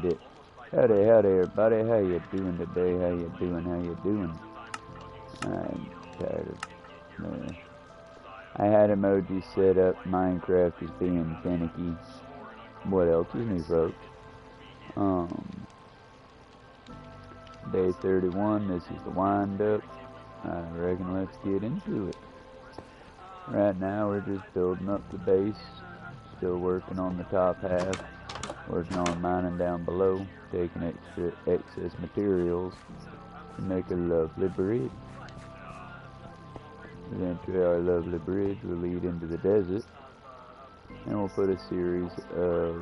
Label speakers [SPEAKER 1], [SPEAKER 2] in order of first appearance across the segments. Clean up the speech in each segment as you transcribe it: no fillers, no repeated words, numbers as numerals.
[SPEAKER 1] it. Howdy, howdy, everybody. How you doing today? How you doing? How you doing? I'm tired of... I had emojis set up. Minecraft is being finicky. What else is new, folks? Day 31. This is the wind-up. I reckon let's get into it. Right now, we're just building up the base. Still working on the top half. Working on mining down below. Taking extra excess materials to make a lovely bridge. Eventually our lovely bridge will lead into the desert. And we'll put a series of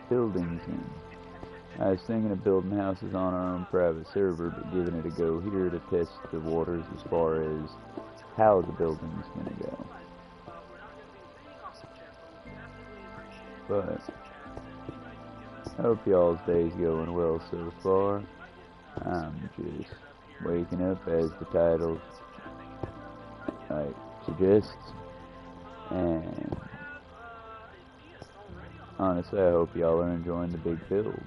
[SPEAKER 1] buildings in. I was thinking of building houses on our own private server, but giving it a go here to test the waters as far as how the building's going to go. But I hope y'all's day's going well so far. I'm just waking up as the title suggests, and honestly I hope y'all are enjoying the big builds.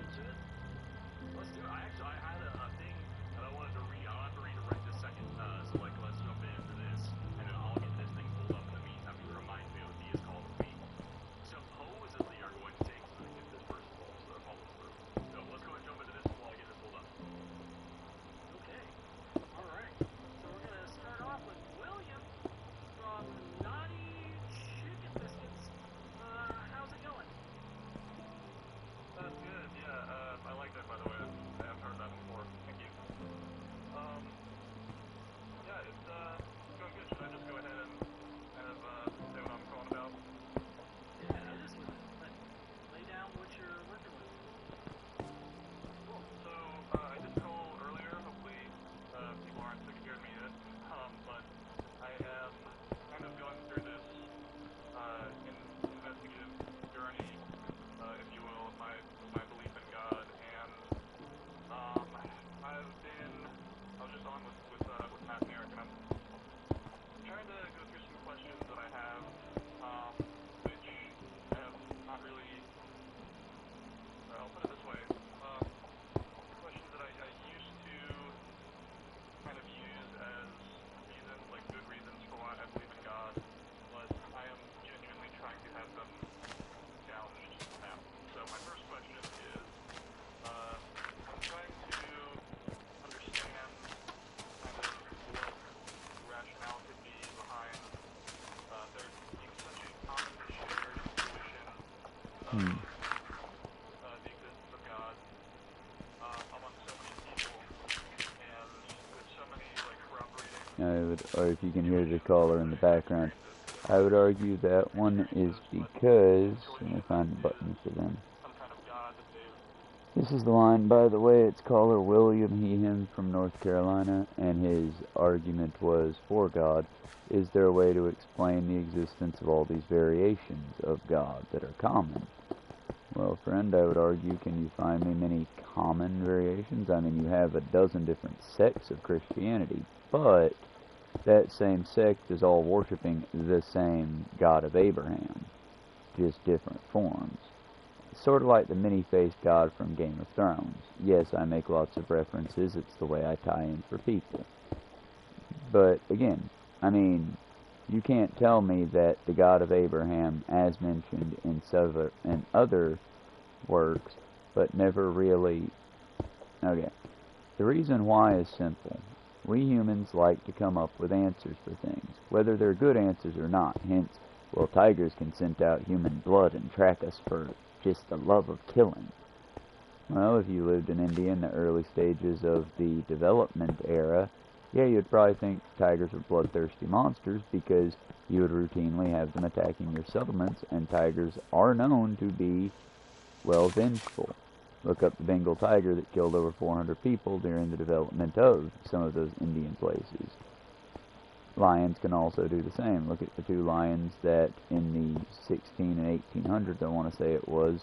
[SPEAKER 1] Or if you can hear the caller in the background, I would argue that one is because, let me find the buttons for them. This is the line, by the way, it's caller William, he, him from North Carolina, and his argument was, for God, is there a way to explain the existence of all these variations of God that are common? Well, friend, I would argue, can you find me many common variations? I mean, you have a dozen different sects of Christianity, but that same sect is all worshiping the same God of Abraham, just different forms. Sort of like the many-faced God from Game of Thrones. Yes, I make lots of references, it's the way I tie in for people. But, again, I mean, you can't tell me that the God of Abraham, as mentioned in other works, but never really... Okay, the reason why is simple. We humans like to come up with answers for things, whether they're good answers or not. Hence, well, tigers can scent out human blood and track us for just the love of killing. Well, if you lived in India in the early stages of the development era, yeah, you'd probably think tigers were bloodthirsty monsters because you would routinely have them attacking your settlements, and tigers are known to be, well, vengeful. Look up the Bengal tiger that killed over 400 people during the development of some of those Indian places. Lions can also do the same. Look at the two lions that in the 16 and 1800s, I want to say it was,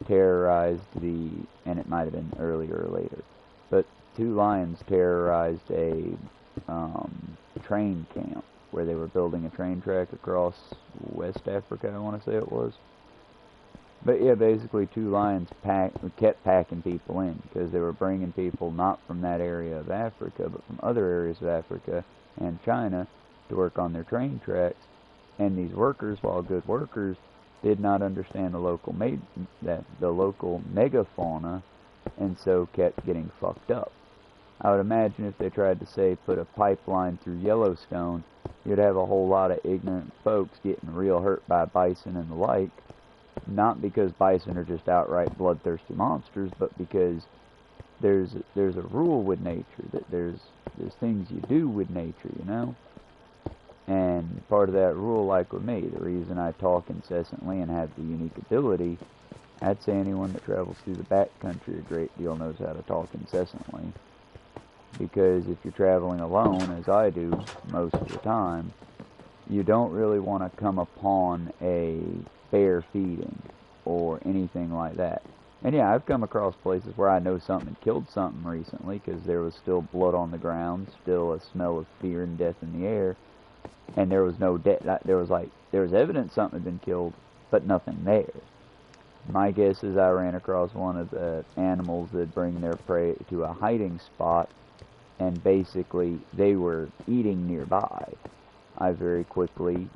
[SPEAKER 1] terrorized and it might have been earlier or later, but two lions terrorized a train camp where they were building a train track across West Africa, I want to say it was. But yeah, basically 2 lions kept packing people in because they were bringing people not from that area of Africa, but from other areas of Africa and China to work on their train tracks. And these workers, while good workers, did not understand the local megafauna, and so kept getting fucked up. I would imagine if they tried to, say, put a pipeline through Yellowstone, you'd have a whole lot of ignorant folks getting real hurt by bison and the like. Not because bison are just outright bloodthirsty monsters, but because there's a rule with nature, that there's things you do with nature, you know? And part of that rule, like with me, the reason I talk incessantly and have the unique ability, I'd say anyone that travels through the backcountry a great deal knows how to talk incessantly. Because if you're traveling alone, as I do most of the time, you don't really want to come upon a bear feeding or anything like that. And yeah, I've come across places where I know something had killed something recently because there was still blood on the ground, still a smell of fear and death in the air, and there was no there was evidence something had been killed, but nothing there. My guess is I ran across one of the animals that bring their prey to a hiding spot, and basically they were eating nearby. I very quickly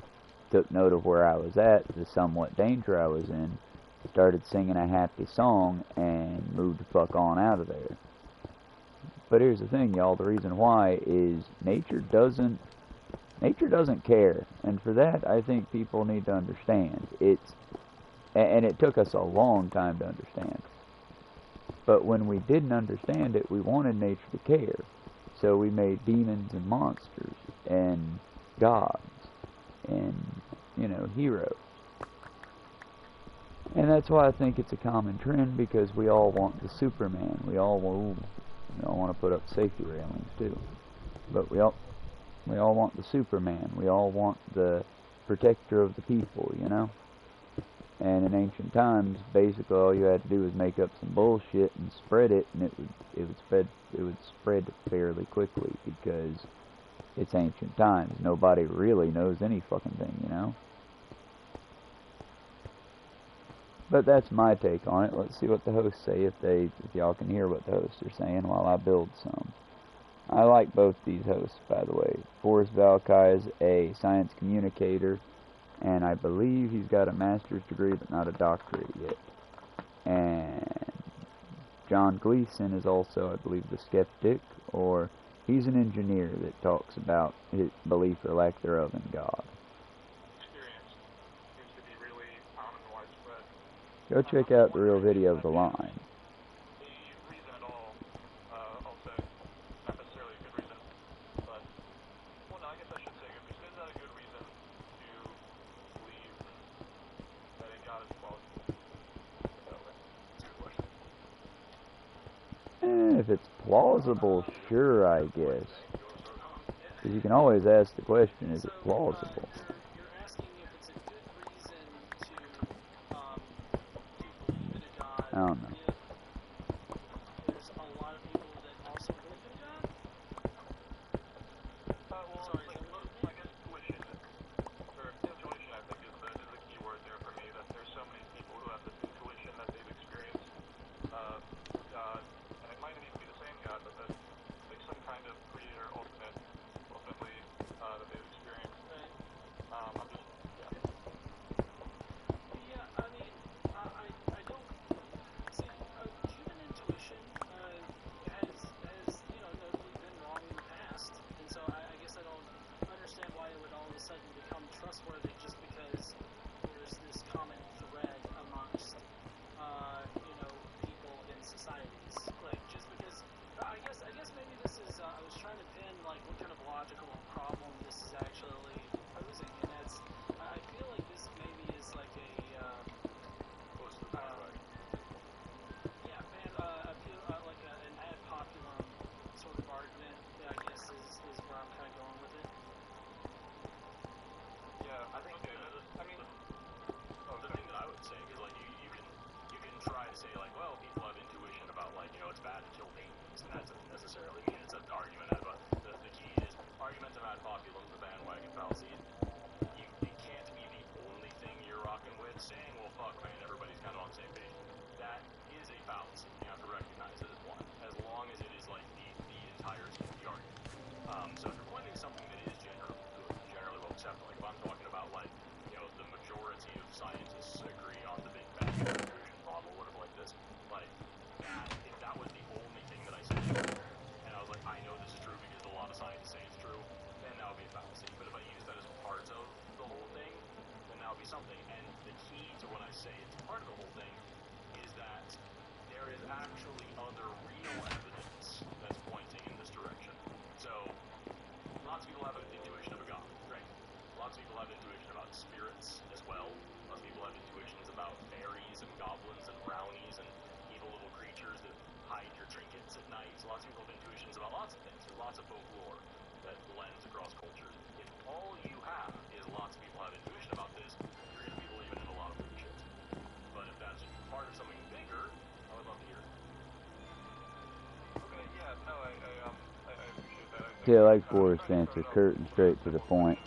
[SPEAKER 1] took note of where I was at, the somewhat danger I was in, started singing a happy song, and moved the fuck on out of there. But here's the thing, y'all, the reason why is nature doesn't care, and for that I think people need to understand. And it took us a long time to understand. But when we didn't understand it, we wanted nature to care. So we made demons and monsters, and gods, and, you know, heroes. And that's why I think it's a common trend, because we all want the Superman. We all want to put up safety railings too. But we all want the Superman. We all want the protector of the people, you know? And in ancient times, basically all you had to do was make up some bullshit and spread it, and it would spread fairly quickly, because it's ancient times. Nobody really knows any fucking thing, you know? But that's my take on it. Let's see what the hosts say, if y'all can hear what the hosts are saying while I build some. I like both these hosts, by the way. Forrest Valkai is a science communicator, and I believe he's got a master's degree but not a doctorate yet. And John Gleason is also, I believe, the skeptic, or he's an engineer that talks about his belief or lack thereof in God.
[SPEAKER 2] Experience seems to be really common and widespread.
[SPEAKER 1] Go check out the real video of the line.
[SPEAKER 2] The reason at all, I'll say, not necessarily a good reason, but, well, no, I guess I should say good reason. Is that a good reason to believe that a God is plausible? That way. That's a good question.
[SPEAKER 1] If it's plausible, sure, I guess. Because you can always ask the question, is it plausible?
[SPEAKER 3] You're asking if it's a good reason to believe in a God.
[SPEAKER 1] I don't know.
[SPEAKER 3] If there's a lot of people that also believe in God?
[SPEAKER 2] Well,
[SPEAKER 3] Sorry,
[SPEAKER 2] I guess tuition, intuition, I think, is the key word there for me, that there's so many people who have this intuition that they've experienced God, and it might not even be the same God, but that, like, some kind of creator, ultimately, that they've experienced.
[SPEAKER 3] Right.
[SPEAKER 2] I'm just, yeah.
[SPEAKER 3] Yeah, I mean, I don't see human intuition has notably been wrong in the past, and so I guess I don't understand why it would all of a sudden become trustworthy just because there's this common thread amongst people in societies. Like, just because I guess maybe this is I was trying to pin like what kind of logical problem this is actually posing, and that's I feel like this maybe is like a
[SPEAKER 2] Close to the bandwagon.
[SPEAKER 3] yeah, man, I feel like an ad populum sort of argument, I guess, is where I'm kind of going with it.
[SPEAKER 2] Yeah, I think,
[SPEAKER 4] Okay,
[SPEAKER 2] I mean,
[SPEAKER 4] the thing that I would say is, like, you can try to say, like, well, people have intuition about, like, it's bad to kill babies, and that doesn't necessarily mean it's an argument. But the key is argumentum ad populum, the bandwagon fallacy. It can't be the only thing you're rocking with. Saying, well, fuck, man, everybody's kind of on the same page. That is a fallacy. You have to recognize it as one, as long as it is like the entirety of the argument. So if you're pointing to something that is generally well accepted, like if I'm talking about like, the majority of scientists agree on the Big Bang evolution model, whatever like this, like that, if that was the only thing that I said, and I was like, I know this is true because a lot of scientists say it's true, then that would be a fallacy. But if I use that as part of the whole thing, then that would be something. And the key to when I say it's part of the whole thing is that there is actually other real evidence that's pointing in this direction. So, lots of people have an intuition of a god, right? Lots of people have intuition about spirits as well. Lots of people have intuitions about fairies and goblins and brownies and evil little creatures that hide your trinkets at night. So lots of people have intuitions about lots of things. There's lots of folklore that blends across cultures. If all you have is lots of people have intuition about this, you're going to be believing in a lot of weird shit. But if that's part of something bigger, I would love to hear it.
[SPEAKER 2] Okay, yeah, no, I appreciate that.
[SPEAKER 1] See, I like Forrest's answer, curt and straight to the point.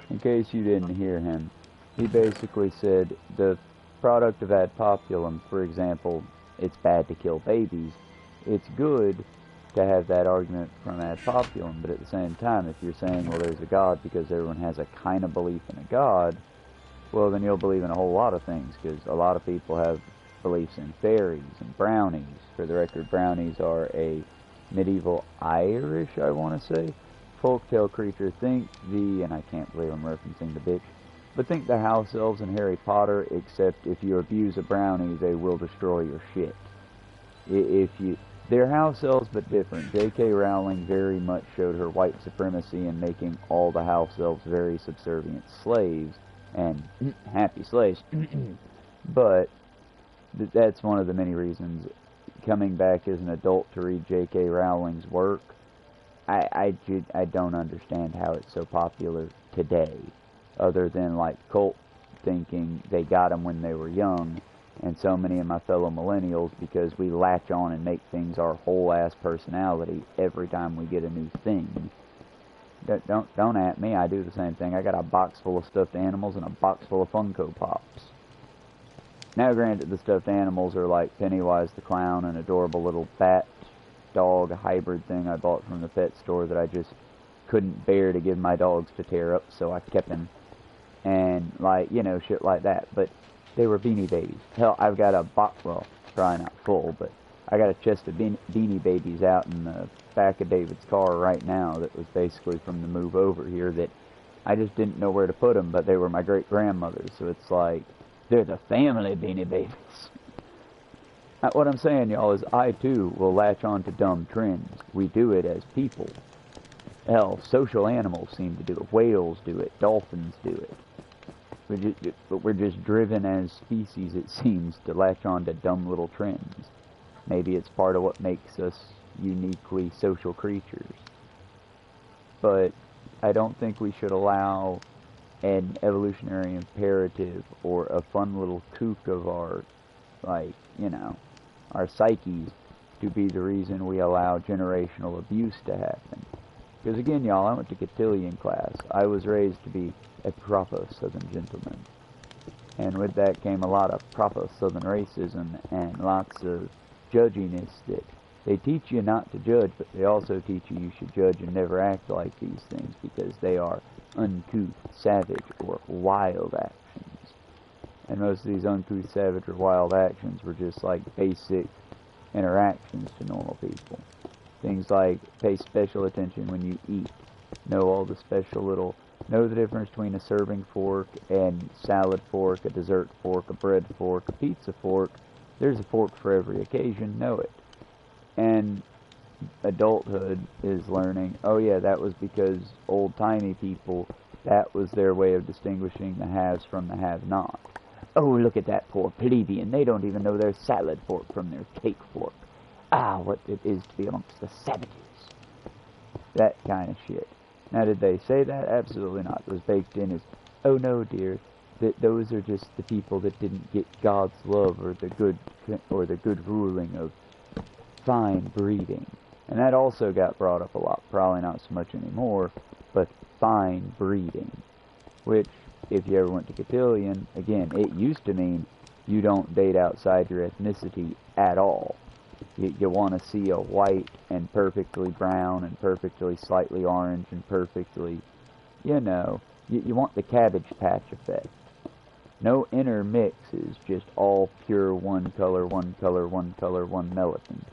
[SPEAKER 1] In case you didn't hear him, he basically said the product of ad populum, for example, it's bad to kill babies. It's good to have that argument from ad populum, but at the same time, if you're saying, well, there's a God because everyone has a kind of belief in a God, well, then you'll believe in a whole lot of things, because a lot of people have beliefs in fairies and brownies. For the record, brownies are a medieval Irish, I want to say, folktale creature. Think and I can't believe I'm referencing the bitch, but think the house elves in Harry Potter, except if you abuse a brownie, they will destroy your shit. They're house elves, but different. J.K. Rowling very much showed her white supremacy in making all the house elves very subservient slaves, and happy slaves. But that's one of the many reasons, coming back as an adult to read J.K. Rowling's work, I don't understand how it's so popular today, other than like cult thinking they got them when they were young, and so many of my fellow millennials, because we latch on and make things our whole ass personality every time we get a new thing. Don't at me, I do the same thing. I got a box full of stuffed animals and a box full of Funko Pops. Now granted, the stuffed animals are like Pennywise the Clown, an adorable little bat dog hybrid thing I bought from the pet store that I just couldn't bear to give my dogs to tear up, so I kept them, and like, shit like that. But they were Beanie Babies. Hell, I've got a box, well, probably not full, but I got a chest of Beanie Babies out in the back of David's car right now that was basically from the move over here, that I just didn't know where to put them, but they were my great-grandmother's, so it's like, they're the family Beanie Babies. What I'm saying, y'all, is I, too, will latch on to dumb trends. We do it as people. Hell, social animals seem to do it. Whales do it. Dolphins do it. But we're just driven as species, it seems, to latch on to dumb little trends. Maybe it's part of what makes us uniquely social creatures. But I don't think we should allow an evolutionary imperative or a fun little kook of our, our psyches to be the reason we allow generational abuse to happen. Because again, y'all, I went to cotillion class. I was raised to be a proper Southern gentleman. And with that came a lot of proper Southern racism and lots of judginess that they teach you not to judge, but they also teach you should judge and never act like these things because they are uncouth, savage, or wild actions. And most of these uncouth, savage, or wild actions were just like basic interactions to normal people. Things like pay special attention when you eat. Know the difference between a serving fork and salad fork, a dessert fork, a bread fork, a pizza fork. There's a fork for every occasion, know it. And adulthood is learning, oh yeah, that was because old-timey people, that was their way of distinguishing the haves from the have-not. Oh, look at that poor plebeian, they don't even know their salad fork from their cake fork. Ah, what it is to be amongst the savages. That kind of shit. Now, did they say that? Absolutely not. It was baked in as, oh no, dear, that those are just the people that didn't get God's love or the good ruling of fine breeding. And that also got brought up a lot, probably not so much anymore, but fine breeding. Which, if you ever went to cotillion, again, it used to mean you don't date outside your ethnicity at all. You want to see a white and perfectly brown and perfectly slightly orange and perfectly, you know, you want the Cabbage Patch effect. No intermixes, just all pure one color, one color, one color, one melanin.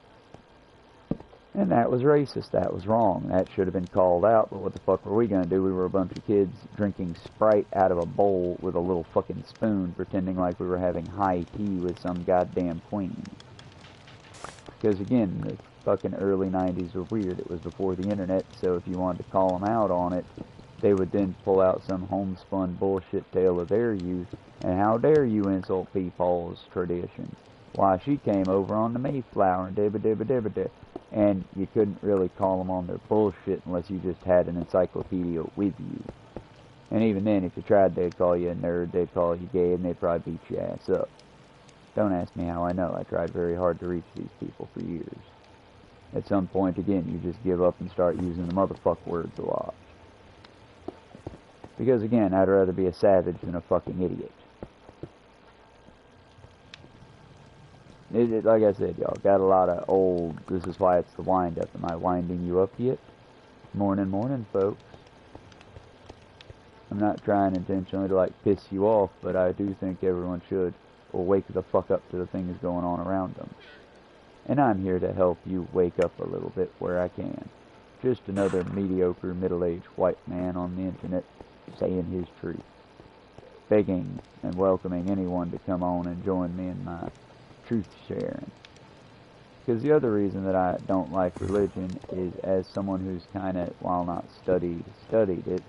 [SPEAKER 1] And that was racist. That was wrong. That should have been called out, but what the fuck were we going to do? We were a bunch of kids drinking Sprite out of a bowl with a little fucking spoon, pretending like we were having high tea with some goddamn queen. Because again, the fucking early 90s were weird. It was before the internet, so if you wanted to call them out on it, they would then pull out some homespun bullshit tale of their youth, and how dare you insult people's traditions. Why, she came over on the Mayflower and dibba-dibba-dibba-dibba. And you couldn't really call them on their bullshit unless you just had an encyclopedia with you. And even then, if you tried, they'd call you a nerd, they'd call you gay, and they'd probably beat your ass up. Don't ask me how I know. I tried very hard to reach these people for years. At some point, again, you just give up and start using the motherfuck words a lot. Because again, I'd rather be a savage than a fucking idiot. Like I said, y'all, got a lot of old, this is why it's the wind-up. Am I winding you up yet? Morning, morning, folks. I'm not trying intentionally to, like, piss you off, but I do think everyone should, or wake the fuck up to the things going on around them. And I'm here to help you wake up a little bit where I can. Just another mediocre, middle-aged white man on the internet saying his truth. Begging and welcoming anyone to come on and join me in my truth sharing. Because the other reason that I don't like religion is, as someone who's kind of, while not studied it,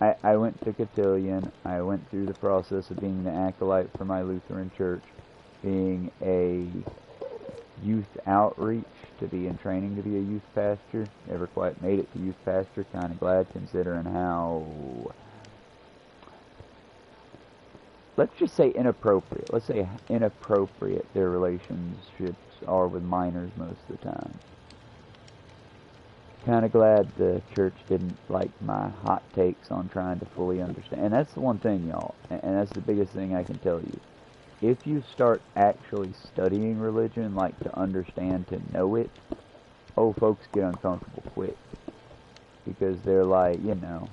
[SPEAKER 1] I went to cotillion, I went through the process of being the acolyte for my Lutheran church, being a youth outreach, to be in training to be a youth pastor. Never quite made it to youth pastor, kind of glad considering how, let's just say inappropriate. Let's say inappropriate their relationships are with minors most of the time. Kind of glad the church didn't like my hot takes on trying to fully understand. And that's the one thing, y'all, and that's the biggest thing I can tell you. If you start actually studying religion, like to understand, to know it, oh, folks get uncomfortable quick. Because they're like, you know,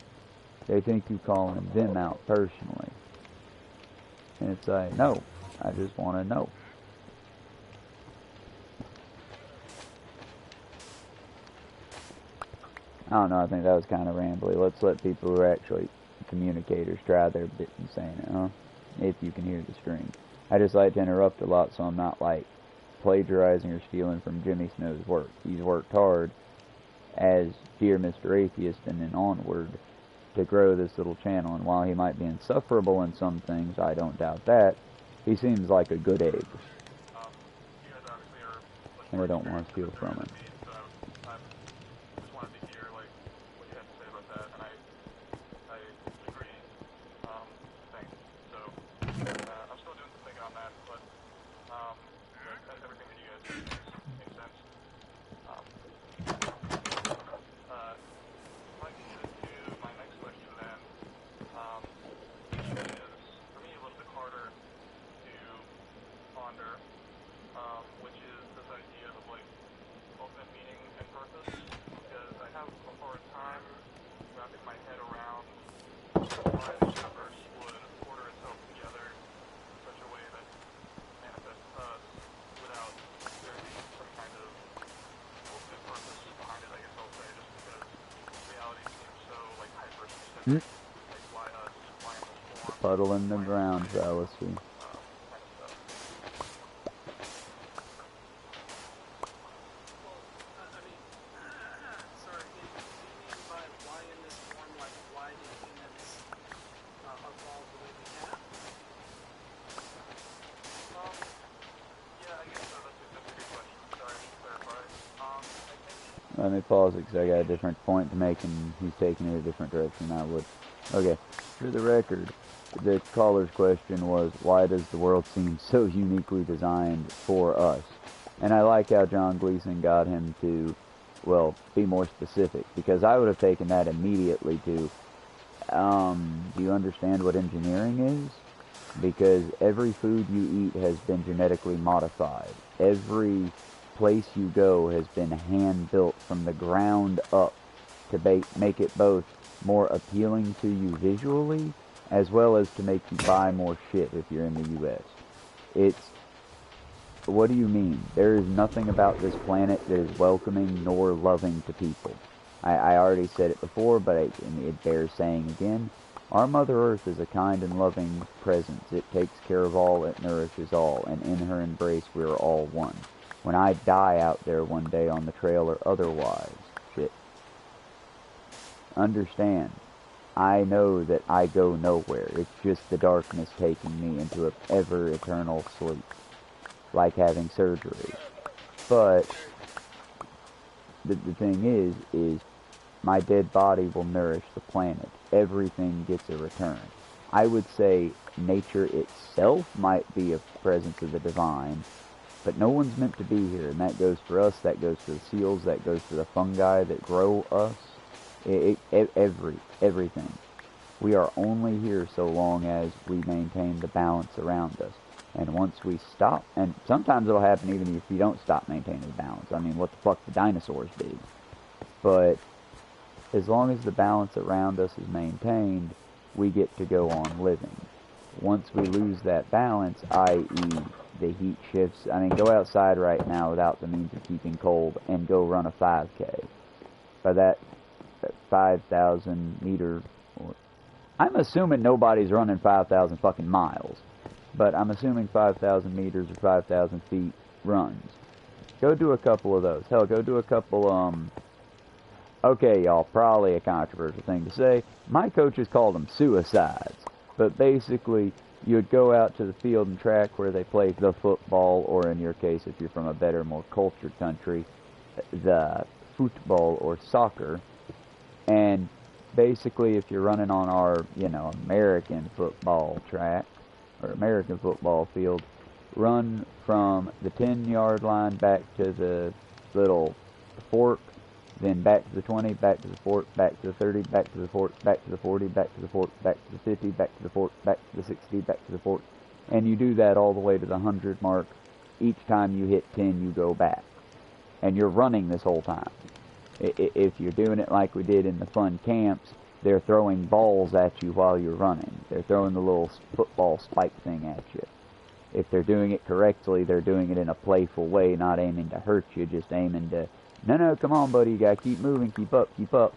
[SPEAKER 1] they think you calling them out personally. And it's like, no, I just want to know. I don't know, I think that was kind of rambly. Let's let people who are actually communicators try their bit in saying it, huh? If you can hear the string. I just like to interrupt a lot so I'm not, like, plagiarizing or stealing from Jimmy Snow's work. He's worked hard as Dear Mr. Atheist and then onward to grow this little channel, and while he might be insufferable in some things, I don't doubt that, he seems like a good egg. And I don't want to steal from him. Puddle in the ground fallacy. Let me pause it because I got a different point to make and he's taking it a different direction than I would. Okay, for the record, the caller's question was, why does the world seem so uniquely designed for us? And I like how John Gleason got him to, well, be more specific, because I would have taken that immediately to, do you understand what engineering is? because every food you eat has been genetically modified. Every place you go has been hand-built from the ground up to make it both more appealing to you visually, as well as to make you buy more shit if you're in the U.S. What do you mean? There is nothing about this planet that is welcoming nor loving to people. I already said it before, but it bears saying again. Our Mother Earth is a kind and loving presence. It takes care of all, it nourishes all, and in her embrace we are all one. When I die out there one day on the trail or otherwise, shit. Understand, I know that I go nowhere. It's just the darkness taking me into an ever-eternal sleep, like having surgery. But the thing is my dead body will nourish the planet. Everything gets a return. I would say nature itself might be a presence of the divine, but no one's meant to be here, and that goes for us, that goes for the seals, that goes for the fungi that grow us, everything. We are only here so long as we maintain the balance around us. And once we stop, and sometimes it'll happen even if you don't stop maintaining the balance. I mean, what the fuck the dinosaurs did. But as long as the balance around us is maintained, we get to go on living. Once we lose that balance, i.e. the heat shifts, I mean, go outside right now without the means of keeping cold and go run a 5K. By that 5,000 meter, I'm assuming nobody's running 5,000 fucking miles, but I'm assuming 5,000 meters or 5,000 feet runs. Go do a couple of those. Hell, go do a couple, okay, y'all, probably a controversial thing to say. My coaches called them suicides. But basically, you would go out to the field and track where they play the football, or in your case, if you're from a better, more cultured country, the football or soccer. And basically, if you're running on our, American football track, or American football field, run from the 10-yard line back to the little fork, then back to the 20, back to the fork, back to the 30, back to the fork, back to the 40, back to the fork, back to the 50, back to the fork, back to the 60, back to the fork. And you do that all the way to the 100 mark. Each time you hit 10, you go back. And you're running this whole time. If you're doing it like we did in the fun camps, they're throwing balls at you while you're running. They're throwing the little football spike thing at you. If they're doing it correctly, they're doing it in a playful way, not aiming to hurt you, just aiming to, no, come on, buddy, you gotta keep moving, keep up, keep up.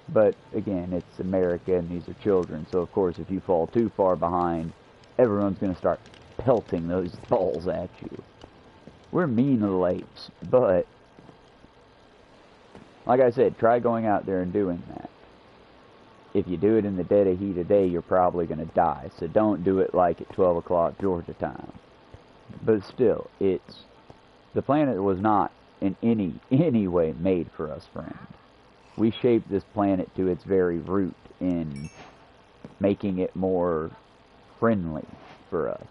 [SPEAKER 1] But, again, it's America, and these are children, so of course, if you fall too far behind, everyone's gonna start pelting those balls at you. We're mean little apes, but, like I said, try going out there and doing that. If you do it in the dead of heat of day, you're probably going to die. So don't do it like at 12 o'clock Georgia time. But still, the planet was not in any way made for us, friend. We shaped this planet to its very root in making it more friendly for us.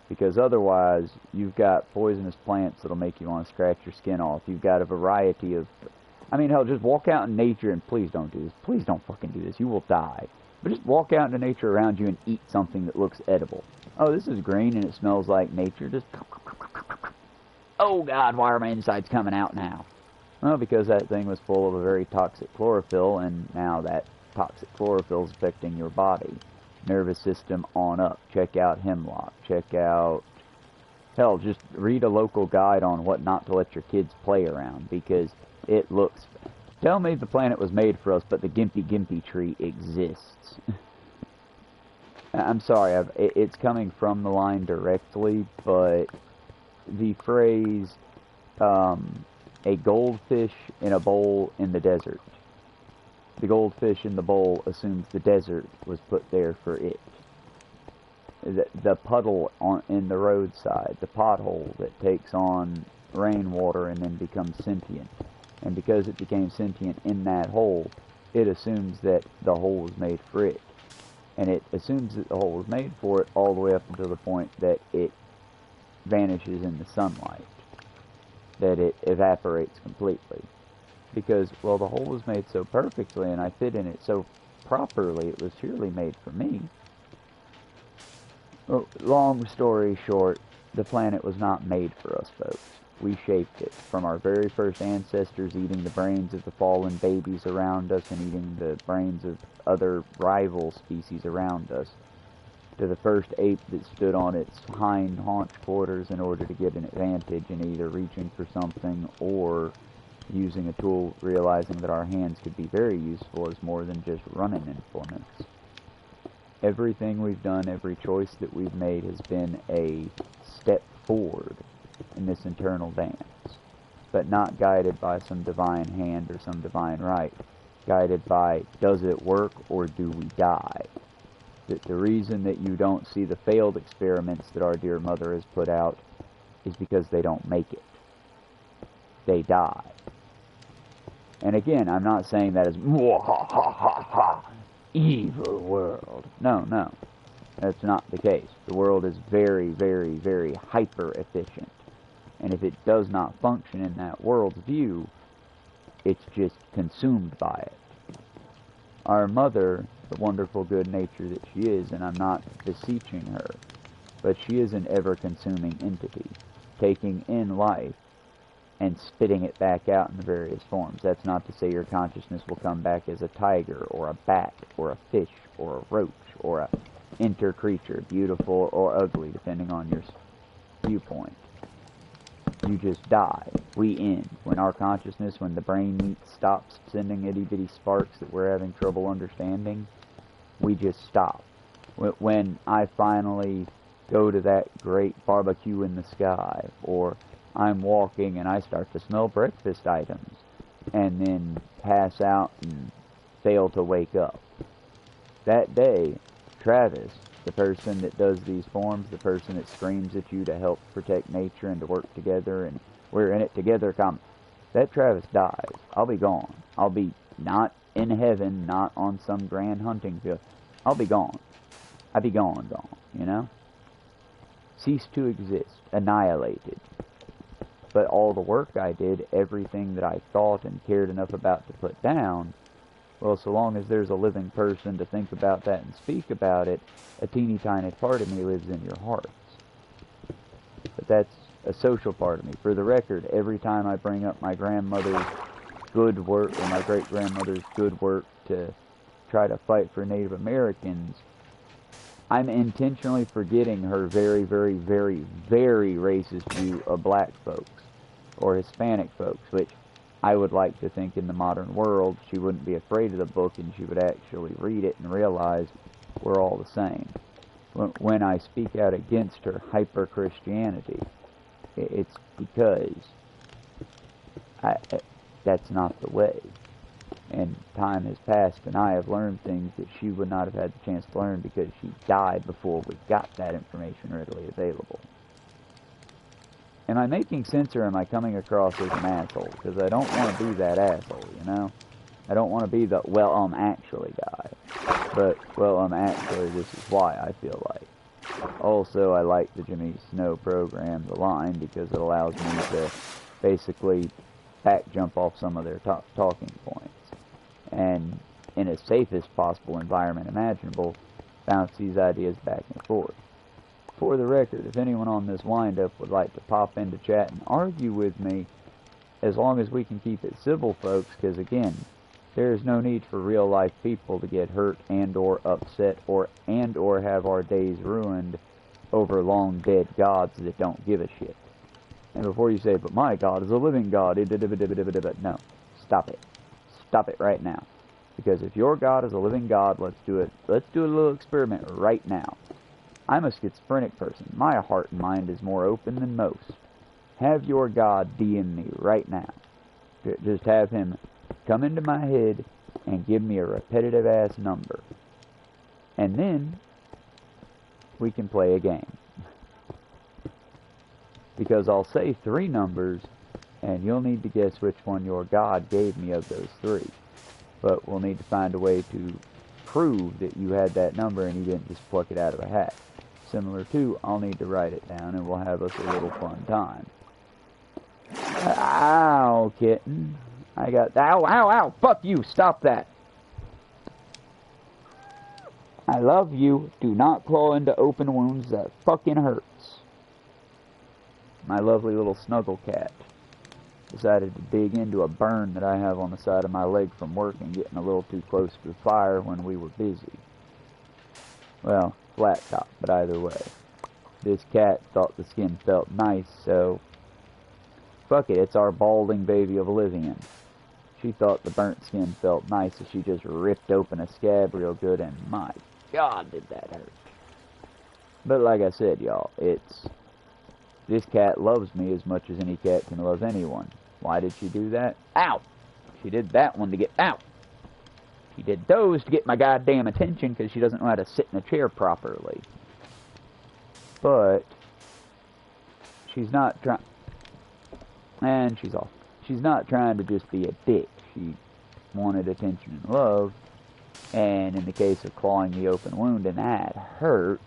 [SPEAKER 1] Because otherwise, you've got poisonous plants that'll make you want to scratch your skin off. You've got a variety of... I mean, hell, just walk out in nature, and please don't do this. Please don't fucking do this. You will die. But just walk out into nature around you and eat something that looks edible. Oh, this is green and it smells like nature. Just... Oh, God, why are my insides coming out now? Well, because that thing was full of a very toxic chlorophyll, and now that toxic chlorophyll is affecting your body. Nervous system on up. Check out hemlock. Check out... Hell, just read a local guide on what not to let your kids play around, because... it looks... Tell me the planet was made for us, but the gimpy tree exists. I'm sorry, it's coming from the line directly, but the phrase, a goldfish in a bowl in the desert. The goldfish in the bowl assumes the desert was put there for it. The puddle in the roadside, the pothole that takes on rainwater and then becomes sentient. And because it became sentient in that hole, it assumes that the hole was made for it. And it assumes that the hole was made for it all the way up until the point that it vanishes in the sunlight. That it evaporates completely. Because, well, the hole was made so perfectly and I fit in it so properly, it was surely made for me. Well, long story short, the planet was not made for us folks. We shaped it, from our very first ancestors eating the brains of the fallen babies around us and eating the brains of other rival species around us, to the first ape that stood on its hind haunch quarters in order to get an advantage in either reaching for something or using a tool, realizing that our hands could be very useful as more than just running implements. Everything we've done, every choice that we've made has been a step forward in this internal dance, but not guided by some divine hand or some divine right, guided by, does it work or do we die? The reason that you don't see the failed experiments that our dear mother has put out is because they don't make it. They die. And again, I'm not saying that as evil world. No. That's not the case. The world is very, very, very hyper efficient. And if it does not function in that world's view, it's just consumed by it. Our mother, the wonderful good nature that she is, and I'm not beseeching her, but she is an ever-consuming entity, taking in life and spitting it back out in various forms. That's not to say your consciousness will come back as a tiger, or a bat, or a fish, or a roach, or a inter-creature, beautiful or ugly, depending on your viewpoint. You just die. We end. When our consciousness, when the brain meat stops sending itty-bitty sparks that we're having trouble understanding, we just stop. When I finally go to that great barbecue in the sky, or I'm walking and I start to smell breakfast items, and then pass out and fail to wake up. That day, Travis, the person that does these forms, the person that screams at you to help protect nature and to work together, and we're in it together, that Travis dies. I'll be gone. I'll be not in heaven, not on some grand hunting field. I'll be gone. I'll be gone, you know? Cease to exist, annihilated. But all the work I did, everything that I thought and cared enough about to put down, well, so long as there's a living person to think about that and speak about it, a teeny tiny part of me lives in your hearts. But that's a social part of me. For the record, every time I bring up my grandmother's good work, or my great-grandmother's good work to try to fight for Native Americans, I'm intentionally forgetting her very, very, very, very racist view of black folks, or Hispanic folks, which I would like to think in the modern world she wouldn't be afraid of the book and she would actually read it and realize we're all the same. When I speak out against her hyper-Christianity, it's because that's not the way. And time has passed and I have learned things that she would not have had the chance to learn because she died before we got that information readily available. Am I making sense, or am I coming across as an asshole? Because I don't want to be that asshole, you know? I don't want to be the, actually guy. But, actually, this is why I feel like. Also, I like the Jimmy Snow program, The Line, because it allows me to basically back jump off some of their talking points. And in a safest possible environment imaginable, bounce these ideas back and forth. For the record, if anyone on this wind-up would like to pop into chat and argue with me, as long as we can keep it civil, folks, because again, there is no need for real-life people to get hurt and or upset and or have our days ruined over long-dead gods that don't give a shit. And before you say, but my God is a living God, no, stop it. Stop it right now. Because if your God is a living God, let's do it. Let's do a little experiment right now. I'm a schizophrenic person. My heart and mind is more open than most. Have your God DM me right now. Just have him come into my head and give me a repetitive-ass number. And then we can play a game. Because I'll say 3 numbers, and you'll need to guess which one your God gave me of those 3. But we'll need to find a way to prove that you had that number and you didn't just pluck it out of a hat. Similar to, I'll need to write it down and we'll have us a little fun time. Ow, kitten. Ow, fuck you, stop that. I love you. Do not claw into open wounds. That fucking hurts. My lovely little snuggle cat decided to dig into a burn that I have on the side of my leg from work and getting a little too close to the fire when we were busy. Well, flat top, but either way. This cat thought the skin felt nice, so fuck it, it's our balding baby Oblivion. She thought the burnt skin felt nice, so she just ripped open a scab real good, and my God, did that hurt. But like I said, y'all, this cat loves me as much as any cat can love anyone. Why did she do that? Ow! She did that one to get... Ow! She did those to get my goddamn attention because she doesn't know how to sit in a chair properly. But she's not trying... And she's off. She's not trying to just be a dick. She wanted attention and love. And in the case of clawing the open wound and that hurt,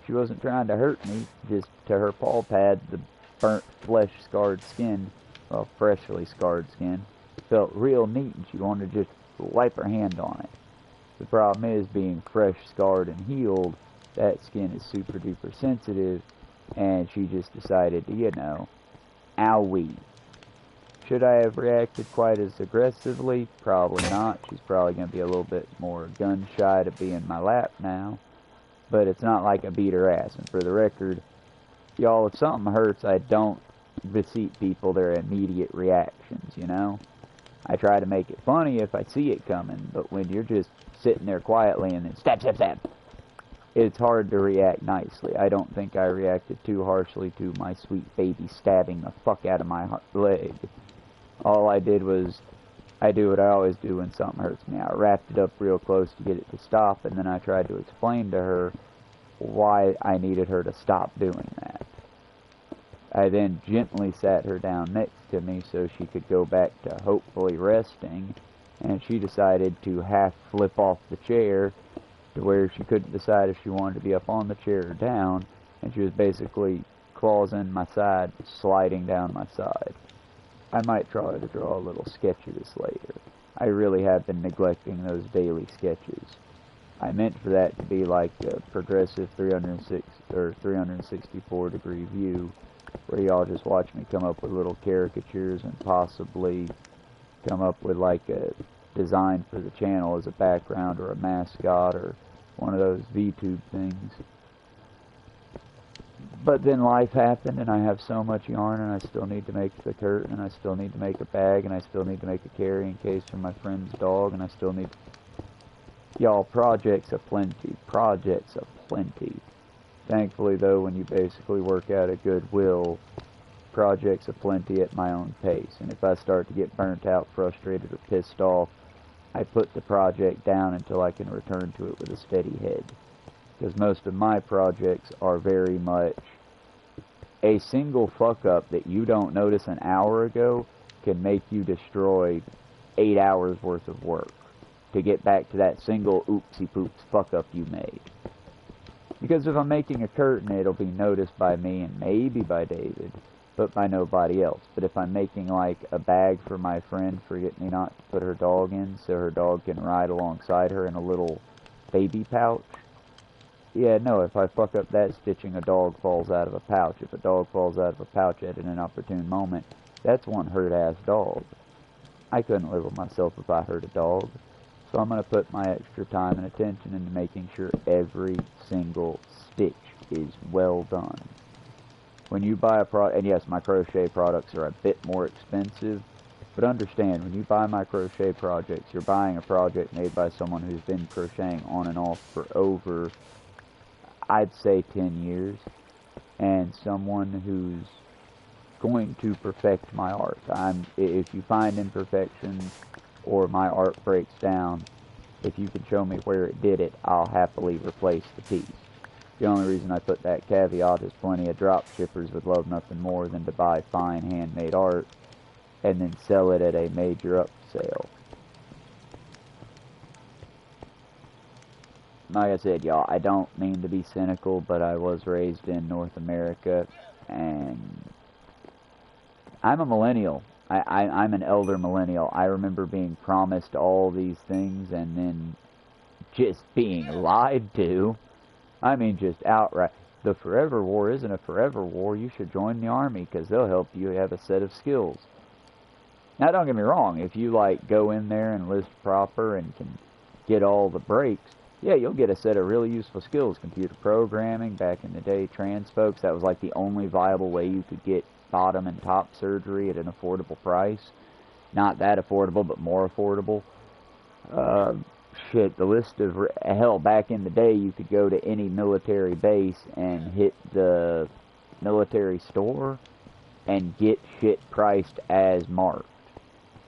[SPEAKER 1] she wasn't trying to hurt me. Just to her paw pad, the burnt flesh scarred skin, well, freshly scarred skin, felt real neat, and she wanted to just wipe her hand on it. The problem is, being fresh, scarred, and healed, that skin is super duper sensitive, and she just decided to, you know, owie. Should I have reacted quite as aggressively? Probably not. She's probably going to be a little bit more gun-shy to be in my lap now. But it's not like I beat her ass. And for the record, y'all, if something hurts, I don't beseech people their immediate reactions, you know? I try to make it funny if I see it coming, but when you're just sitting there quietly and then stab, stab, stab, it's hard to react nicely. I don't think I reacted too harshly to my sweet baby stabbing the fuck out of my leg. All I did was, I do what I always do when something hurts me. I wrapped it up real close to get it to stop, and then I tried to explain to her why I needed her to stop doing that. I then gently sat her down next to me so she could go back to hopefully resting, and she decided to half flip off the chair to where she couldn't decide if she wanted to be up on the chair or down, and she was basically claws in my side, sliding down my side. I might try to draw a little sketch of this later. I really have been neglecting those daily sketches. I meant for that to be like a progressive 364 degree view, where y'all just watch me come up with little caricatures and possibly come up with like a design for the channel as a background or a mascot or one of those VTube things. But then life happened, and I have so much yarn, and I still need to make the curtain, and I still need to make a bag, and I still need to make a carrying case for my friend's dog, and I still need... Y'all, projects aplenty. Projects aplenty. Thankfully, though, when you basically work out of goodwill, projects aplenty at my own pace. And if I start to get burnt out, frustrated, or pissed off, I put the project down until I can return to it with a steady head. Because most of my projects are very much a single fuck-up that you don't notice an hour ago can make you destroy 8 hours worth of work to get back to that single oopsie-poops fuck-up you made. Because if I'm making a curtain, it'll be noticed by me and maybe by David, but by nobody else. But if I'm making like a bag for my friend, forget-me-not to put her dog in so her dog can ride alongside her in a little baby pouch, yeah, no, if I fuck up that stitching, a dog falls out of a pouch. If a dog falls out of a pouch at an inopportune moment, that's one hurt-ass dog. I couldn't live with myself if I hurt a dog. So I'm going to put my extra time and attention into making sure every single stitch is well done. When you buy a product, and yes, my crochet products are a bit more expensive, but understand, when you buy my crochet projects, you're buying a project made by someone who's been crocheting on and off for over, I'd say 10 years, and someone who's going to perfect my art. If you find imperfections or my art breaks down, if you can show me where it did it, I'll happily replace the piece. The only reason I put that caveat is plenty of drop shippers would love nothing more than to buy fine handmade art and then sell it at a major upsale. Like I said, y'all, I don't mean to be cynical, but I was raised in North America, and I'm a millennial. I'm an elder millennial. I remember being promised all these things and then just being lied to. I mean, just outright. The forever war isn't a forever war. You should join the army because they'll help you have a set of skills. Now, don't get me wrong. If you, like, go in there and list proper and can get all the breaks, yeah, you'll get a set of really useful skills. Computer programming, back in the day, trans folks, that was, like, the only viable way you could get bottom and top surgery at an affordable price. Not that affordable, but more affordable. Shit, the list of... Hell, back in the day, you could go to any military base and hit the military store and get shit priced as marked.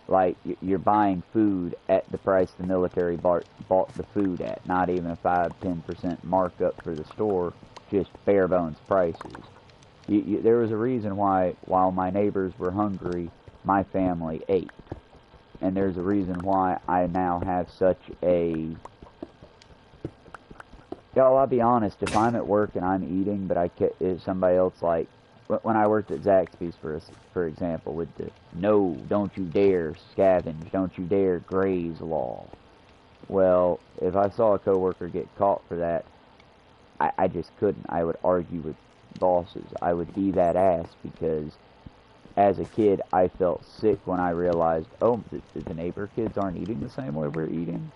[SPEAKER 1] Like, you're buying food at the price the military bought the food at. Not even a 5-10% markup for the store, just bare bones prices. There was a reason why, while my neighbors were hungry, my family ate. And there's a reason why I now have such a... Yo, I'll be honest, if I'm at work and I'm eating, but if somebody else, like, when I worked at Zaxby's, for example, with the no, don't you dare scavenge, don't you dare graze law. Well, if I saw a coworker get caught for that, I just couldn't. I would argue with bosses. I would be that ass because as a kid, I felt sick when I realized, oh, the neighbor kids aren't eating the same way we're eating.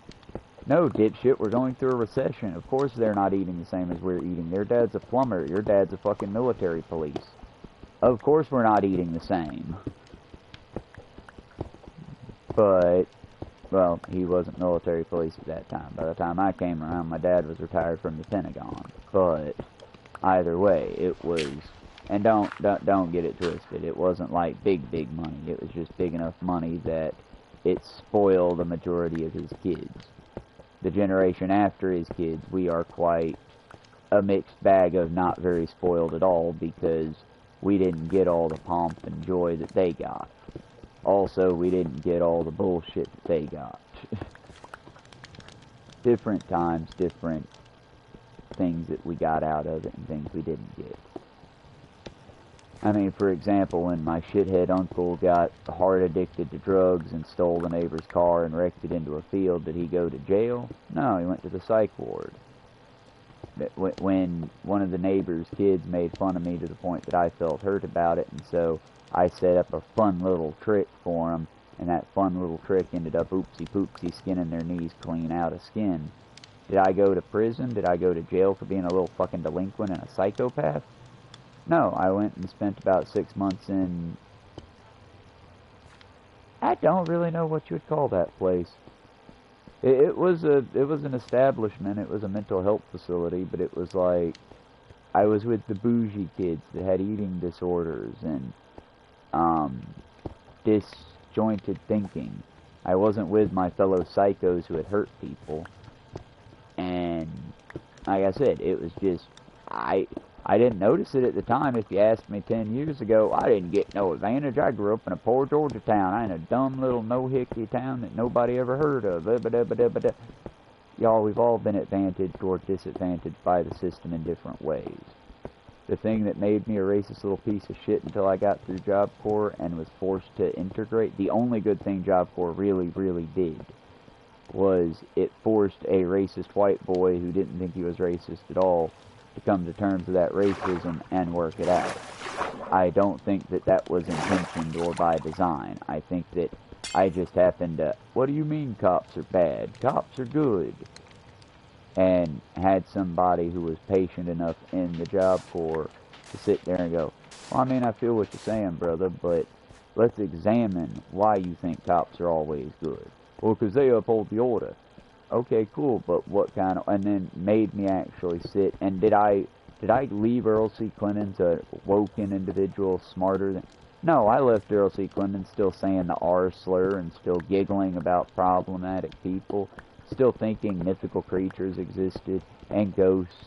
[SPEAKER 1] No, dipshit, we're going through a recession. Of course they're not eating the same as we're eating. Their dad's a plumber. Your dad's a fucking military police. Of course we're not eating the same. But, well, he wasn't military police at that time. By the time I came around, my dad was retired from the Pentagon. But, either way, it was... And don't get it twisted. It wasn't like big money. It was just big enough money that it spoiled the majority of his kids. The generation after his kids, we are quite a mixed bag of not very spoiled at all because we didn't get all the pomp and joy that they got. Also, we didn't get all the bullshit that they got. Different times, different things that we got out of it and things we didn't get. I mean, for example, when my shithead uncle got hard addicted to drugs and stole the neighbor's car and wrecked it into a field, did he go to jail? No, he went to the psych ward. When one of the neighbor's kids made fun of me to the point that I felt hurt about it, and so I set up a fun little trick for him, and that fun little trick ended up oopsie-poopsie skinning their knees clean out of skin. Did I go to prison? Did I go to jail for being a little fucking delinquent and a psychopath? No, I went and spent about 6 months in... I don't really know what you would call that place. It was an establishment. It was a mental health facility, but it was like... I was with the bougie kids that had eating disorders and disjointed thinking. I wasn't with my fellow psychos who had hurt people. And like I said, it was just... I didn't notice it at the time. If you asked me 10 years ago, I didn't get no advantage. I grew up in a poor Georgia town. I in a dumb little no-hickey town that nobody ever heard of. Y'all, we've all been advantaged or disadvantaged by the system in different ways. The thing that made me a racist little piece of shit until I got through Job Corps and was forced to integrate, the only good thing Job Corps really did was it forced a racist white boy who didn't think he was racist at all to come to terms with that racism and work it out. I don't think that that was intentioned or by design. I think that I just happened to, what do you mean cops are bad? Cops are good. And had somebody who was patient enough in the Job Corps to sit there and go, well, I mean, I feel what you're saying, brother, but let's examine why you think cops are always good. Well, because they uphold the order. Okay, cool, but what kind of... And then made me actually sit... And did I leave Earl C. Clennan's a woken individual smarter than... No, I left Earl C. Clennan still saying the R slur and still giggling about problematic people, still thinking mythical creatures existed and ghosts.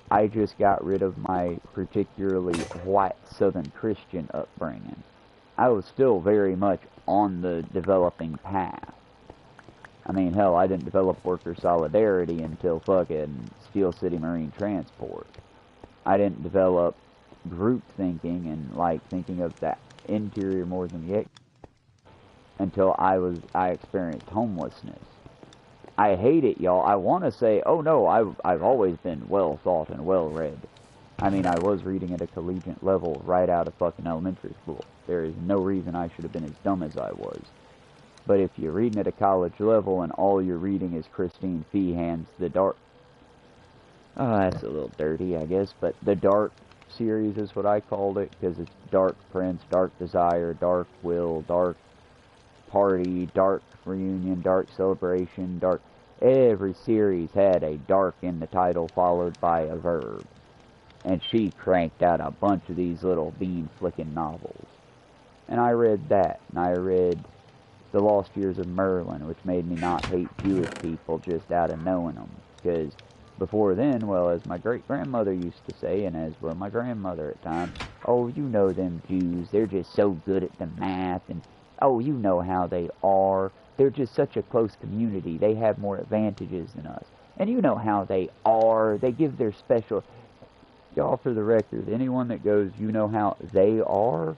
[SPEAKER 1] I just got rid of my particularly white Southern Christian upbringing. I was still very much on the developing path. I mean, hell, I didn't develop worker solidarity until fucking Steel City Marine Transport. I didn't develop group thinking and, like, thinking of the interior more than the exterior until I experienced homelessness. I hate it, y'all. I want to say, oh no, I've always been well thought and well read. I mean, I was reading at a collegiate level right out of fucking elementary school. There is no reason I should have been as dumb as I was. But if you're reading at a college level and all you're reading is Christine Feehan's The Dark... Oh, that's a little dirty, I guess, but The Dark series is what I called it, because it's Dark Prince, Dark Desire, Dark Will, Dark Party, Dark Reunion, Dark Celebration, Dark... Every series had a dark in the title followed by a verb. And she cranked out a bunch of these little bean-flicking novels. And I read that, and I read The Lost Years of Merlin, which made me not hate Jewish people just out of knowing them. Because before then, well, as my great-grandmother used to say, and as well my grandmother at times, oh, you know them Jews, they're just so good at the math, and oh, you know how they are. They're just such a close community. They have more advantages than us. And you know how they are. They give their special... Y'all, for the record, anyone that goes, you know how they are,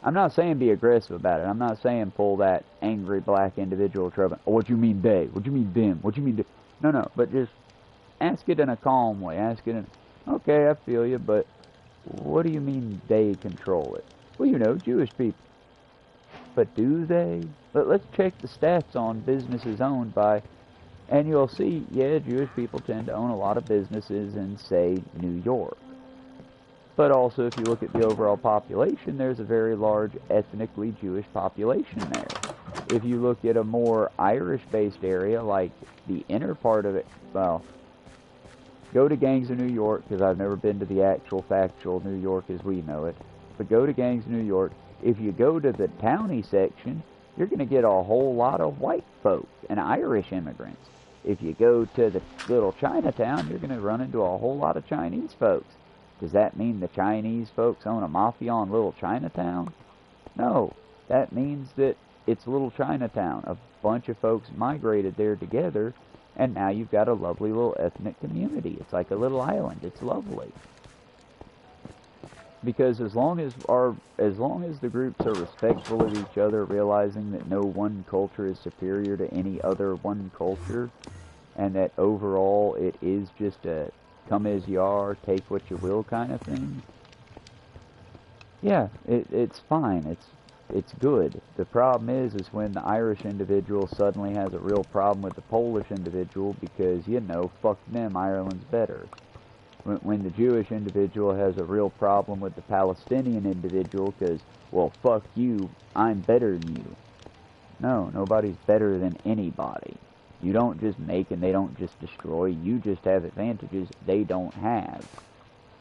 [SPEAKER 1] I'm not saying be aggressive about it. I'm not saying pull that angry black individual trouble. Oh, what you mean they? What you mean them? What you mean they? No, but just ask it in a calm way. Ask it in, okay, I feel you, but what do you mean they control it? Well, you know, Jewish people. But do they? Let's check the stats on businesses owned by... And you'll see, yeah, Jewish people tend to own a lot of businesses in, say, New York. But also, if you look at the overall population, there's a very large ethnically Jewish population there. If you look at a more Irish-based area, like the inner part of it, well, go to Gangs of New York, because I've never been to the actual factual New York as we know it, but go to Gangs of New York. If you go to the towny section, you're going to get a whole lot of white folk and Irish immigrants. If you go to the little Chinatown, you're going to run into a whole lot of Chinese folks. Does that mean the Chinese folks own a mafia on Little Chinatown? No. That means that it's Little Chinatown. A bunch of folks migrated there together, and now you've got a lovely little ethnic community. It's like a little island. It's lovely. Because as long as the groups are respectful of each other, realizing that no one culture is superior to any other one culture, and that overall it is just a come as you are, take what you will kind of thing, yeah, it's fine. It's good. The problem is when the Irish individual suddenly has a real problem with the Polish individual because, you know, fuck them, Ireland's better. When the Jewish individual has a real problem with the Palestinian individual because, well, fuck you, I'm better than you. No, nobody's better than anybody. You don't just make and they don't just destroy. You just have advantages they don't have.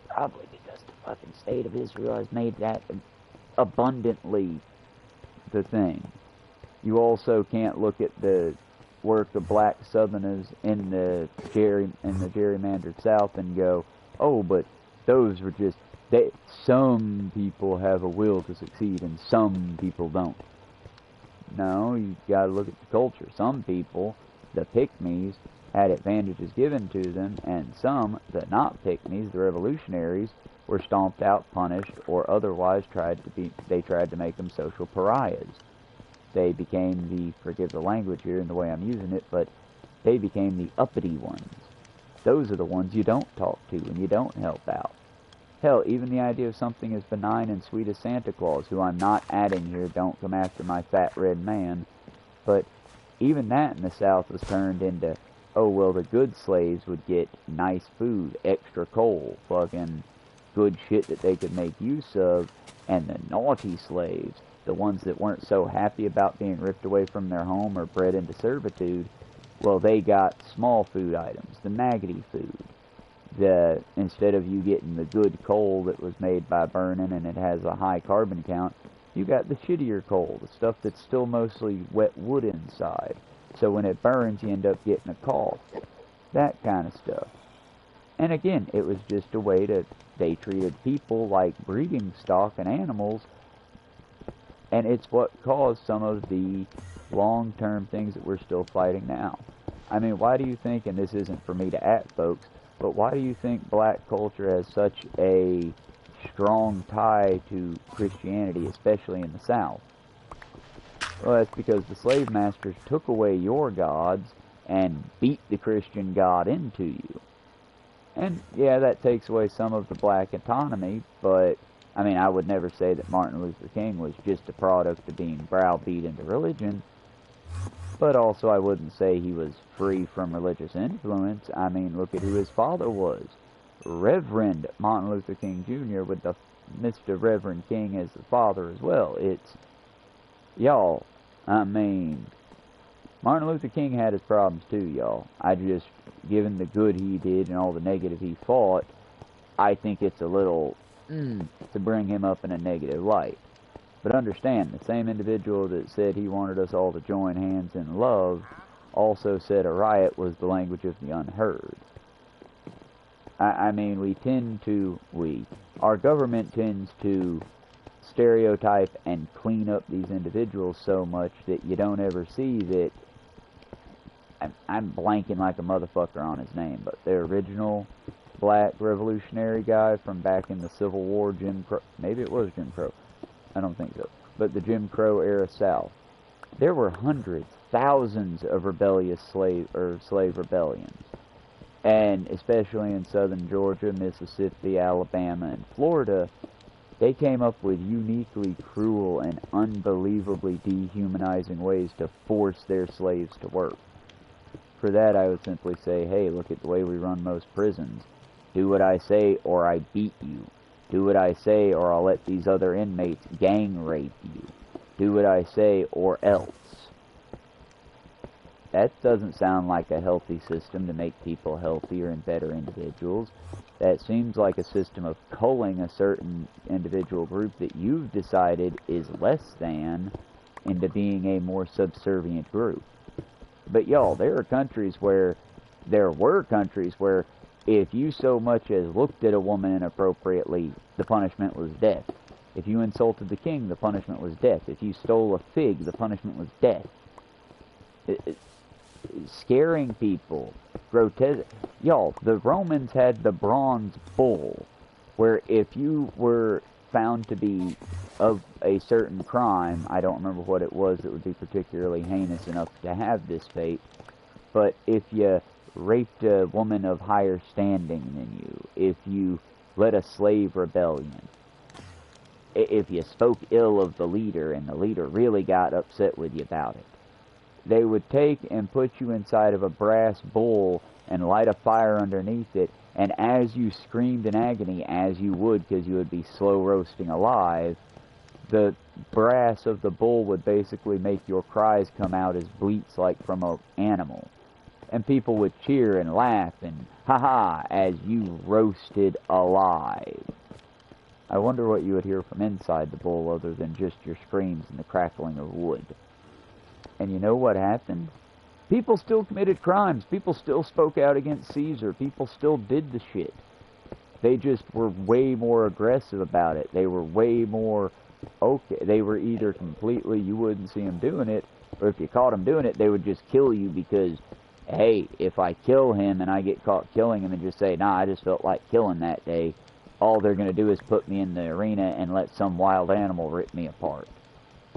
[SPEAKER 1] Probably because the fucking state of Israel has made that abundantly the thing. You also can't look at the work of black Southerners in the gerrymandered South and go, oh, but those were just... some people have a will to succeed and some people don't. No, you gotta look at the culture. Some people, the pick-me's, had advantages given to them, and some, the not pick-me's, the revolutionaries, were stomped out, punished, or otherwise tried to make them social pariahs. They became the, forgive the language here and the way I'm using it, but they became the uppity ones. Those are the ones you don't talk to and you don't help out. Hell, even the idea of something as benign and sweet as Santa Claus, who I'm not adding here, don't come after my fat red man, but even that in the South was turned into, oh, well, the good slaves would get nice food, extra coal, fucking good shit that they could make use of, and the naughty slaves, the ones that weren't so happy about being ripped away from their home or bred into servitude, well, they got small food items, the maggoty food. Instead of you getting the good coal that was made by burning and it has a high carbon count, you got the shittier coal, the stuff that's still mostly wet wood inside. So when it burns, you end up getting a cough. That kind of stuff. And again, it was just a way they treated people like breeding stock and animals, and it's what caused some of the long-term things that we're still fighting now. I mean, why do you think, and this isn't for me to at folks, but why do you think black culture has such a strong tie to Christianity, especially in the South? Well, that's because the slave masters took away your gods and beat the Christian God into you. And yeah, that takes away some of the black autonomy, but I mean, I would never say that Martin Luther King was just a product of being browbeat into religion, but also I wouldn't say he was free from religious influence. I mean, look at who his father was. Reverend Martin Luther King Jr. with the Mr. Reverend King as the father as well. It's, y'all, I mean, Martin Luther King had his problems too, y'all. I just, given the good he did and all the negative he fought, I think it's a little, to bring him up in a negative light. But understand, the same individual that said he wanted us all to join hands in love also said a riot was the language of the unheard. I mean, our government tends to stereotype and clean up these individuals so much that you don't ever see that. I'm blanking like a motherfucker on his name, but the original black revolutionary guy from back in the Civil War, Jim Crow, maybe it was Jim Crow, I don't think so, but the Jim Crow era South, there were hundreds, thousands of rebellious slave rebellions. And especially in southern Georgia, Mississippi, Alabama, and Florida, they came up with uniquely cruel and unbelievably dehumanizing ways to force their slaves to work. For that, I would simply say, hey, look at the way we run most prisons. Do what I say or I beat you. Do what I say or I'll let these other inmates gang rape you. Do what I say or else. That doesn't sound like a healthy system to make people healthier and better individuals. That seems like a system of culling a certain individual group that you've decided is less than into being a more subservient group. But y'all, there were countries where if you so much as looked at a woman inappropriately, the punishment was death. If you insulted the king, the punishment was death. If you stole a fig, the punishment was death. Scaring people, grotesque. Y'all, the Romans had the bronze bull, where if you were found to be of a certain crime, I don't remember what it was that would be particularly heinous enough to have this fate, but if you raped a woman of higher standing than you, if you led a slave rebellion, if you spoke ill of the leader and the leader really got upset with you about it, they would take and put you inside of a brass bull and light a fire underneath it, and as you screamed in agony, as you would because you would be slow roasting alive, the brass of the bull would basically make your cries come out as bleats like from an animal. And people would cheer and laugh and ha-ha as you roasted alive. I wonder what you would hear from inside the bull other than just your screams and the crackling of wood. And you know what happened? People still committed crimes. People still spoke out against Caesar. People still did the shit. They just were way more aggressive about it. They were way more okay. They were either completely, you wouldn't see them doing it, or if you caught them doing it, they would just kill you because, hey, if I kill him and I get caught killing him and just say, nah, I just felt like killing that day, all they're going to do is put me in the arena and let some wild animal rip me apart.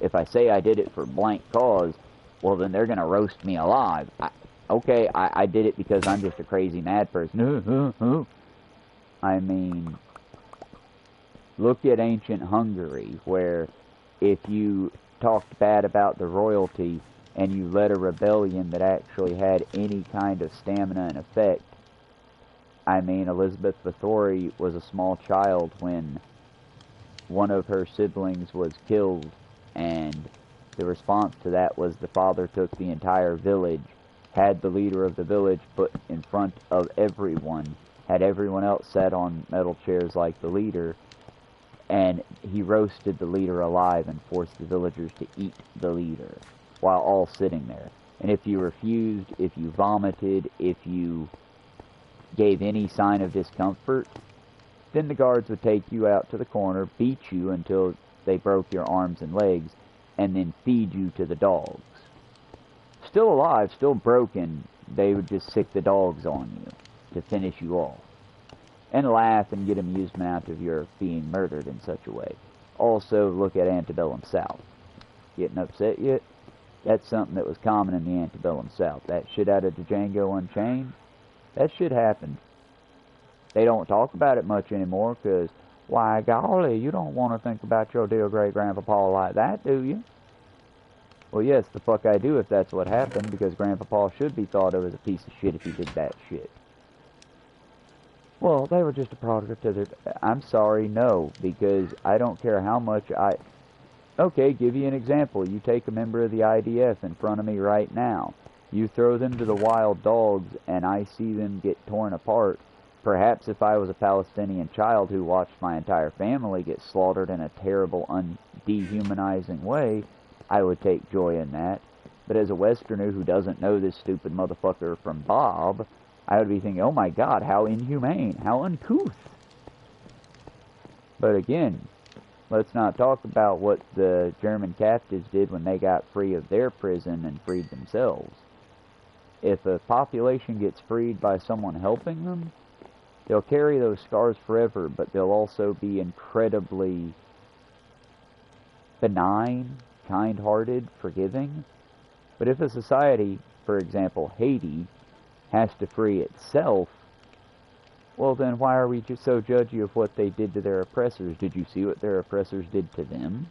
[SPEAKER 1] If I say I did it for blank cause, well, then they're going to roast me alive. I did it because I'm just a crazy mad person. I mean, look at ancient Hungary, where if you talked bad about the royalty and you led a rebellion that actually had any kind of stamina and effect, I mean, Elizabeth Bathory was a small child when one of her siblings was killed, and the response to that was the father took the entire village, had the leader of the village put in front of everyone, had everyone else sat on metal chairs like the leader, and he roasted the leader alive and forced the villagers to eat the leader while all sitting there. And if you refused, if you vomited, if you gave any sign of discomfort, then the guards would take you out to the corner, beat you until they broke your arms and legs, and then feed you to the dogs. Still alive, still broken, they would just sick the dogs on you to finish you off. And laugh and get amusement out of your being murdered in such a way. Also, look at antebellum South. Getting upset yet? That's something that was common in the antebellum South. That shit out of Django Unchained, that shit happened. They don't talk about it much anymore because, why golly, you don't want to think about your dear great-grandpapa like that, do you? Well, yes, the fuck I do if that's what happened, because Grandpapa should be thought of as a piece of shit if he did that shit. Well, they were just a product of their... I'm sorry, no, because I don't care how much I... Okay, give you an example. You take a member of the IDF in front of me right now. You throw them to the wild dogs, and I see them get torn apart. Perhaps if I was a Palestinian child who watched my entire family get slaughtered in a terrible, dehumanizing way, I would take joy in that. But as a Westerner who doesn't know this stupid motherfucker from Bob, I would be thinking, oh my God, how inhumane, how uncouth. But again, let's not talk about what the German captives did when they got free of their prison and freed themselves. If a population gets freed by someone helping them, they'll carry those scars forever, but they'll also be incredibly benign, kind-hearted, forgiving. But if a society, for example, Haiti, has to free itself, well then why are we just so judgy of what they did to their oppressors? Did you see what their oppressors did to them?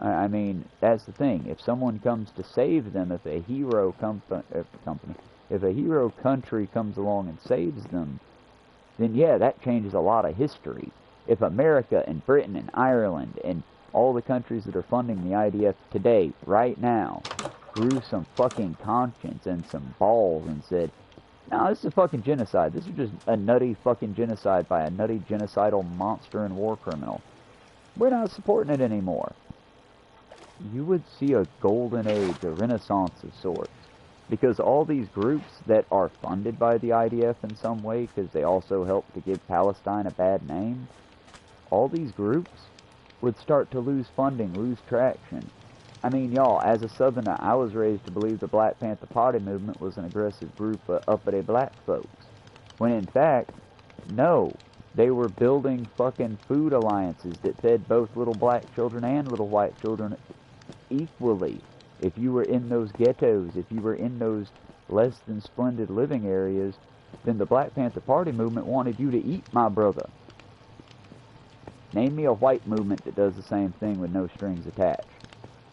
[SPEAKER 1] I mean, that's the thing. If someone comes to save them, if a hero if a hero country comes along and saves them, then yeah, that changes a lot of history. If America and Britain and Ireland and all the countries that are funding the IDF today, right now, grew some fucking conscience and some balls and said, no, this is a fucking genocide. This is just a nutty fucking genocide by a nutty genocidal monster and war criminal. We're not supporting it anymore. You would see a golden age, a renaissance of sorts. Because all these groups that are funded by the IDF in some way, because they also help to give Palestine a bad name, all these groups would start to lose funding, lose traction. I mean, y'all, as a Southerner, I was raised to believe the Black Panther Party movement was an aggressive group of uppity black folks. When in fact, no. They were building fucking food alliances that fed both little black children and little white children equally. If you were in those ghettos, if you were in those less than splendid living areas, then the Black Panther Party movement wanted you to eat, my brother. Name me a white movement that does the same thing with no strings attached.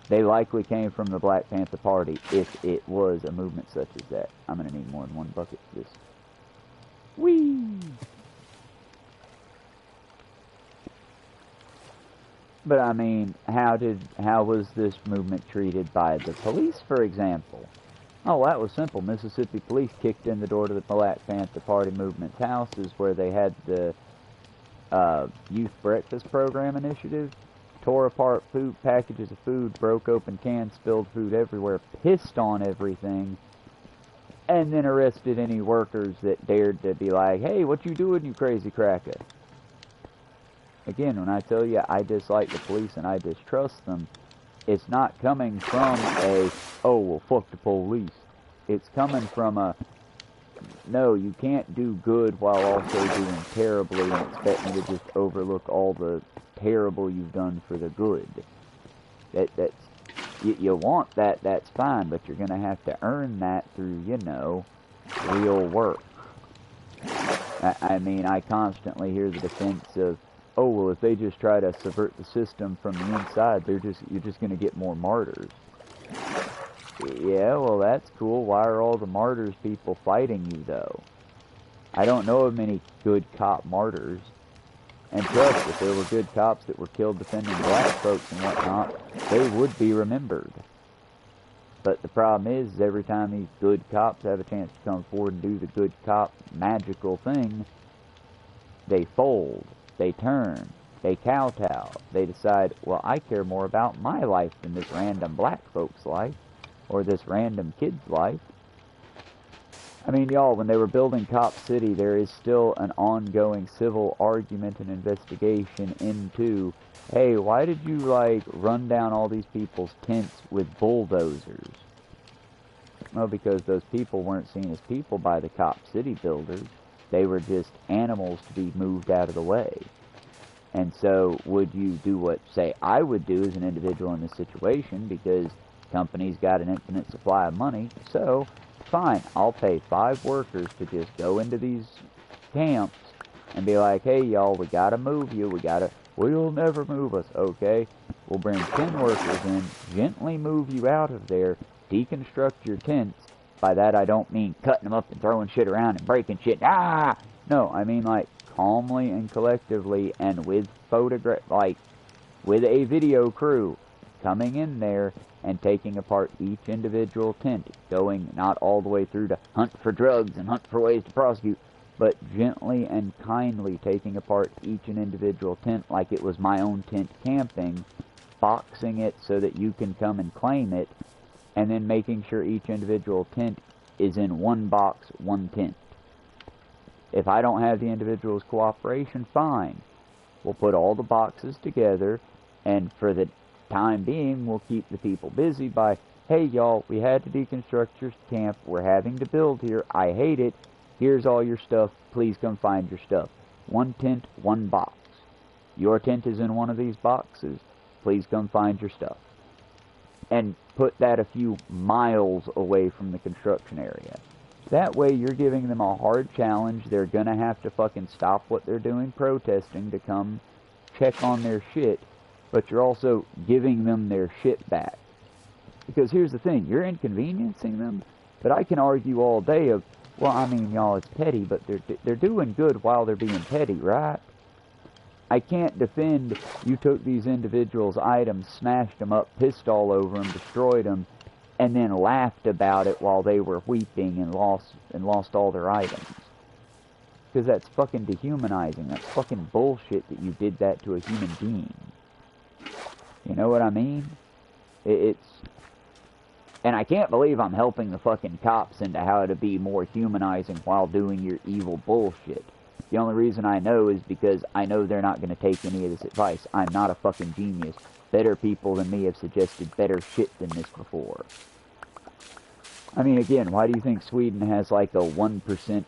[SPEAKER 1] They likely came from the Black Panther Party if it was a movement such as that. I'm going to need more than one bucket for this. Whee! But I mean, how was this movement treated by the police, for example? Oh, that was simple. Mississippi police kicked in the door to the Black Panther Party movement's houses where they had the youth breakfast program initiative, tore apart food packages of food, broke open cans, spilled food everywhere, pissed on everything, and then arrested any workers that dared to be like, hey, what you doing, you crazy cracker? Again, when I tell you I dislike the police and I distrust them, it's not coming from a, oh, well, fuck the police. It's coming from a, no, you can't do good while also doing terribly and expect me to just overlook all the terrible you've done for the good. That's you want that, that's fine, but you're going to have to earn that through, you know, real work. I mean, I constantly hear the defense of, oh, well, if they just try to subvert the system from the inside, you're just going to get more martyrs. Yeah, well, that's cool. Why are all the martyrs people fighting you, though? I don't know of many good cop martyrs. And trust, if there were good cops that were killed defending black folks and whatnot, they would be remembered. But the problem is, every time these good cops have a chance to come forward and do the good cop magical thing, they fold. They turn, they kowtow, they decide, well, I care more about my life than this random black folk's life, or this random kid's life. I mean, y'all, when they were building Cop City, there is still an ongoing civil argument and investigation into, hey, why did you, like, run down all these people's tents with bulldozers? Well, because those people weren't seen as people by the Cop City builders. They were just animals to be moved out of the way. And so, would you do what, say, I would do as an individual in this situation? Because company's got an infinite supply of money, so fine, I'll pay 5 workers to just go into these camps and be like, hey y'all, we gotta move you, we'll never move us, okay? We'll bring 10 workers in, gently move you out of there, deconstruct your tents. By that I don't mean cutting them up and throwing shit around and breaking shit. Ah! No, I mean like calmly and collectively and with with a video crew coming in there and taking apart each individual tent, going not all the way through to hunt for drugs and hunt for ways to prosecute, but gently and kindly taking apart each and individual tent like it was my own tent camping, boxing it so that you can come and claim it, and then making sure each individual tent is in one box, one tent. If I don't have the individual's cooperation, fine. We'll put all the boxes together, and for the time being, we'll keep the people busy by, hey y'all, we had to deconstruct your camp, we're having to build here, I hate it, here's all your stuff, please come find your stuff. One tent, one box. Your tent is in one of these boxes, please come find your stuff. And put that a few miles away from the construction area. That way you're giving them a hard challenge. They're gonna have to fucking stop what they're doing protesting to come check on their shit, but you're also giving them their shit back. Because here's the thing, you're inconveniencing them, but I can argue all day of, well, I mean, y'all, it's petty, but they're doing good while they're being petty, right? I can't defend you took these individuals' items, smashed them up, pissed all over them, destroyed them, and then laughed about it while they were weeping and lost all their items. Because that's fucking dehumanizing. That's fucking bullshit that you did that to a human being. You know what I mean? And I can't believe I'm helping the fucking cops into how to be more humanizing while doing your evil bullshit. The only reason I know is because I know they're not going to take any of this advice. I'm not a fucking genius. Better people than me have suggested better shit than this before. I mean, again, why do you think Sweden has like a 1%, 2%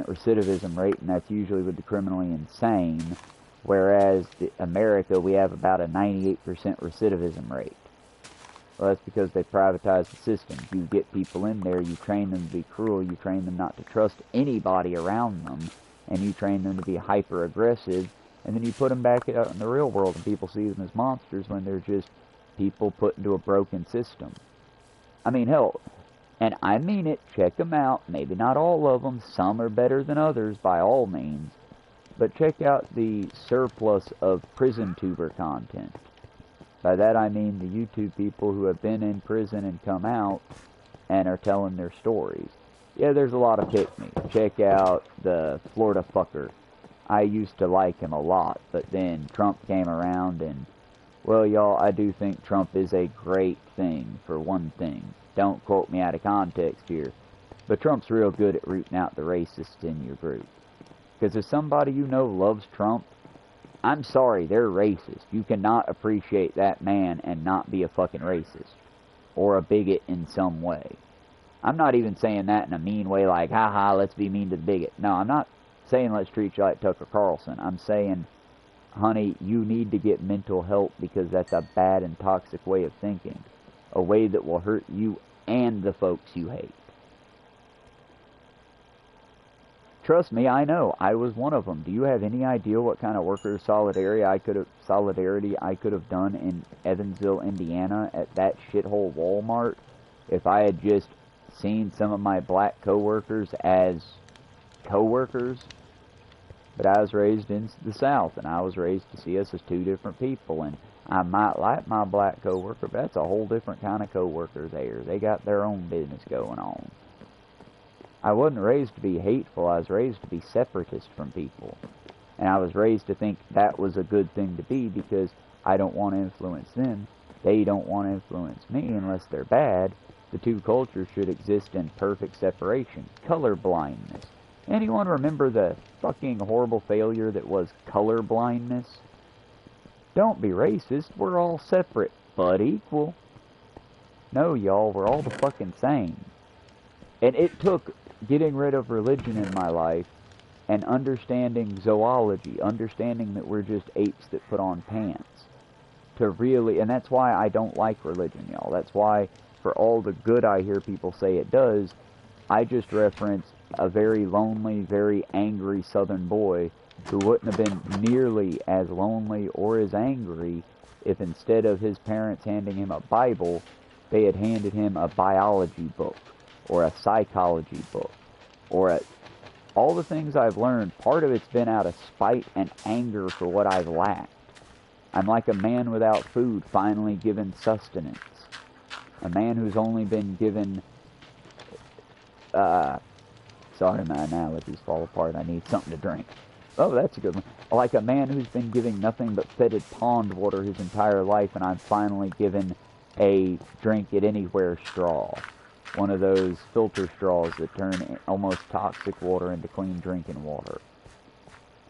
[SPEAKER 1] recidivism rate, and that's usually with the criminally insane, whereas America, we have about a 98% recidivism rate? Well, that's because they privatize the system. You get people in there, you train them to be cruel, you train them not to trust anybody around them, and you train them to be hyper-aggressive, and then you put them back out in the real world, and people see them as monsters when they're just people put into a broken system. I mean, hell, and I mean it, check them out, maybe not all of them, some are better than others by all means, but check out the surplus of prison tuber content. By that I mean the YouTube people who have been in prison and come out and are telling their stories. Yeah, there's a lot of pick-me. Check out the Florida fucker. I used to like him a lot, but then Trump came around and, well, y'all, I do think Trump is a great thing, for one thing. Don't quote me out of context here. But Trump's real good at rooting out the racists in your group. Because if somebody you know loves Trump, I'm sorry, they're racist. You cannot appreciate that man and not be a fucking racist. Or a bigot in some way. I'm not even saying that in a mean way like, haha, let's be mean to the bigot. No, I'm not saying let's treat you like Tucker Carlson. I'm saying, honey, you need to get mental help because that's a bad and toxic way of thinking. A way that will hurt you and the folks you hate. Trust me, I know. I was one of them. Do you have any idea what kind of worker solidarity I could have done in Evansville, Indiana at that shithole Walmart if I had just seen some of my black coworkers as coworkers? But I was raised in the South, and I was raised to see us as two different people, and I might like my black coworker, but that's a whole different kind of coworker there. They got their own business going on. I wasn't raised to be hateful. I was raised to be separatist from people. And I was raised to think that was a good thing to be because I don't want to influence them. They don't want to influence me unless they're bad. The two cultures should exist in perfect separation. Color blindness. Anyone remember the fucking horrible failure that was color blindness? Don't be racist. We're all separate, but equal. No, y'all, we're all the fucking same. And it took getting rid of religion in my life and understanding zoology, understanding that we're just apes that put on pants, to really, and that's why I don't like religion, y'all. That's why, for all the good I hear people say it does, I just referenced a very lonely, very angry Southern boy who wouldn't have been nearly as lonely or as angry if instead of his parents handing him a Bible, they had handed him a biology book or a psychology book or all the things I've learned. Part of it's been out of spite and anger for what I've lacked. I'm like a man without food finally given sustenance. A man who's only been given, sorry, my analogies fall apart. I need something to drink. Oh, that's a good one. Like a man who's been giving nothing but fetid pond water his entire life, and I'm finally given a drink it anywhere straw. One of those filter straws that turn almost toxic water into clean drinking water.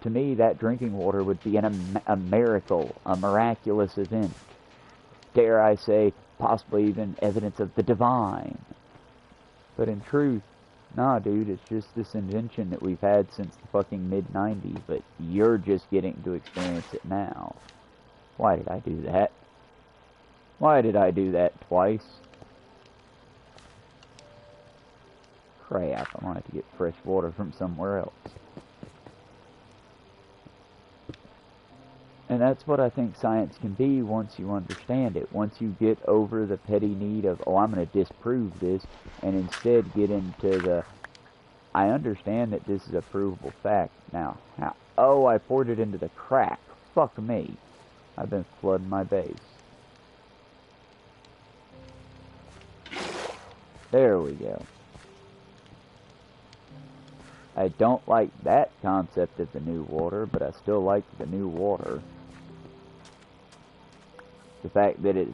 [SPEAKER 1] To me, that drinking water would be a miracle, a miraculous event. Dare I say, possibly even evidence of the divine. But in truth, nah, dude, it's just this invention that we've had since the fucking mid-90s, but you're just getting to experience it now. Why did I do that? Why did I do that twice? Crap, I'm gonna have to get fresh water from somewhere else. And that's what I think science can be once you understand it. Once you get over the petty need of, oh, I'm going to disprove this, and instead get into the, I understand that this is a provable fact. Now, how? Oh, I poured it into the crack. Fuck me. I've been flooding my base. There we go. I don't like that concept of the new water, but I still like the new water. The fact that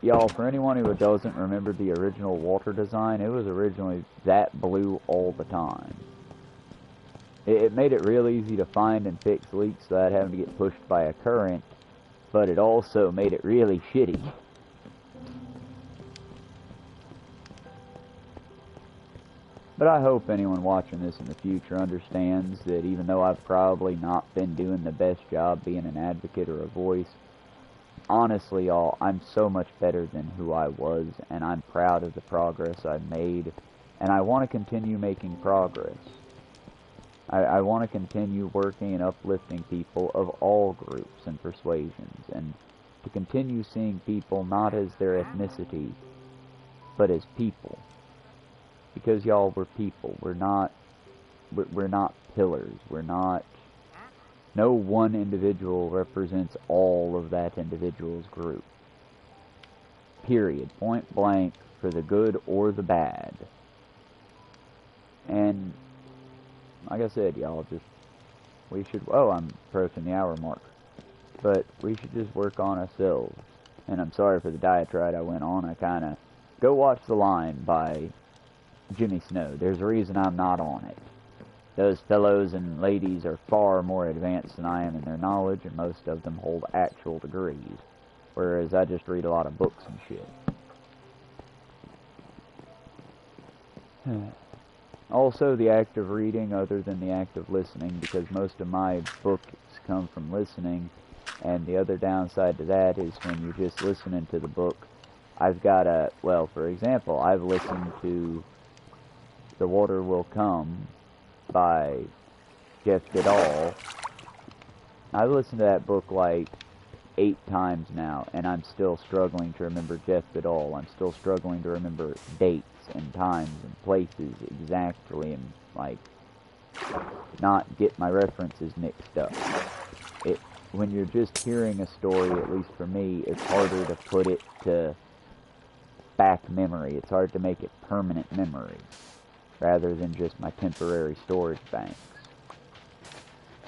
[SPEAKER 1] y'all, for anyone who doesn't remember the original water design, it was originally that blue all the time. It made it real easy to find and fix leaks without having to get pushed by a current, but it also made it really shitty. But I hope anyone watching this in the future understands that even though I've probably not been doing the best job being an advocate or a voice, honestly, y'all, I'm so much better than who I was, and I'm proud of the progress I've made, and I want to continue making progress. I want to continue working and uplifting people of all groups and persuasions, and to continue seeing people not as their ethnicity, but as people. Because, y'all, we're people. We're not pillars. We're not... No one individual represents all of that individual's group. Period. Point blank, for the good or the bad. And, like I said, y'all, we should... Oh, I'm approaching the hour mark. But we should just work on ourselves. And I'm sorry for the diatribe I went on. I kind of... Go watch The Line by Jimmy Snow. There's a reason I'm not on it. Those fellows and ladies are far more advanced than I am in their knowledge, and most of them hold actual degrees, whereas I just read a lot of books and shit. Also, the act of reading, other than the act of listening, because most of my books come from listening, and the other downside to that is when you're just listening to the book, I've got a, well, for example, I've listened to The Water Will Come by Jeff Goodall. I've listened to that book like 8 times now, and I'm still struggling to remember Jeff Goodall. I'm still struggling to remember dates and times and places exactly, and like not get my references mixed up. When you're just hearing a story, at least for me, it's harder to put it to back memory. It's hard to make it permanent memory, rather than just my temporary storage banks.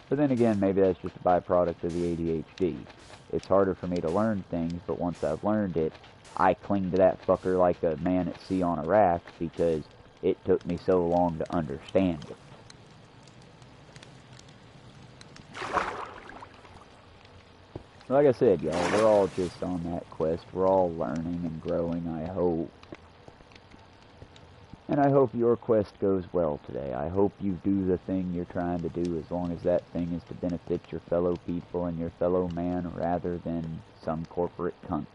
[SPEAKER 1] But then again, maybe that's just a byproduct of the ADHD. It's harder for me to learn things, but once I've learned it, I cling to that fucker like a man at sea on a raft because it took me so long to understand it. Like I said, y'all, we're all just on that quest. We're all learning and growing, I hope. And I hope your quest goes well today. I hope you do the thing you're trying to do, as long as that thing is to benefit your fellow people and your fellow man rather than some corporate cunt.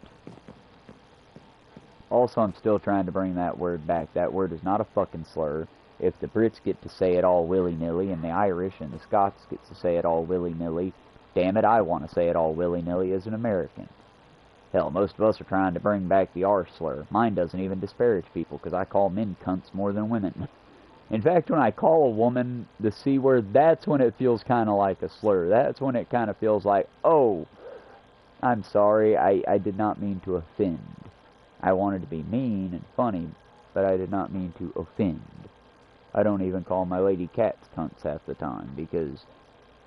[SPEAKER 1] Also, I'm still trying to bring that word back. That word is not a fucking slur. If the Brits get to say it all willy-nilly, and the Irish and the Scots get to say it all willy-nilly, damn it, I want to say it all willy-nilly as an American. Hell, most of us are trying to bring back the R slur. Mine doesn't even disparage people, because I call men cunts more than women. In fact, when I call a woman the C word, that's when it feels kind of like a slur. That's when it kind of feels like, oh, I'm sorry, I did not mean to offend. I wanted to be mean and funny, but I did not mean to offend. I don't even call my lady cats cunts half the time, because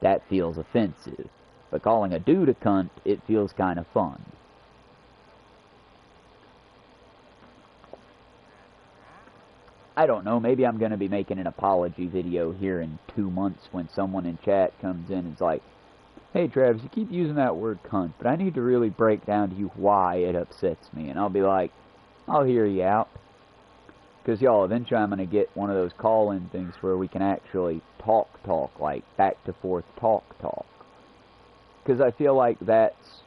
[SPEAKER 1] that feels offensive. But calling a dude a cunt, it feels kind of fun. I don't know, maybe I'm going to be making an apology video here in 2 months when someone in chat comes in and is like, hey Travis, you keep using that word cunt, but I need to really break down to you why it upsets me. And I'll be like, I'll hear you out. Because y'all, eventually I'm going to get one of those call-in things where we can actually talk, like back-to-forth talk. Because I feel like that's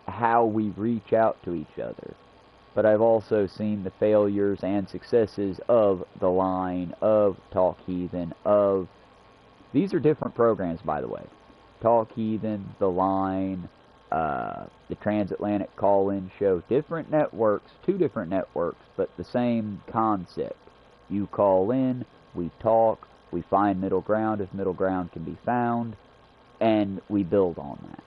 [SPEAKER 1] how we reach out to each other. But I've also seen the failures and successes of The Line, of Talk Heathen, of... These are different programs, by the way. Talk Heathen, The Line, the Transatlantic Call-In Show. Different networks, 2 different networks, but the same concept. You call in, we talk, we find middle ground if middle ground can be found, and we build on that.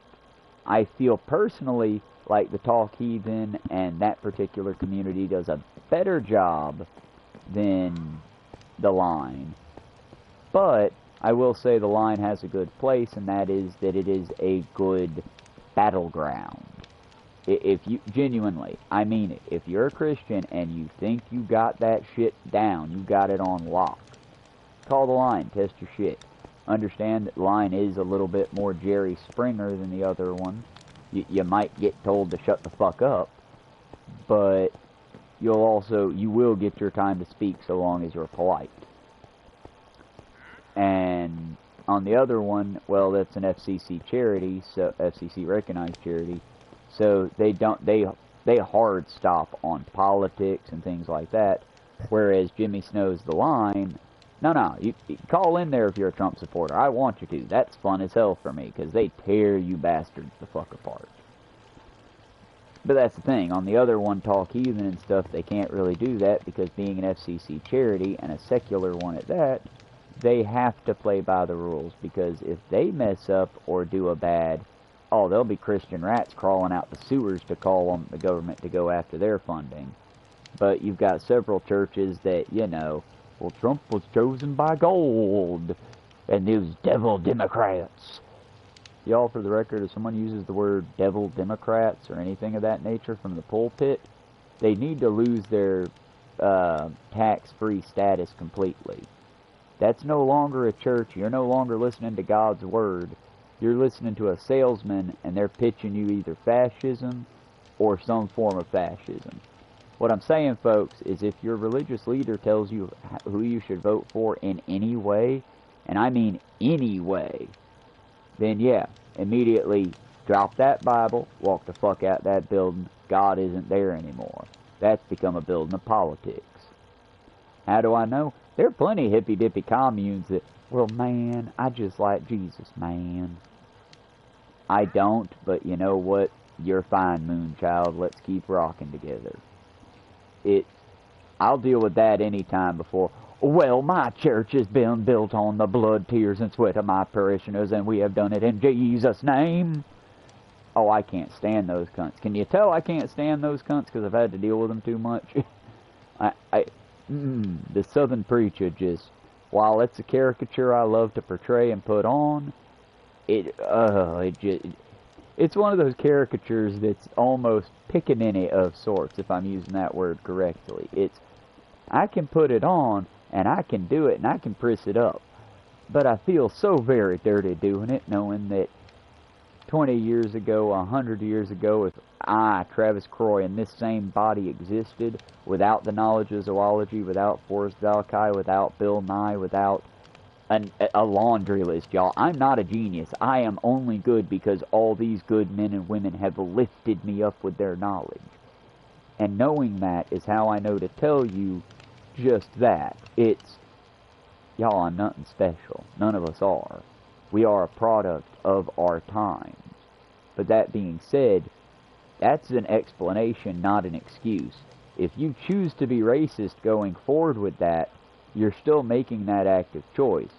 [SPEAKER 1] I feel personally like the Talk Heathen and that particular community does a better job than The Line. But I will say The Line has a good place, and that is that it is a good battleground. If you, genuinely, I mean it, if you're a Christian and you think you got that shit down, you got it on lock, call The Line, test your shit. Understand that Line is a little bit more Jerry Springer than the other one. You might get told to shut the fuck up, but you will get your time to speak so long as you're polite. And on the other one, well, that's an FCC charity, so FCC recognized charity, so they hard stop on politics and things like that, whereas Jimmy Snow's The Line, no, you call in there if you're a Trump supporter. I want you to. That's fun as hell for me, because they tear you bastards the fuck apart. But that's the thing. On the other one, Talk Heathen and stuff, they can't really do that, because being an FCC charity, and a secular one at that, they have to play by the rules, because if they mess up or do a bad, oh, there'll be Christian rats crawling out the sewers to call on the government to go after their funding. But you've got several churches that, you know, well, Trump was chosen by gold, and those devil Democrats. Y'all, for the record, if someone uses the word devil Democrats or anything of that nature from the pulpit, they need to lose their tax-free status completely. That's no longer a church. You're no longer listening to God's word. You're listening to a salesman, and they're pitching you either fascism or some form of fascism. What I'm saying, folks, is if your religious leader tells you who you should vote for in any way, and I mean any way, then yeah, immediately drop that Bible, walk the fuck out that building. God isn't there anymore. That's become a building of politics. How do I know? There are plenty of hippy-dippy communes that, well, man, I just like Jesus, man. I don't, but you know what? You're fine, Moonchild. Let's keep rocking together. I'll deal with that anytime before, well, my church has been built on the blood, tears, and sweat of my parishioners, and we have done it in Jesus' name. Oh, I can't stand those cunts. Can you tell I can't stand those cunts because I've had to deal with them too much? The Southern preacher just, while it's a caricature I love to portray and put on, it's one of those caricatures that's almost pickaninny of sorts, if I'm using that word correctly. I can put it on, and I can do it, and I can press it up. But I feel so very dirty doing it, knowing that 20 years ago, 100 years ago, if I, Travis Croy, in this same body existed without the knowledge of zoology, without Forrest Valkai, without Bill Nye, without a laundry list, y'all. I'm not a genius. I am only good because all these good men and women have lifted me up with their knowledge. And knowing that is how I know to tell you just that. It's, y'all, I'm nothing special. None of us are. We are a product of our times. But that being said, that's an explanation, not an excuse. If you choose to be racist going forward with that, you're still making that active choice.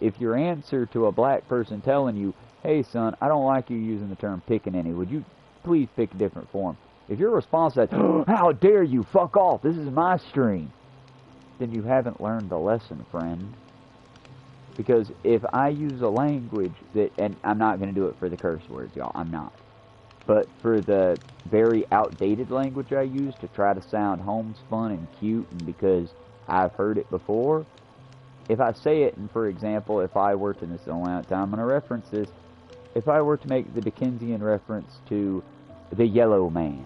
[SPEAKER 1] If your answer to a black person telling you, hey son, I don't like you using the term pickaninny, would you please pick a different form? If your response is, oh, how dare you, fuck off, this is my stream, then you haven't learned the lesson, friend. Because if I use a language that, and I'm not going to do it for the curse words, y'all, I'm not. But for the very outdated language I use to try to sound homespun and cute, and because I've heard it before, if I say it, and for example, if I were to, this is the only time I'm going to reference this, if I were to make the Dickensian reference to the yellow man,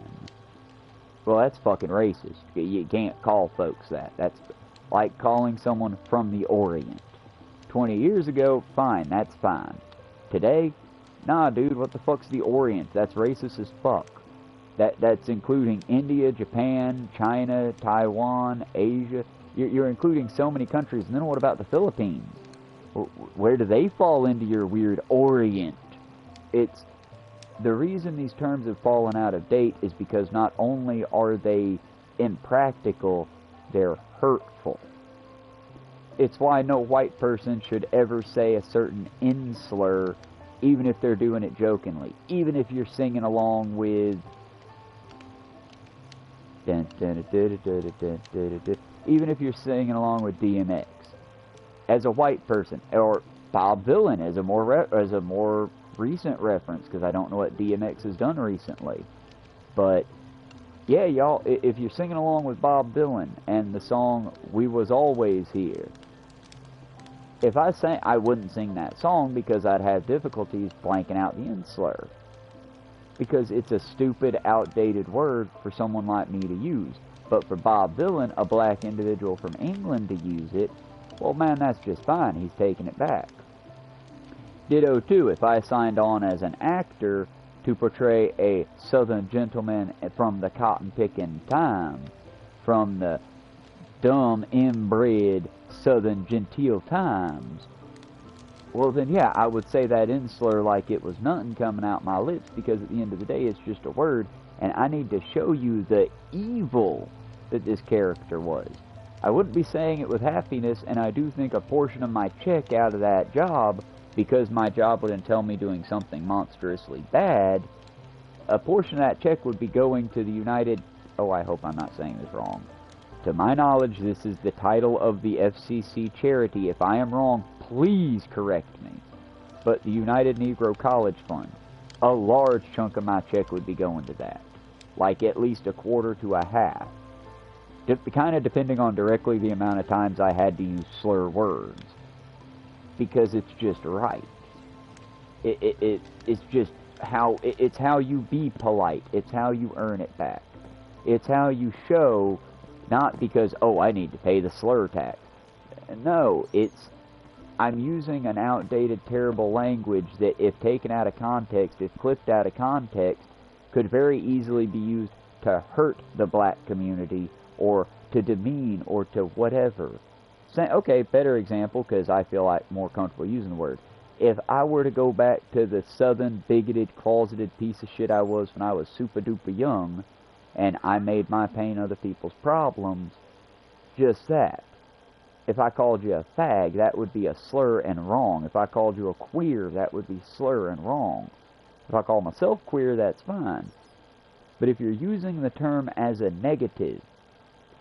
[SPEAKER 1] well, that's fucking racist. You can't call folks that. That's like calling someone from the Orient. 20 years ago, fine, that's fine. Today, nah, dude, what the fuck's the Orient? That's racist as fuck. That's including India, Japan, China, Taiwan, Asia. You're including so many countries. And then what about the Philippines? Where do they fall into your weird Orient? It's the reason these terms have fallen out of date is because not only are they impractical, they're hurtful. It's why no white person should ever say a certain slur, even if they're doing it jokingly. Even if you're singing along with... Even if you're singing along with DMX. As a white person, or Bob Dylan as a more recent reference, because I don't know what DMX has done recently. But... yeah, y'all, if you're singing along with Bob Dylan and the song We Was Always Here, if I sang, I wouldn't sing that song because I'd have difficulties blanking out the slur. Because it's a stupid, outdated word for someone like me to use. But for Bob Dylan, a black individual from England to use it, well, man, that's just fine. He's taking it back. Ditto, too, if I signed on as an actor to portray a southern gentleman from the cotton-picking time, from the dumb, inbred, southern genteel times, well then yeah, I would say that slur like it was nothing coming out my lips, because at the end of the day, it's just a word, and I need to show you the evil that this character was. I wouldn't be saying it with happiness, and I do think a portion of my check out of that job, because my job would entail me doing something monstrously bad, a portion of that check would be going to the United... oh, I hope I'm not saying this wrong. To my knowledge, this is the title of the FCC charity. If I am wrong, please correct me. But the United Negro College Fund, a large chunk of my check would be going to that. Like at least a quarter to a half. Kind of depending on directly the amount of times I had to use slur words. Because it's just right. It's just how... it's how you be polite. It's how you earn it back. It's how you show... not because, oh, I need to pay the slur tax. No, it's, I'm using an outdated, terrible language that, if taken out of context, if clipped out of context, could very easily be used to hurt the black community, or to demean, or to whatever. Okay, better example, because I feel like more comfortable using the word. If I were to go back to the southern, bigoted, closeted piece of shit I was when I was super-duper young, and I made my pain other people's problems, just that. If I called you a fag, that would be a slur and wrong. If I called you a queer, that would be slur and wrong. If I call myself queer, that's fine. But if you're using the term as a negative,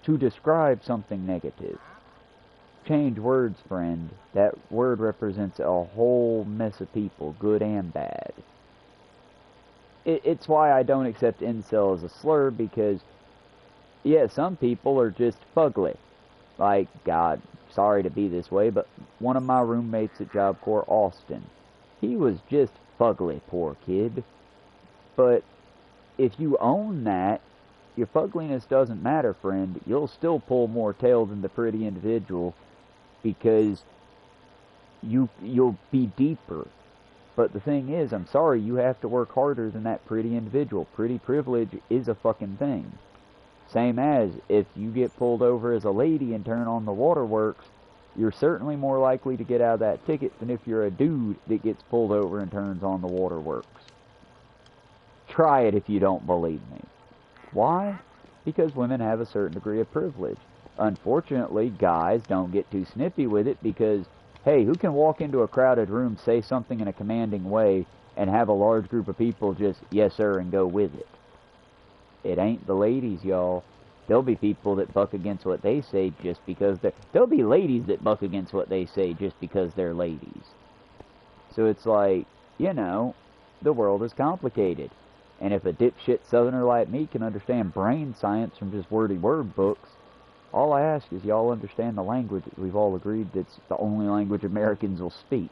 [SPEAKER 1] to describe something negative, change words, friend. That word represents a whole mess of people, good and bad. It's why I don't accept incel as a slur, because, yeah, some people are just fugly. Like, God, sorry to be this way, but one of my roommates at Job Corps, Austin, he was just fugly, poor kid. But if you own that, your fugliness doesn't matter, friend. You'll still pull more tail than the pretty individual because you'll be deeper. But the thing is, I'm sorry, you have to work harder than that pretty individual. Pretty privilege is a fucking thing. Same as if you get pulled over as a lady and turn on the waterworks, you're certainly more likely to get out of that ticket than if you're a dude that gets pulled over and turns on the waterworks. Try it if you don't believe me. Why? Because women have a certain degree of privilege. Unfortunately, guys don't get too snippy with it because, hey, who can walk into a crowded room, say something in a commanding way, and have a large group of people just, yes sir, and go with it? It ain't the ladies, y'all. There'll be people that buck against what they say just because they're... There'll be ladies that buck against what they say just because they're ladies. So it's like, you know, the world is complicated. And if a dipshit southerner like me can understand brain science from just wordy word books, all I ask is y'all understand the language that we've all agreed that's the only language Americans will speak.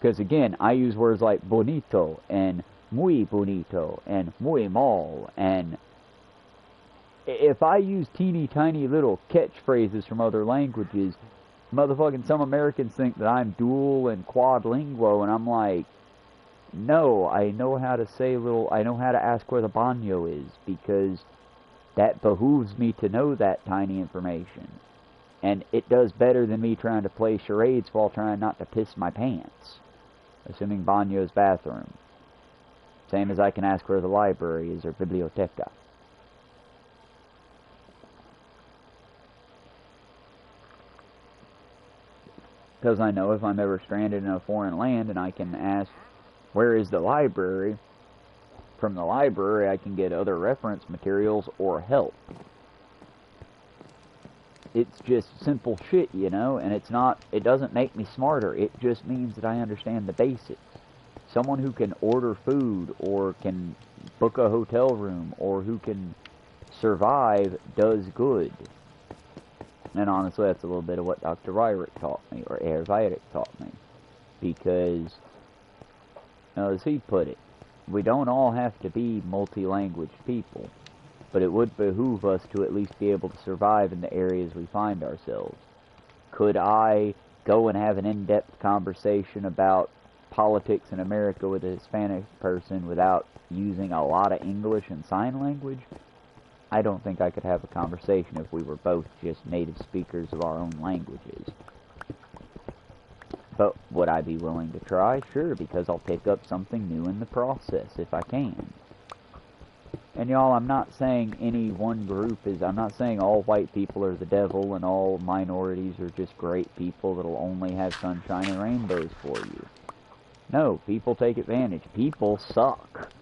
[SPEAKER 1] Because again, I use words like bonito and muy bonito and muy mal, and if I use teeny tiny little catchphrases from other languages, motherfucking some Americans think that I'm dual and quadlingual, and I'm like, no, I know how to say I know how to ask where the baño is, because that behooves me to know that tiny information. And it does better than me trying to play charades while trying not to piss my pants. Assuming baño's bathroom. Same as I can ask where the library is, or biblioteca. Because I know if I'm ever stranded in a foreign land and I can ask, where is the library? From the library I can get other reference materials or help. It's just simple shit, you know, and it doesn't make me smarter. It just means that I understand the basics. Someone who can order food or can book a hotel room or who can survive does good. And honestly, that's a little bit of what Dr. Weyrich taught me, or Weyrich taught me. Because, as he put it, we don't all have to be multi-language people, but it would behoove us to at least be able to survive in the areas we find ourselves. Could I go and have an in-depth conversation about politics in America with a Hispanic person without using a lot of English and sign language? I don't think I could have a conversation if we were both just native speakers of our own languages. But would I be willing to try? Sure, because I'll pick up something new in the process if I can. And y'all, I'm not saying any one group is... I'm not saying all white people are the devil and all minorities are just great people that'll only have sunshine and rainbows for you. No, people take advantage. People suck.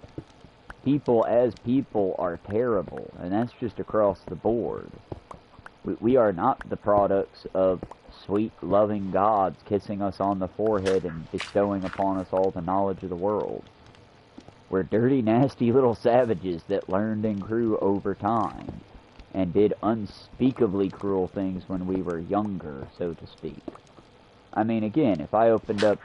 [SPEAKER 1] People as people are terrible, and that's just across the board. We are not the products of sweet, loving gods kissing us on the forehead and bestowing upon us all the knowledge of the world. We're dirty, nasty little savages that learned and grew over time, and did unspeakably cruel things when we were younger, so to speak. I mean, again, if I opened up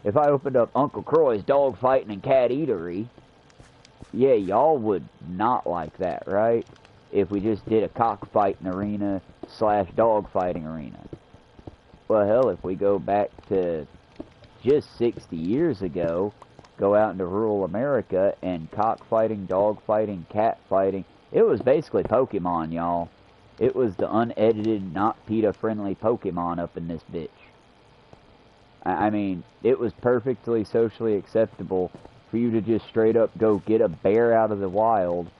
[SPEAKER 1] if I opened up Uncle Croy's dog fighting and cat eatery, yeah, y'all would not like that, right? If we just did a cockfighting arena / dog fighting arena. Well, hell, if we go back to just 60 years ago, go out into rural America, and cockfighting, dog fighting, cat fighting, it was basically Pokemon, y'all. It was the unedited, not PETA-friendly Pokemon up in this bitch. I mean, it was perfectly socially acceptable for you to just straight up go get a bear out of the wild,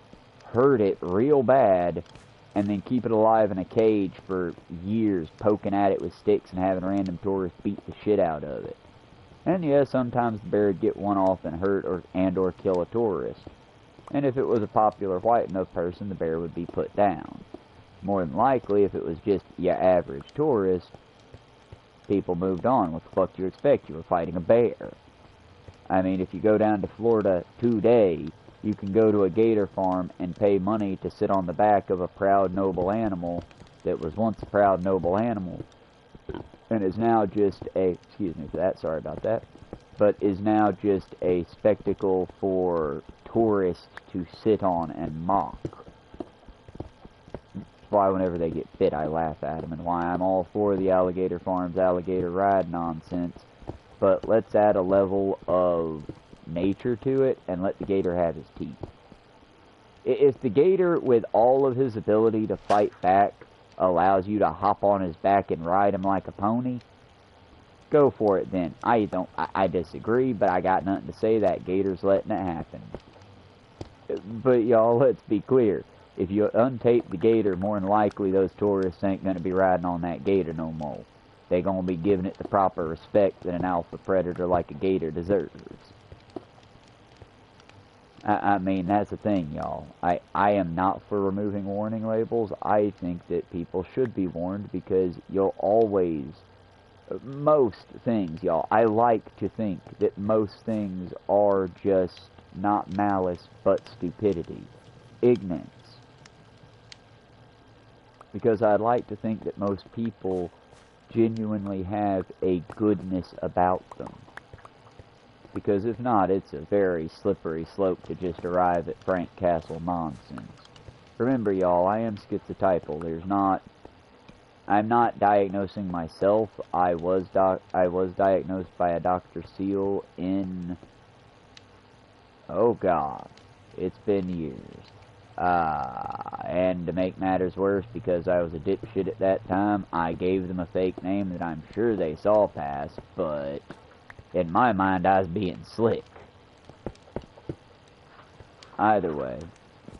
[SPEAKER 1] hurt it real bad, and then keep it alive in a cage for years, poking at it with sticks and having random tourists beat the shit out of it. And yeah, sometimes the bear would get one off and hurt or kill a tourist. And if it was a popular white enough person, the bear would be put down. More than likely, if it was just your average tourist, people moved on. What the fuck do you expect? You were fighting a bear. I mean, if you go down to Florida today, you can go to a gator farm and pay money to sit on the back of a proud, noble animal that was once a proud, noble animal and is now just a... Excuse me for that, sorry about that. but is now just a spectacle for tourists to sit on and mock. That's why whenever they get bit, I laugh at them, and why I'm all for the alligator farms, alligator ride nonsense, but let's add a level of nature to it and let the gator have his teeth. If the gator, with all of his ability to fight back, allows you to hop on his back and ride him like a pony, go for it then. I disagree, but I got nothing to say. That gator's letting it happen. But y'all, let's be clear. If you untape the gator, more than likely those tourists ain't going to be riding on that gator no more. They're going to be giving it the proper respect that an alpha predator like a gator deserves. I mean, that's the thing, y'all. I am not for removing warning labels. I think that people should be warned because you'll always... Most things, y'all. I like to think that most things are just not malice, but stupidity. Ignorance. Because I'd like to think that most people genuinely have a goodness about them. Because if not, it's a very slippery slope to just arrive at Frank Castle nonsense. Remember, y'all, I am schizotypal. I'm not diagnosing myself. I was diagnosed by a Dr. Seal in... Oh, God. It's been years. And to make matters worse, because I was a dipshit at that time, I gave them a fake name that I'm sure they saw past, but in my mind, I was being slick. Either way,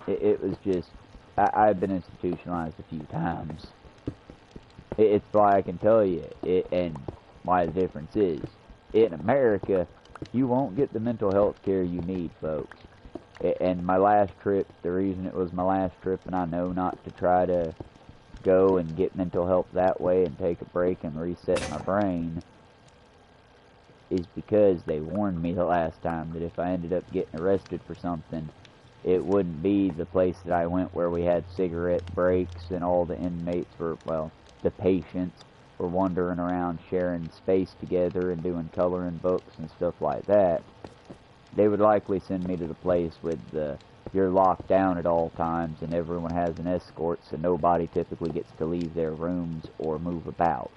[SPEAKER 1] it was just... I've been institutionalized a few times. It's why I can tell you, and why the difference is, in America, you won't get the mental health care you need, folks. And my last trip, the reason it was my last trip, and I know not to try to go and get mental help that way and take a break and reset my brain, is because they warned me the last time that if I ended up getting arrested for something, it wouldn't be the place that I went where we had cigarette breaks and all the inmates were, well, the patients were wandering around sharing space together and doing coloring books and stuff like that. They would likely send me to the place with the, you're locked down at all times and everyone has an escort, so nobody typically gets to leave their rooms or move about.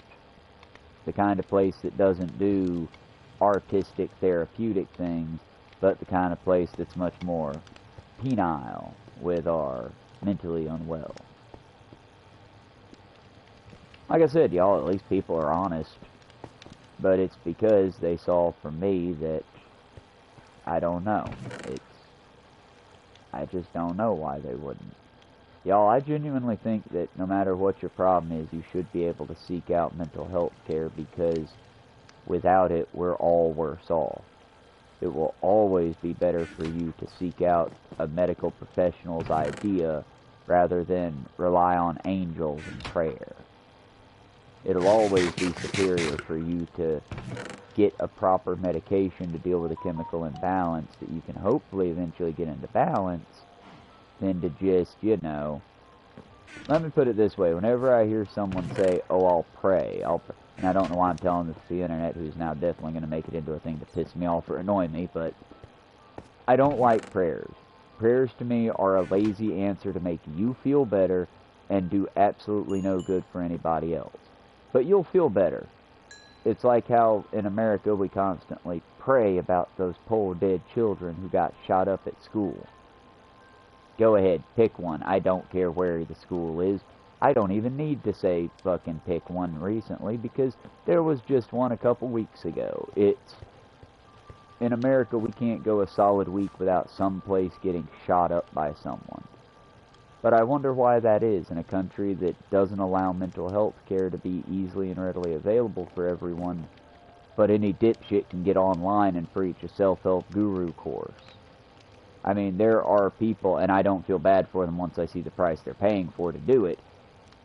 [SPEAKER 1] The kind of place that doesn't do artistic, therapeutic things, but the kind of place that's much more penile with our mentally unwell. Like I said, y'all, at least people are honest. But it's because they saw from me that, I don't know. I just don't know why they wouldn't. Y'all, I genuinely think that no matter what your problem is, you should be able to seek out mental health care because without it, we're all worse off. It will always be better for you to seek out a medical professional's idea rather than rely on angels and prayer. It'll always be superior for you to get a proper medication to deal with a chemical imbalance that you can hopefully eventually get into balance than to just, you know... Let me put it this way. Whenever I hear someone say, oh, I'll pray, and I don't know why I'm telling this to the internet, who's now definitely going to make it into a thing to piss me off or annoy me, but I don't like prayers. Prayers to me are a lazy answer to make you feel better and do absolutely no good for anybody else. But you'll feel better. It's like how in America we constantly pray about those poor dead children who got shot up at school. Go ahead, pick one. I don't care where the school is. I don't even need to say fucking pick one recently because there was just one a couple weeks ago. In America, we can't go a solid week without some place getting shot up by someone. But I wonder why that is in a country that doesn't allow mental health care to be easily and readily available for everyone, but any dipshit can get online and preach a self-help guru course. I mean, there are people, and I don't feel bad for them once I see the price they're paying for to do it,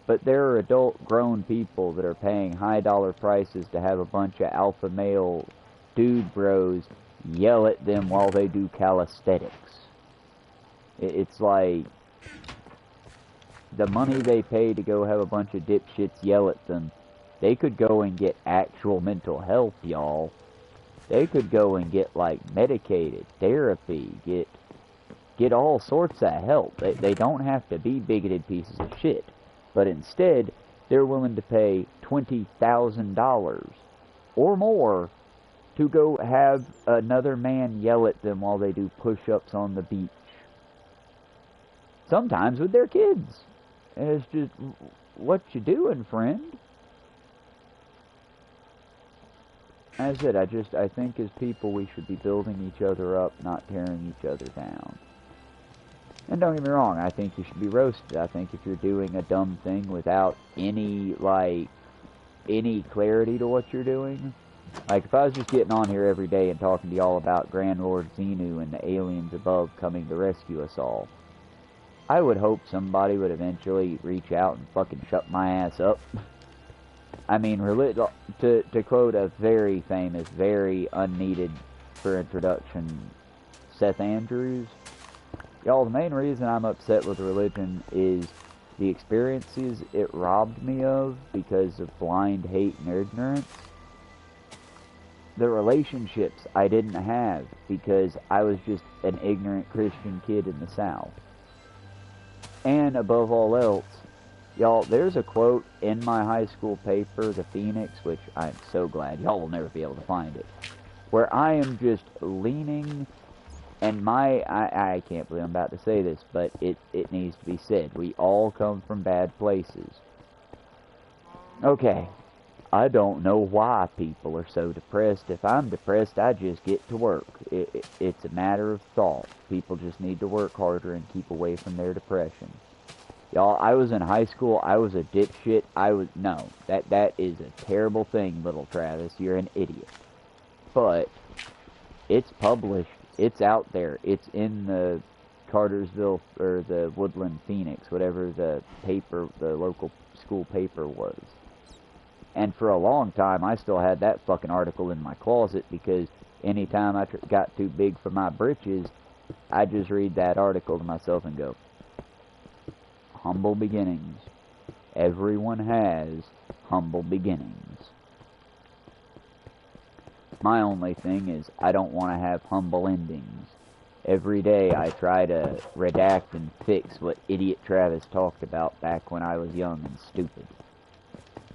[SPEAKER 1] but there are adult, grown people that are paying high-dollar prices to have a bunch of alpha male dude bros yell at them while they do calisthenics. It's like... the money they pay to go have a bunch of dipshits yell at them, they could go and get actual mental help, y'all. They could go and get, like, medicated, therapy, get all sorts of help. They don't have to be bigoted pieces of shit. But instead, they're willing to pay $20,000 or more to go have another man yell at them while they do push-ups on the beach. Sometimes with their kids. And it's just, what you doing, friend? As I said, I think as people we should be building each other up, not tearing each other down. And don't get me wrong, I think you should be roasted. I think if you're doing a dumb thing without any clarity to what you're doing, like if I was just getting on here every day and talking to y'all about Grand Lord Xenu and the aliens above coming to rescue us all, I would hope somebody would eventually reach out and fucking shut my ass up. I mean, to quote a very famous, very unneeded for introduction, Seth Andrews, y'all, the main reason I'm upset with religion is the experiences it robbed me of because of blind hate and ignorance. The relationships I didn't have because I was just an ignorant Christian kid in the South. And above all else, y'all, there's a quote in my high school paper, The Phoenix, which I'm so glad y'all will never be able to find it, where I am just leaning, and I can't believe I'm about to say this, but it needs to be said. We all come from bad places. Okay, I don't know why people are so depressed. If I'm depressed, I just get to work. It's a matter of thought. People just need to work harder and keep away from their depression. Y'all, I was in high school, I was a dipshit, no, that is a terrible thing, little Travis, you're an idiot. But, it's published, it's out there, it's in the Cartersville, or the Woodland Phoenix, whatever the local school paper was. And for a long time, I still had that fucking article in my closet, because anytime I got too big for my britches, I'd just read that article to myself and go, humble beginnings. Everyone has humble beginnings. My only thing is I don't want to have humble endings. Every day I try to redact and fix what idiot Travis talked about back when I was young and stupid.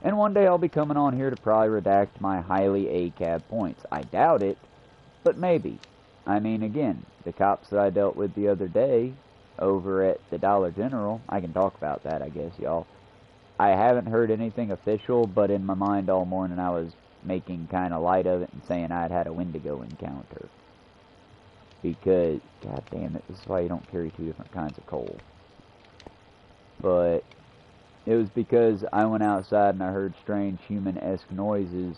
[SPEAKER 1] And one day I'll be coming on here to probably redact my highly ACAB points. I doubt it, but maybe. I mean, again, the cops that I dealt with the other day over at the Dollar General, I can talk about that, I guess, y'all. I haven't heard anything official, but in my mind all morning I was making kind of light of it and saying I'd had a Wendigo encounter. Because, god damn it, this is why you don't carry two different kinds of coal. But it was because I went outside and I heard strange human-esque noises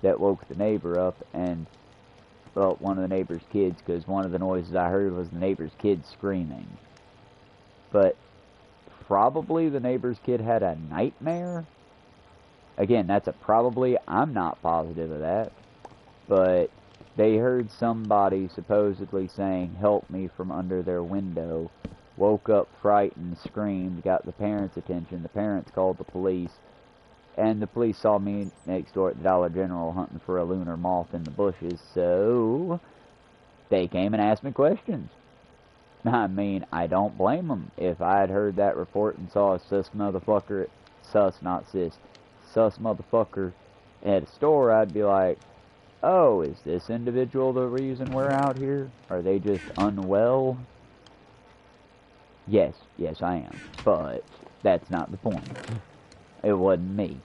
[SPEAKER 1] that woke the neighbor up, and, well, one of the neighbor's kids, because one of the noises I heard was the neighbor's kid screaming. But probably the neighbor's kid had a nightmare. Again, that's a probably. I'm not positive of that. But they heard somebody supposedly saying, "Help me," from under their window. Woke up frightened, screamed, got the parents' attention. The parents called the police. And the police saw me next door at the Dollar General hunting for a lunar moth in the bushes. So they came and asked me questions. I mean, I don't blame them. If I had heard that report and saw a sus motherfucker at a store, I'd be like, oh, is this individual the reason we're out here? Are they just unwell? Yes, I am. But that's not the point. It wasn't me.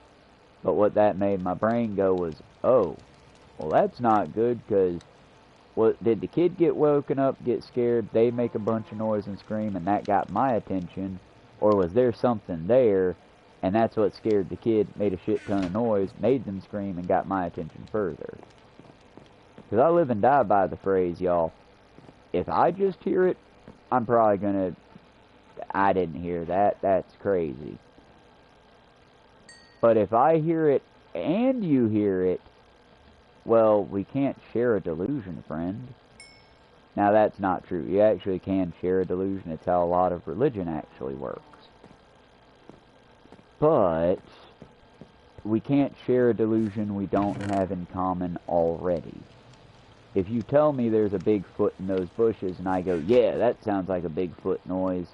[SPEAKER 1] But what that made my brain go was, oh, well, that's not good, because did the kid get woken up, get scared, they make a bunch of noise and scream, and that got my attention? Or was there something there, and that's what scared the kid, made a shit ton of noise, made them scream, and got my attention further? Because I live and die by the phrase, y'all, if I just hear it, I'm probably gonna, I didn't hear that, that's crazy. But if I hear it, and you hear it, well, we can't share a delusion, friend. Now, that's not true. You actually can share a delusion. It's how a lot of religion actually works. But we can't share a delusion we don't have in common already. if you tell me there's a Bigfoot in those bushes and I go, yeah, that sounds like a Bigfoot noise,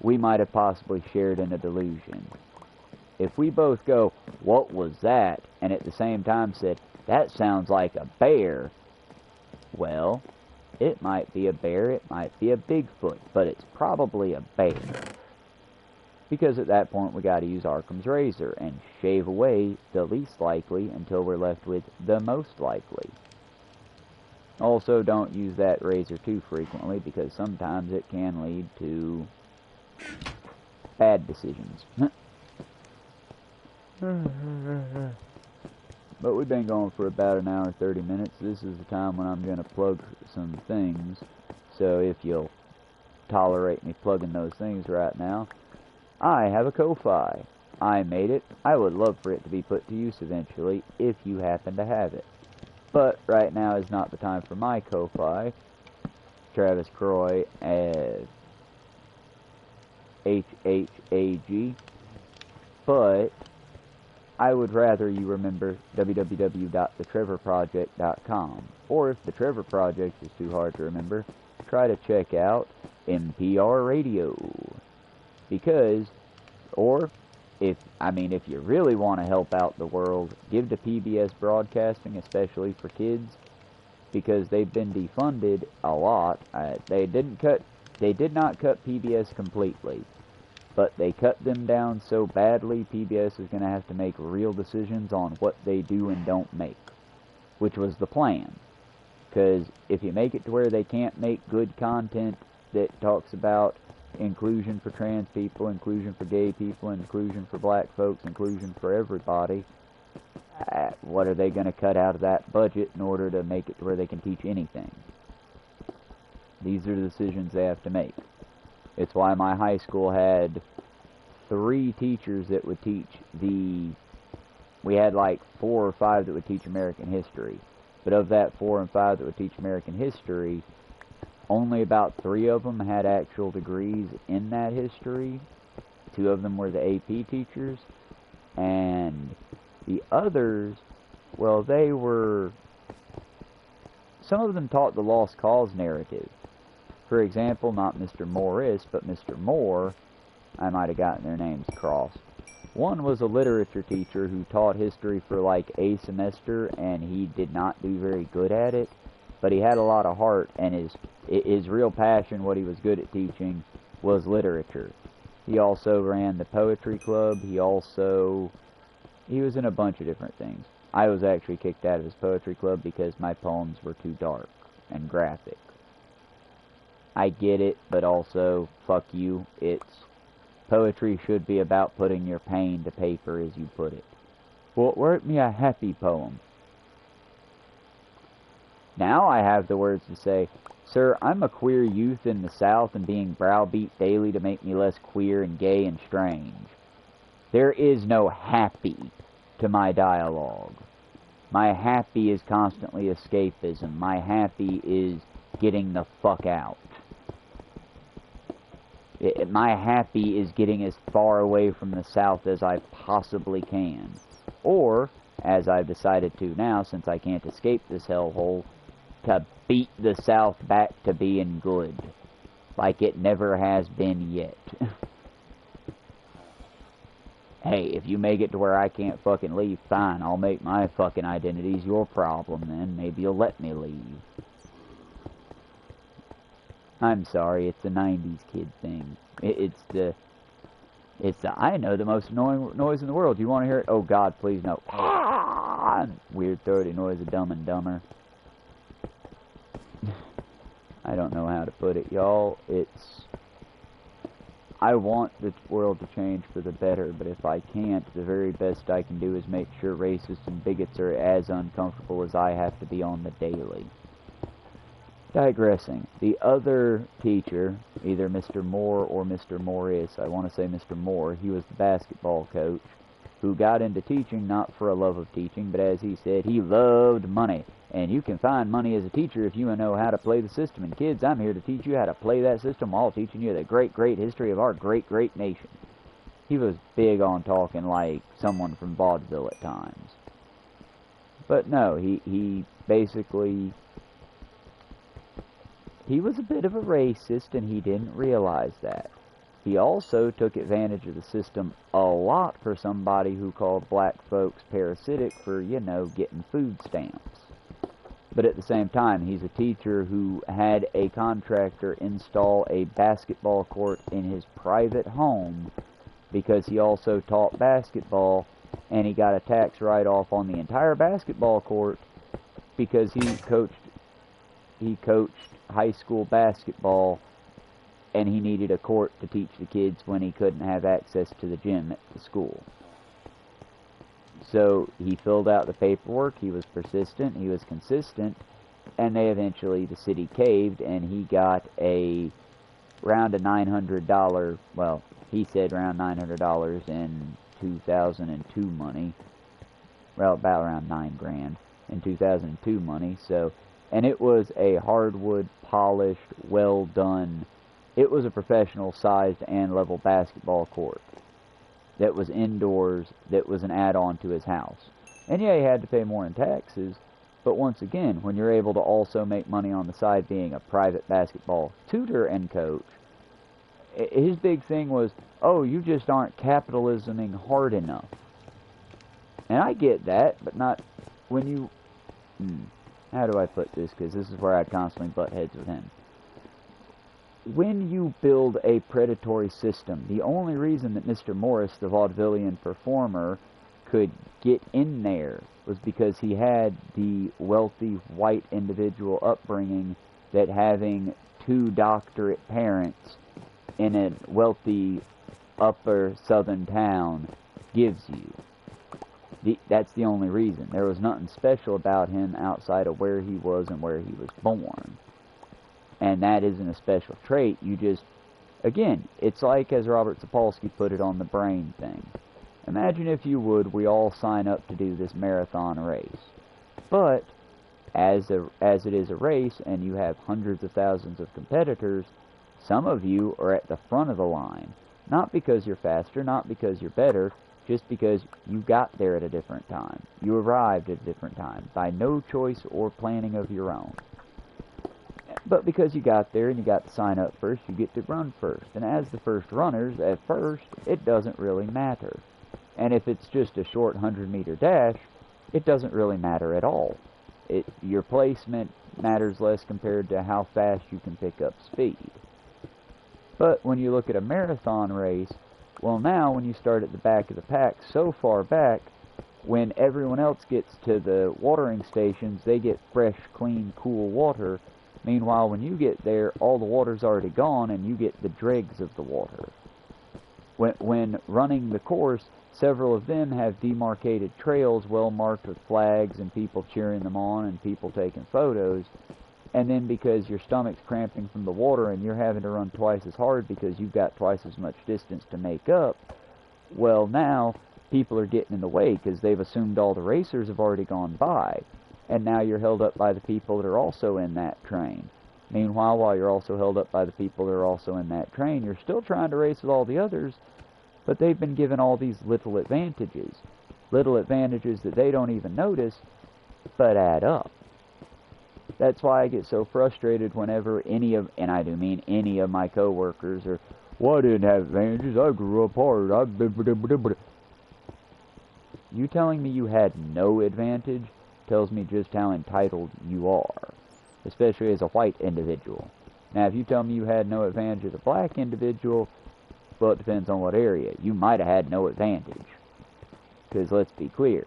[SPEAKER 1] we might have possibly shared in a delusion. If we both go, what was that? And at the same time said, that sounds like a bear. Well, it might be a bear, it might be a Bigfoot, but it's probably a bear. Because at that point we got to use Occam's razor and shave away the least likely until we're left with the most likely. Also, don't use that razor too frequently because sometimes it can lead to bad decisions. But we've been going for about an hour 30 minutes. This is the time when I'm going to plug some things. So if you'll tolerate me plugging those things right now. I have a Ko-ffee. I made it. I would love for it to be put to use eventually if you happen to have it. But right now is not the time for my Ko-ffee. Travis Croy as HHAG. But I would rather you remember www.thetrevorproject.com. Or if the Trevor Project is too hard to remember, try to check out NPR Radio. Because, or, if you really want to help out the world, give to PBS Broadcasting, especially for kids, because they've been defunded a lot. They did not cut PBS completely, but they cut them down so badly, PBS is going to have to make real decisions on what they do and don't make, which was the plan. Because if you make it to where they can't make good content that talks about inclusion for trans people, inclusion for gay people, inclusion for black folks, inclusion for everybody, what are they going to cut out of that budget in order to make it to where they can teach anything? These are the decisions they have to make. It's why my high school had 3 teachers that would teach we had like 4 or 5 that would teach American history. But of that 4 and 5 that would teach American history, only about 3 of them had actual degrees in that history. 2 of them were the AP teachers. And the others, well, some of them taught the lost cause narrative. For example, not Mr. Morris, but Mr. Moore. I might have gotten their names crossed. One was a literature teacher who taught history for like a semester, and he did not do very good at it. But he had a lot of heart, and his real passion, what he was good at teaching, was literature. He also ran the poetry club. He was in a bunch of different things. I was actually kicked out of his poetry club because my poems were too dark and graphic. I get it, but also, fuck you. Poetry should be about putting your pain to paper, as you put it. Well, write me a happy poem. Now I have the words to say, sir, I'm a queer youth in the South and being browbeat daily to make me less queer and gay and strange. There is no happy to my dialogue. My happy is constantly escapism. My happy is getting the fuck out. My happy is getting as far away from the South as I possibly can. Or, as I've decided to now, since I can't escape this hellhole, to beat the South back to being good. Like it never has been yet. Hey, if you make it to where I can't fucking leave, fine, I'll make my fucking identities your problem then. Maybe you'll let me leave. I'm sorry, it's a 90s kid thing. It's the I know the most annoying noise in the world. Do you want to hear it? Oh God, please no. Weird throaty noise of Dumb and Dumber. I don't know how to put it, y'all. I want the world to change for the better, but if I can't, the very best I can do is make sure racists and bigots are as uncomfortable as I have to be on the daily. Digressing. The other teacher, either Mr. Moore or Mr. Morris, I want to say Mr. Moore, he was the basketball coach, who got into teaching not for a love of teaching, but as he said, he loved money. And you can find money as a teacher if you know how to play the system. And kids, I'm here to teach you how to play that system while teaching you the great, great history of our great, great nation. He was big on talking like someone from vaudeville at times. But no, he basically he was a bit of a racist, and he didn't realize that. He also took advantage of the system a lot for somebody who called black folks parasitic for, you know, getting food stamps. But at the same time, he's a teacher who had a contractor install a basketball court in his private home because he also taught basketball, and he got a tax write-off on the entire basketball court because he coached high school basketball, and he needed a court to teach the kids when he couldn't have access to the gym at the school. So he filled out the paperwork, he was persistent, he was consistent, and the city caved, and he got around a $900, well, he said around $900 in 2002 money, well, about around $9,000 in 2002 money, so, and it was a hardwood, polished, well done, it was a professional sized and level basketball court that was indoors, that was an add-on to his house. And yeah, he had to pay more in taxes, but once again, when you're able to also make money on the side being a private basketball tutor and coach, his big thing was, oh, you just aren't capitalisming hard enough. And I get that, but not when you... how do I put this? Because this is where I constantly butt heads with him. When you build a predatory system, the only reason that Mr. Morris, the vaudevillian performer, could get in there was because he had the wealthy white individual upbringing that having 2 doctorate parents in a wealthy upper southern town gives you. That's the only reason. There was nothing special about him outside of where he was and where he was born. And that isn't a special trait. You just, again, it's like, as Robert Sapolsky put it on the brain thing. Imagine, if you would, we all sign up to do this marathon race. But, as it is a race, and you have hundreds of thousands of competitors, some of you are at the front of the line. Not because you're faster, not because you're better, just because you got there at a different time. You arrived at a different time, by no choice or planning of your own. But because you got there and you got to sign up first, you get to run first. And as the first runners, at first, it doesn't really matter. And if it's just a short 100-meter dash, it doesn't really matter at all. Your placement matters less compared to how fast you can pick up speed. But when you look at a marathon race, well, now when you start at the back of the pack, so far back, when everyone else gets to the watering stations, they get fresh, clean, cool water. Meanwhile, when you get there, all the water's already gone, and you get the dregs of the water. When running the course, several of them have demarcated trails well marked with flags and people cheering them on and people taking photos. And then because your stomach's cramping from the water and you're having to run twice as hard because you've got twice as much distance to make up, well, now people are getting in the way because they've assumed all the racers have already gone by. And now you're held up by the people that are also in that train. Meanwhile, while you're also held up by the people that are also in that train, you're still trying to race with all the others, but they've been given all these little advantages that they don't even notice, but add up. That's why I get so frustrated whenever any of, and I do mean any of my coworkers are, well, I didn't have advantages, I grew up hard, You telling me you had no advantage tells me just how entitled you are, especially as a white individual. Now, if you tell me you had no advantage as a black individual, well, it depends on what area. You might have had no advantage. Because let's be clear,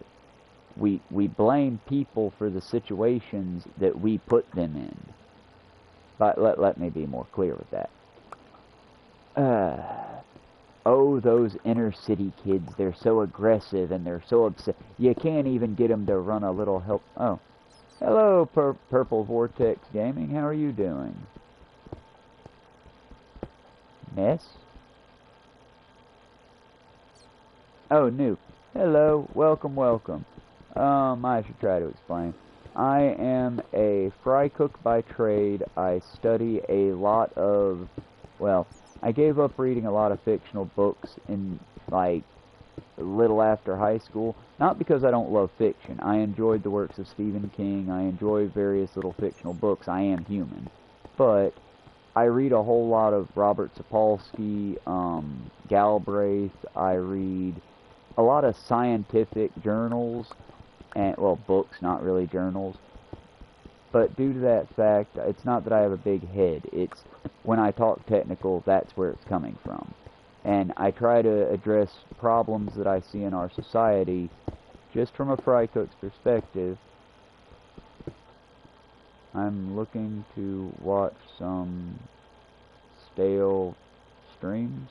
[SPEAKER 1] we blame people for the situations that we put them in. But let me be more clear with that. Oh, those inner city kids, they're so aggressive and they're so upset. You can't even get them to run a little help. Oh, hello, Purple Vortex Gaming. How are you doing? Mess? Oh, Nuke. Hello. Welcome, welcome. I should try to explain. I am a fry cook by trade. I study a lot of, well, I gave up reading a lot of fictional books in, like, a little after high school. Not because I don't love fiction. I enjoyed the works of Stephen King. I enjoy various little fictional books. I am human. but I read a whole lot of Robert Sapolsky, Galbraith. I read a lot of scientific journals, and, well, books, not really journals. But due to that fact, it's not that I have a big head. It's when I talk technical, that's where it's coming from. And I try to address problems that I see in our society just from a fry cook's perspective. I'm looking to watch some stale streams.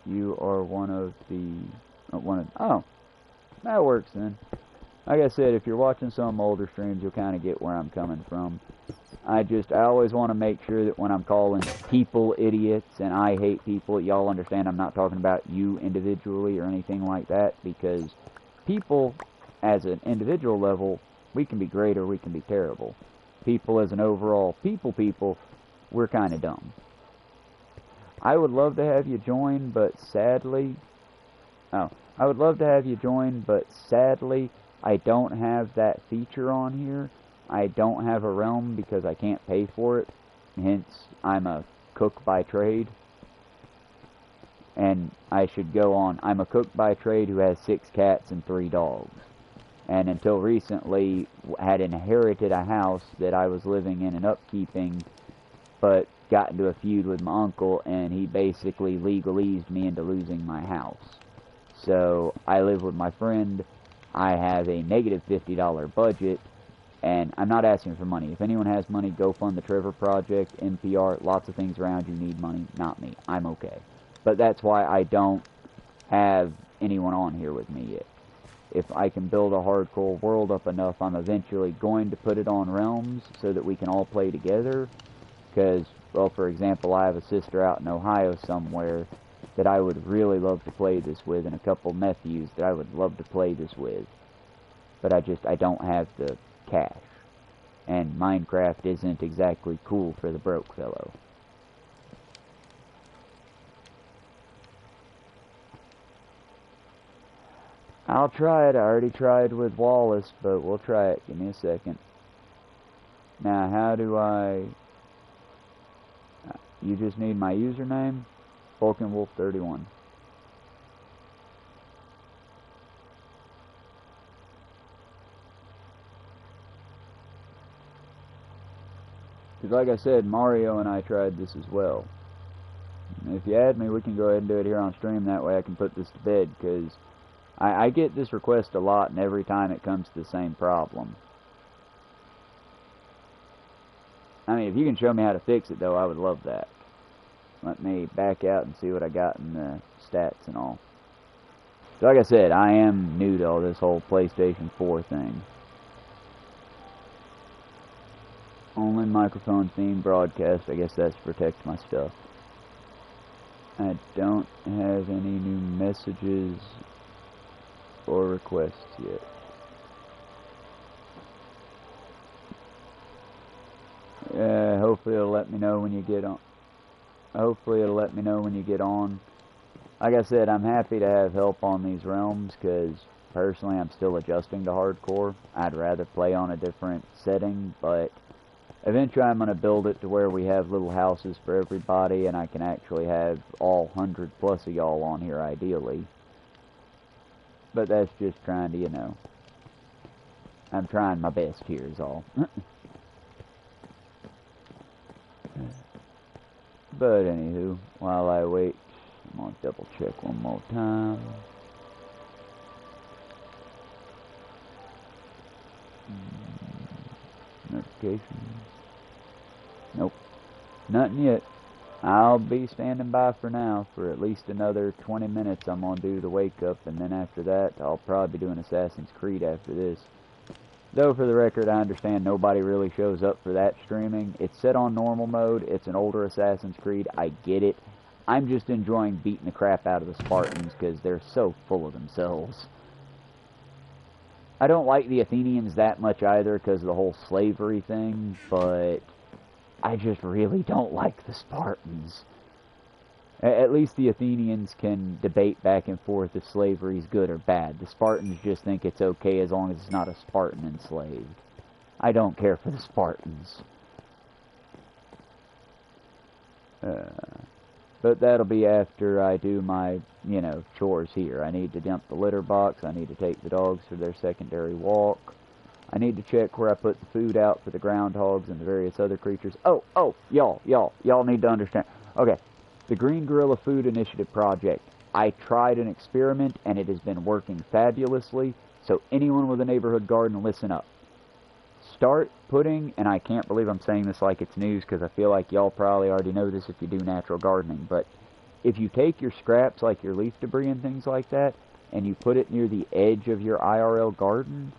[SPEAKER 1] You are one of the... oh, that works then. Like I said, if you're watching some older streams, you'll kind of get where I'm coming from. I always want to make sure that when I'm calling people idiots and I hate people, y'all understand I'm not talking about you individually or anything like that, because people, as an individual level, we can be great or we can be terrible. People as an overall people, we're kind of dumb. I would love to have you join, but sadly... Oh, I would love to have you join, but sadly, I don't have that feature on here. I don't have a realm because I can't pay for it. Hence, I'm a cook by trade. And I should go on. I'm a cook by trade who has 6 cats and 3 dogs. And until recently, had inherited a house that I was living in and upkeeping, but got into a feud with my uncle, and he basically legalese me into losing my house. So, I live with my friend. I have a negative $50 budget. And I'm not asking for money. If anyone has money, go fund the Trevor Project, NPR, lots of things around you need money. Not me. I'm okay. But that's why I don't have anyone on here with me yet. If I can build a hardcore world up enough, I'm eventually going to put it on Realms so that we can all play together. Because, well, for example, I have a sister out in Ohio somewhere that I would really love to play this with, and a couple nephews that I would love to play this with. But I don't have the cash, and Minecraft isn't exactly cool for the broke fellow. I'll try it. I already tried with Wallace, but we'll try it. Give me a second. Now, how do I... You just need my username, FalconWolf31. Because like I said, Mario and I tried this as well. And if you add me, we can go ahead and do it here on stream. That way I can put this to bed, because I get this request a lot, and every time it comes to the same problem. I mean, if you can show me how to fix it, though, I would love that. Let me back out and see what I got in the stats and all. So like I said, I am new to all this whole PlayStation 4 thing. Only microphone theme broadcast. I guess that's to protect my stuff. I don't have any new messages or requests yet. Hopefully it'll let me know when you get on. Hopefully it'll let me know when you get on. Like I said, I'm happy to have help on these realms, because personally I'm still adjusting to hardcore. I'd rather play on a different setting, but eventually I'm going to build it to where we have little houses for everybody, and I can actually have all 100 plus of y'all on here ideally. But that's just trying to, you know, I'm trying my best here is all. But anywho, while I wait, I'm going to double check one more time. Notifications. Nope. Nothing yet. I'll be standing by for now for at least another 20 minutes. I'm going to do the wake up, and then after that, I'll probably be doing Assassin's Creed after this. Though, for the record, I understand nobody really shows up for that streaming. It's set on normal mode. It's an older Assassin's Creed. I get it. I'm just enjoying beating the crap out of the Spartans because they're so full of themselves. I don't like the Athenians that much either because of the whole slavery thing, but I just really don't like the Spartans. At least the Athenians can debate back and forth if slavery is good or bad. The Spartans just think it's okay as long as it's not a Spartan enslaved. I don't care for the Spartans. But that'll be after I do my, chores here. I need to dump the litter box. I need to take the dogs for their secondary walk. I need to check where I put the food out for the groundhogs and the various other creatures. Oh, y'all need to understand. Okay, the Green Gorilla Food Initiative project. I tried an experiment, and it has been working fabulously. So anyone with a neighborhood garden, listen up. Start putting, and I can't believe I'm saying this like it's news because I feel like y'all probably already know this if you do natural gardening, but if you take your scraps, like your leaf debris and things like that, and you put it near the edge of your IRL garden,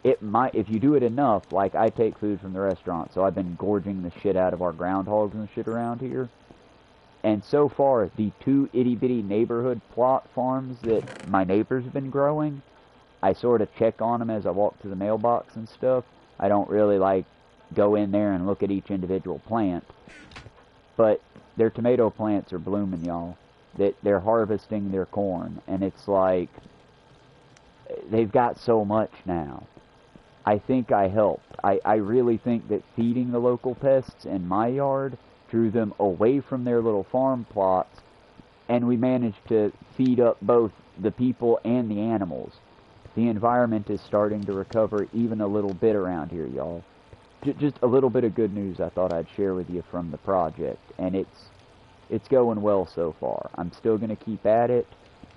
[SPEAKER 1] it might, if you do it enough, like I take food from the restaurant, so I've been gorging the shit out of our groundhogs and shit around here, and so far, the 2 itty-bitty neighborhood plot farms that my neighbors have been growing, I sort of check on them as I walk to the mailbox and stuff. I don't really, go in there and look at each individual plant. But their tomato plants are blooming, y'all. They're harvesting their corn. And it's like, they've got so much now. I think I helped. I really think that feeding the local pests in my yard drew them away from their little farm plots. And we managed to feed up both the people and the animals. The environment is starting to recover even a little bit around here, y'all. Just a little bit of good news I thought I'd share with you from the project, and it's going well so far. I'm still going to keep at it,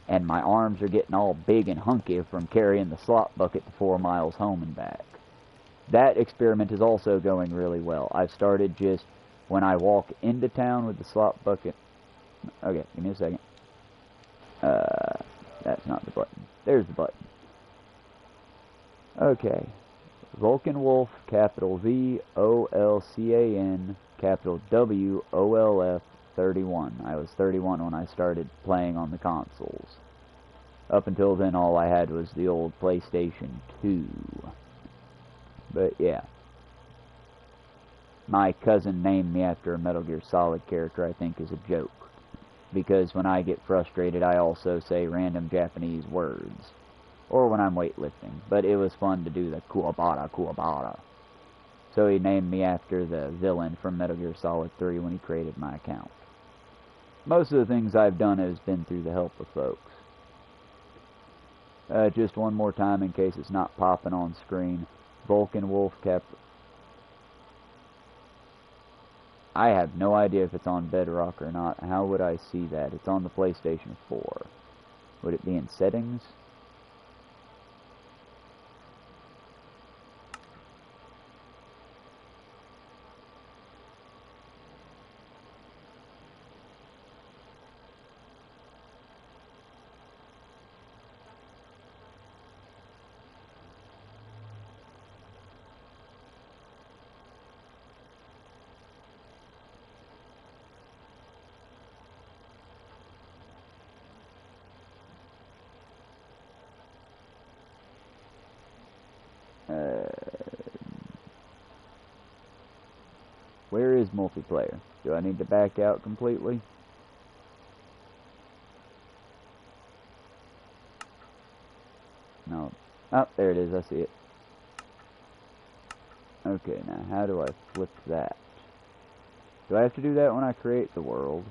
[SPEAKER 1] and my arms are getting all big and hunky from carrying the slop bucket the 4 miles home and back. That experiment is also going really well. I've started just, when I walk into town with the slop bucket... Okay, give me a second. That's not the button. There's the button. Okay, Vulcan Wolf, capital V, O-L-C-A-N, capital W-O-L-F, 31. I was 31 when I started playing on the consoles. Up until then, all I had was the old PlayStation 2. But yeah. My cousin named me after a Metal Gear Solid character I think is a joke. Because when I get frustrated, I also say random Japanese words. Or when I'm weightlifting, but it was fun to do the Kuwabara. So he named me after the villain from Metal Gear Solid 3 when he created my account. Most of the things I've done has been through the help of folks. Just one more time in case it's not popping on screen. Vulcan Wolf I have no idea if it's on Bedrock or not. How would I see that? It's on the PlayStation 4. Would it be in settings? Where is multiplayer? Do I need to back out completely? No. Oh, there it is. I see it. Okay, now how do I flip that? Do I have to do that when I create the world?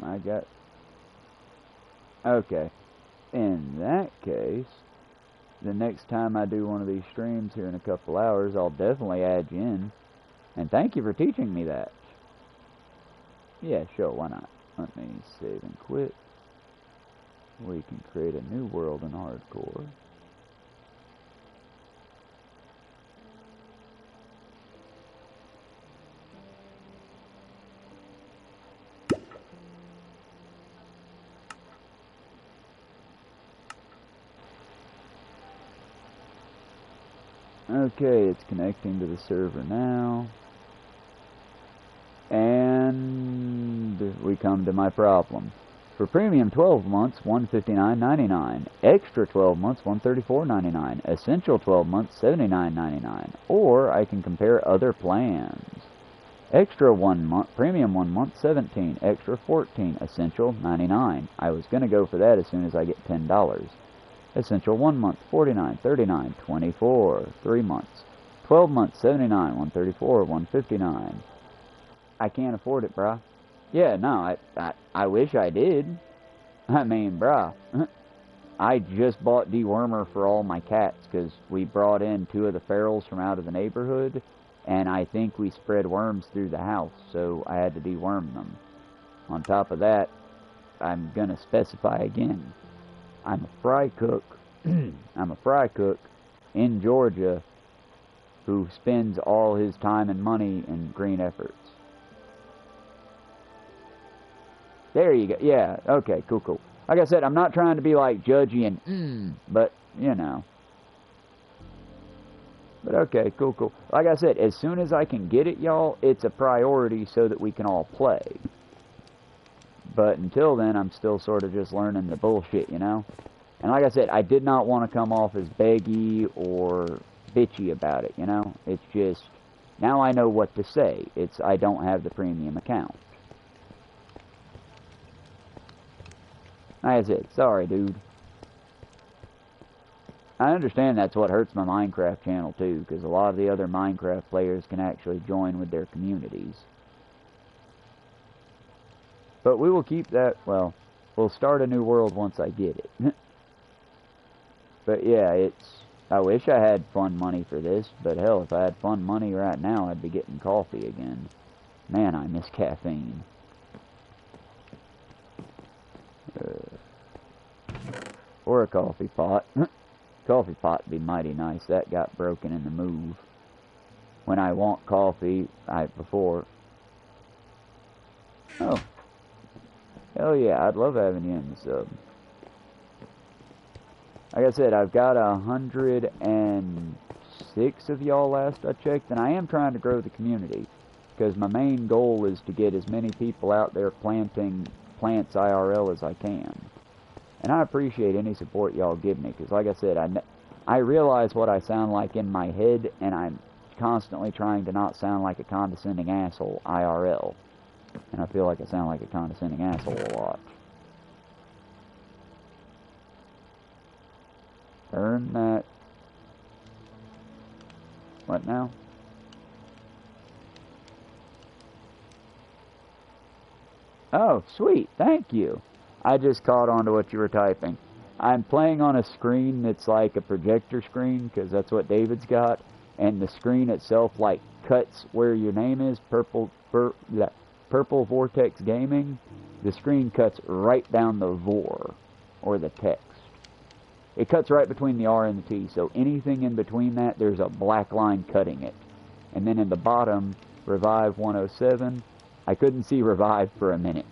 [SPEAKER 1] I got... Okay. In that case, the next time I do one of these streams here in a couple hours, I'll definitely add you in. And thank you for teaching me that. Yeah, sure, why not? Let me save and quit. We can create a new world in hardcore. Okay, it's connecting to the server now. And we come to my problem. For premium 12 months, $159.99. Extra 12 months, $134.99. Essential 12 months, $79.99. Or I can compare other plans. Extra 1 month, premium 1 month, 17. Extra 14, essential, 99. I was going to go for that as soon as I get $10. Essential 1 month, 49, 39, 24. 3 months, 12 months, 79, 134, 159. I can't afford it, bruh. Yeah, no, I wish I did. I mean, bruh. I just bought dewormer for all my cats because we brought in 2 of the ferals from out of the neighborhood, and I think we spread worms through the house, so I had to deworm them. On top of that, I'm going to specify again, I'm a fry cook. I'm a fry cook in Georgia who spends all his time and money in green efforts. There you go. Yeah, okay, cool. Like I said, I'm not trying to be like judgy and but, you know. But okay, cool. Like I said, as soon as I can get it, y'all, it's a priority so that we can all play. But until then, I'm still sort of just learning the bullshit, you know? And like I said, I did not want to come off as beggy or bitchy about it, you know? It's just, now I know what to say. It's, I don't have the premium account. That's it. Sorry, dude. I understand that's what hurts my Minecraft channel, too, because a lot of the other Minecraft players can actually join with their communities. But we will keep that, well, we'll start a new world once I get it. But yeah, it's, I wish I had fun money for this, but hell, if I had fun money right now, I'd be getting coffee again. Man, I miss caffeine. Or a coffee pot. Coffee pot would be mighty nice. That got broken in the move. When I want coffee, before. Oh. Hell yeah, I'd love having you in the sub. Like I said, I've got 106 of y'all last I checked, and I am trying to grow the community. Because my main goal is to get as many people out there planting plants IRL as I can. And I appreciate any support y'all give me, because like I said, I realize what I sound like in my head, and I'm constantly trying to not sound like a condescending asshole IRL. And I feel like I sound like a condescending asshole a lot. Turn that... What now? Oh, sweet. Thank you. I just caught on to what you were typing. I'm playing on a screen that's like a projector screen, because that's what David's got, and the screen itself like cuts where your name is, Purple Vortex Gaming. The screen cuts right down the vor, or the text. It cuts right between the R and the T, so anything in between that, there's a black line cutting it. And then in the bottom, Revive 107, I couldn't see Revive for a minute.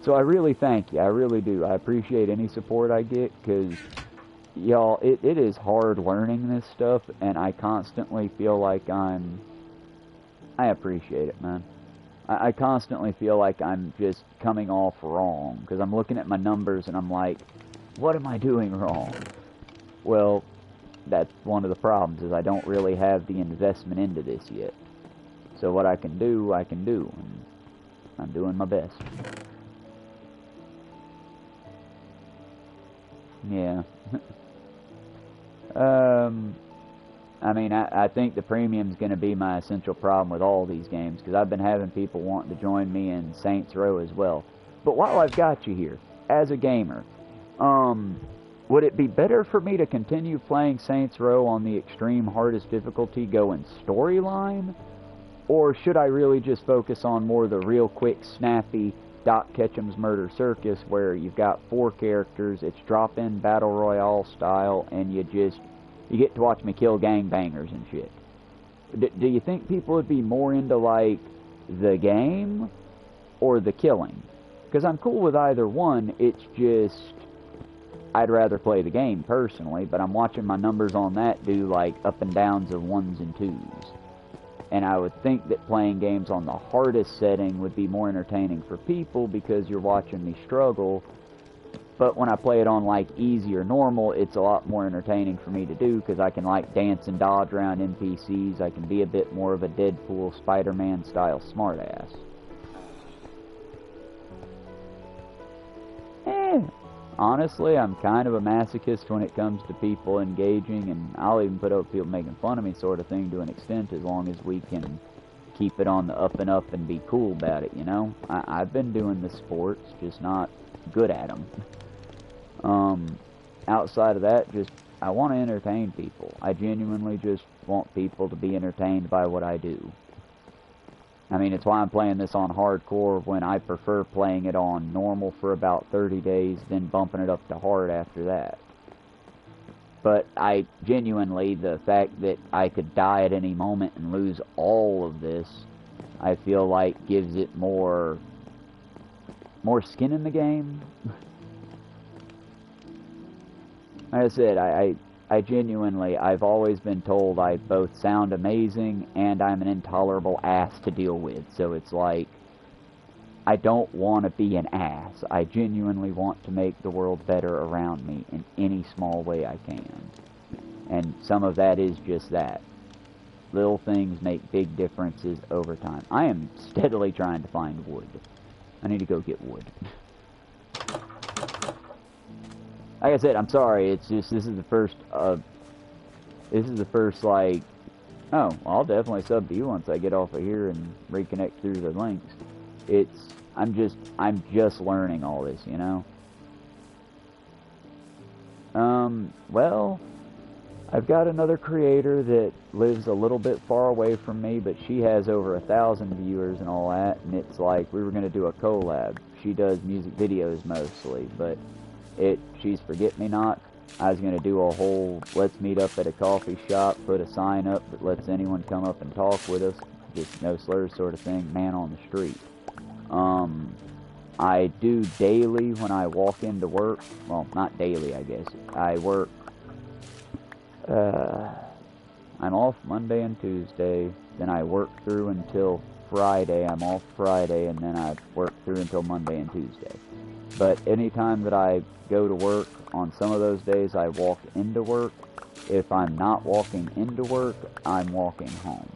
[SPEAKER 1] So I really thank you. I really do. I appreciate any support I get, because, y'all, it is hard learning this stuff, and I constantly feel like I appreciate it, man. I constantly feel like I'm just coming off wrong, because I'm looking at my numbers, and I'm like, what am I doing wrong? Well, that's one of the problems, is I don't really have the investment into this yet. So what I can do, and I'm doing my best. Yeah. I mean, I think the premium's going to be my essential problem with all these games, because I've been having people wanting to join me in Saints Row as well. But while I've got you here, as a gamer, would it be better for me to continue playing Saints Row on the extreme hardest difficulty going storyline? Or should I really just focus on more the real quick, snappy Doc Ketchum's Murder Circus, where you've got 4 characters, it's drop-in Battle Royale style, and you get to watch me kill gangbangers and shit. Do you think people would be more into, like, the game or the killing? Because I'm cool with either one, it's just, I'd rather play the game personally, but I'm watching my numbers on that do, like, up and downs of 1s and 2s. And I would think that playing games on the hardest setting would be more entertaining for people, because you're watching me struggle But when I play it on like easy or normal, it's a lot more entertaining for me to do because I can like dance and dodge around NPCs. I can be a bit more of a Deadpool, Spider-Man style smartass. Honestly, I'm kind of a masochist when it comes to people engaging, and I'll even put up people making fun of me sort of thing to an extent, as long as we can keep it on the up and up and be cool about it, you know? I've been doing the sports, just not good at them. Outside of that, just, I want to entertain people. I genuinely just want people to be entertained by what I do. I mean, it's why I'm playing this on hardcore when I prefer playing it on normal for about 30 days, then bumping it up to hard after that. But I genuinely, the fact that I could die at any moment and lose all of this, I feel like gives it more skin in the game. Like I said, I genuinely, I've always been told I both sound amazing and I'm an intolerable ass to deal with. So it's like, I don't want to be an ass. I genuinely want to make the world better around me in any small way I can. And some of that is just that. Little things make big differences over time. I am steadily trying to find wood. I need to go get wood. Like I said, I'm sorry, it's just, this is the first, like, oh, I'll definitely sub to you once I get off of here and reconnect through the links. I'm just learning all this, you know? Well, I've got another creator that lives a little bit far away from me, but she has over 1,000 viewers and all that, and it's like, we were going to do a collab. She does music videos mostly, but she's Forget-Me-Not. I was going to do a whole, let's meet up at a coffee shop, put a sign up that lets anyone come up and talk with us, just no slurs sort of thing, man on the street. I do daily when I walk into work, well, not daily, I guess. I work, I'm off Monday and Tuesday, then I work through until Friday, I'm off Friday, and then I work through until Monday and Tuesday. But anytime that I go to work, on some of those days I walk into work. If I'm not walking into work, I'm walking home.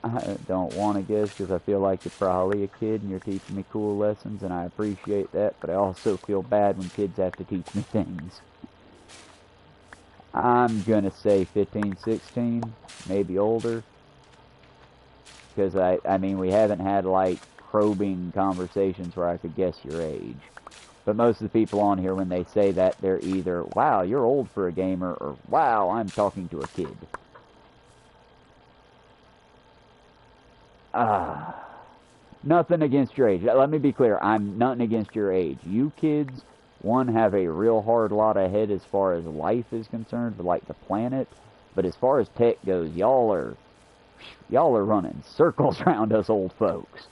[SPEAKER 1] I don't want to guess because I feel like you're probably a kid and you're teaching me cool lessons, and I appreciate that, but I also feel bad when kids have to teach me things. I'm gonna say 15, 16, maybe older. Because, I mean, we haven't had, like, probing conversations where I could guess your age. But most of the people on here, when they say that, they're either, wow, you're old for a gamer, or wow, I'm talking to a kid. Nothing against your age. Let me be clear, I'm nothing against your age. You kids, one, have a real hard lot ahead as far as life is concerned, for, like, the planet. But as far as tech goes, y'all are running circles around us old folks.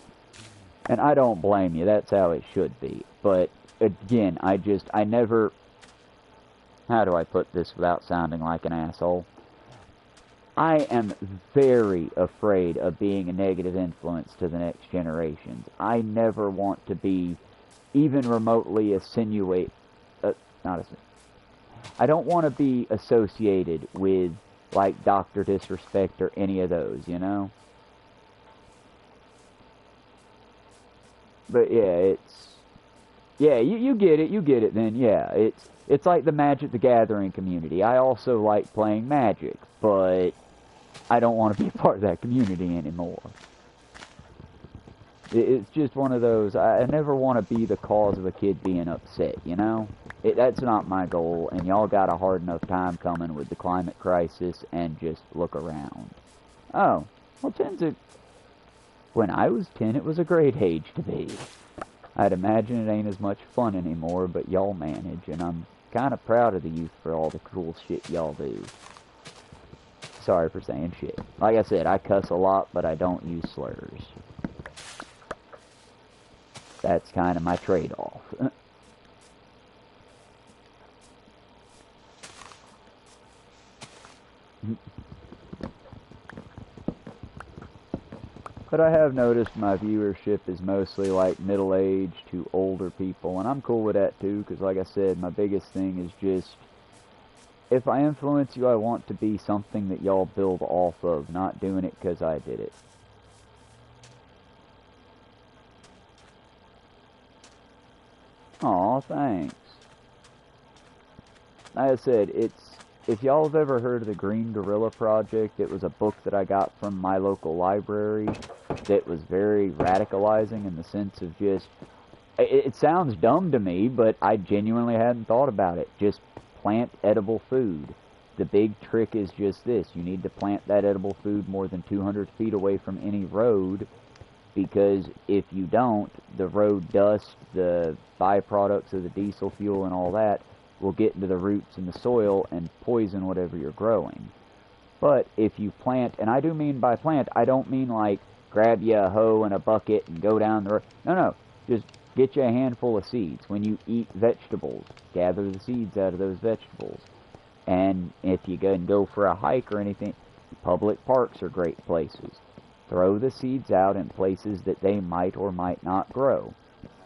[SPEAKER 1] And I don't blame you, that's how it should be. But, again, I never, how do I put this without sounding like an asshole? I am very afraid of being a negative influence to the next generations. I never want to be even remotely I don't want to be associated with, like, Dr. Disrespect or any of those, you know? But yeah, you get it then, yeah. It's like the Magic the Gathering community. I also like playing Magic, but I don't want to be a part of that community anymore. It's just one of those, I never want to be the cause of a kid being upset, you know? That's not my goal, and y'all got a hard enough time coming with the climate crisis, and just look around. Oh, well, 10's when I was 10, it was a great age to be. I'd imagine it ain't as much fun anymore, but y'all manage, and I'm kind of proud of the youth for all the cool shit y'all do. Sorry for saying shit. Like I said, I cuss a lot, but I don't use slurs. That's kind of my trade-off. But I have noticed my viewership is mostly like middle-aged to older people, and I'm cool with that too, because like I said, my biggest thing is just, if I influence you, I want to be something that y'all build off of, not doing it because I did it. Aw, thanks. Like I said, if y'all have ever heard of the Green Gorilla Project, it was a book that I got from my local library that was very radicalizing in the sense of just, it sounds dumb to me, but I genuinely hadn't thought about it. Just plant edible food. The big trick is just this. You need to plant that edible food more than 200 feet away from any road, because if you don't, the road dust, the byproducts of the diesel fuel and all that will get into the roots in the soil and poison whatever you're growing. But if you plant, and I do mean by plant, I don't mean like grab you a hoe and a bucket and go down the road. No, just get you a handful of seeds. When you eat vegetables, gather the seeds out of those vegetables. And if you go for a hike or anything, public parks are great places. Throw the seeds out in places that they might or might not grow.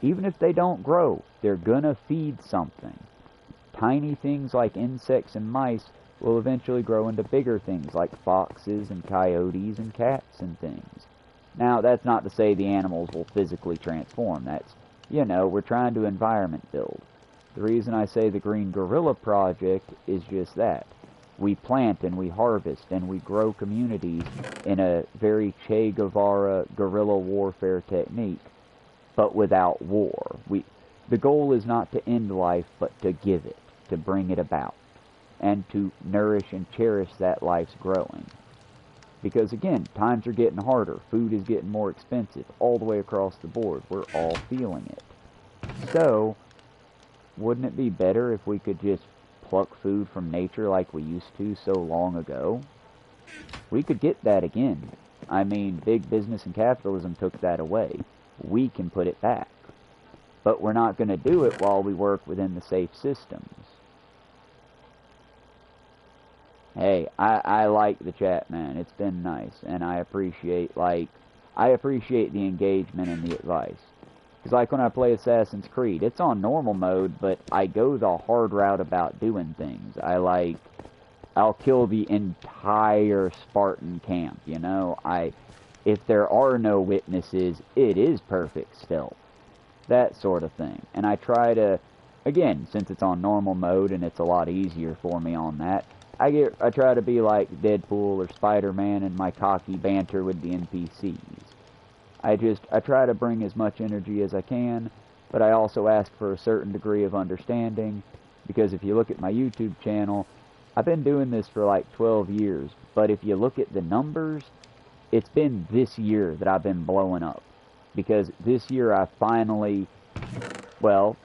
[SPEAKER 1] Even if they don't grow, they're gonna feed something. Tiny things like insects and mice will eventually grow into bigger things like foxes and coyotes and cats and things. Now, that's not to say the animals will physically transform. That's, we're trying to environment build. The reason I say the Green Gorilla Project is just that. We plant and we harvest and we grow communities in a very Che Guevara guerrilla warfare technique, but without war. The goal is not to end life, but to give it, to bring it about, and to nourish and cherish that life's growing. Because again, times are getting harder, food is getting more expensive, all the way across the board. We're all feeling it. So, wouldn't it be better if we could just pluck food from nature like we used to so long ago? We could get that again. I mean, big business and capitalism took that away. We can put it back. But we're not going to do it while we work within the safe systems. Hey, I like the chat, man. It's been nice, and I appreciate the engagement and the advice. Because like when I play Assassin's Creed, it's on normal mode, but I go the hard route about doing things. I'll kill the entire Spartan camp, if there are no witnesses, it is perfect stealth. That sort of thing. And I try to, again, since it's on normal mode and it's a lot easier for me on that, I try to be like Deadpool or Spider-Man in my cocky banter with the NPCs. I try to bring as much energy as I can, but I also ask for a certain degree of understanding, because if you look at my YouTube channel, I've been doing this for like 12 years, but if you look at the numbers, it's been this year that I've been blowing up. Because this year I finally,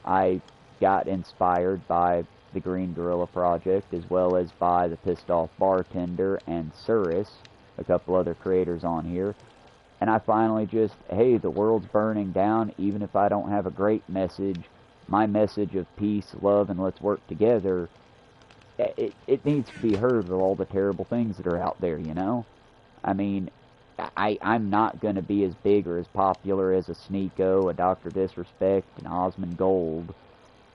[SPEAKER 1] I got inspired by the Green Gorilla Project, as well as by the Pissed Off Bartender and Surus, a couple other creators on here. And I finally just, hey, the world's burning down, even if I don't have a great message, my message of peace, love, and let's work together, it needs to be heard with all the terrible things that are out there, I mean, I'm not going to be as big or as popular as a Sneeko, a Dr. Disrespect, an Osmond Gold,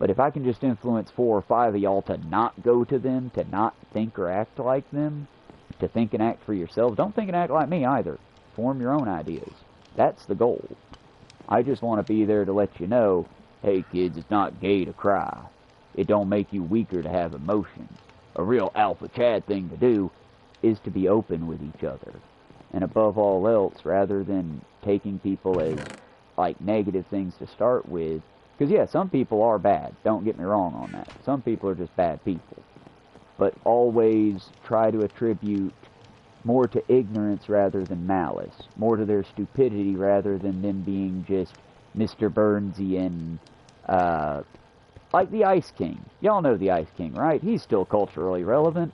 [SPEAKER 1] but if I can just influence 4 or 5 of y'all to not go to them, to not think or act like them, to think and act for yourselves, don't think and act like me either. Form your own ideas. That's the goal. I just want to be there to let you know, hey kids, it's not gay to cry. It don't make you weaker to have emotions. A real alpha Chad thing to do is to be open with each other. And above all else, rather than taking people as like negative things to start with, because yeah, some people are bad, don't get me wrong on that. Some people are just bad people. But always try to attribute more to ignorance rather than malice, more to their stupidity rather than them being just Mr. Burnsian, like the Ice King. Y'all know the Ice King, right? He's still culturally relevant.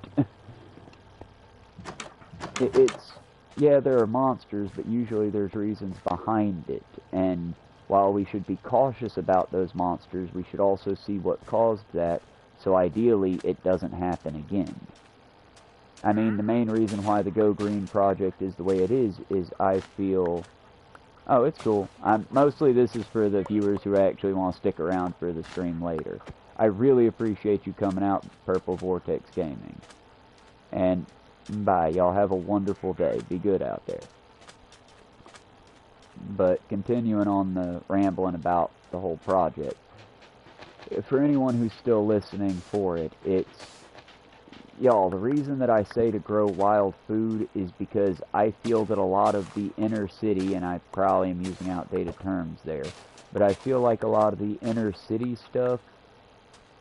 [SPEAKER 1] Yeah, there are monsters, but usually there's reasons behind it, and while we should be cautious about those monsters, we should also see what caused that, so ideally it doesn't happen again. I mean, the main reason why the Go Green project is the way it is I feel... Oh, it's cool. Mostly this is for the viewers who actually want to stick around for the stream later. I really appreciate you coming out, Purple Vortex Gaming. And bye, y'all have a wonderful day. Be good out there. But continuing on the rambling about the whole project, for anyone who's still listening for it, it's... Y'all, the reason that I say to grow wild food is because I feel that a lot of the inner city, and I probably am using outdated terms there, but I feel like a lot of the inner city stuff,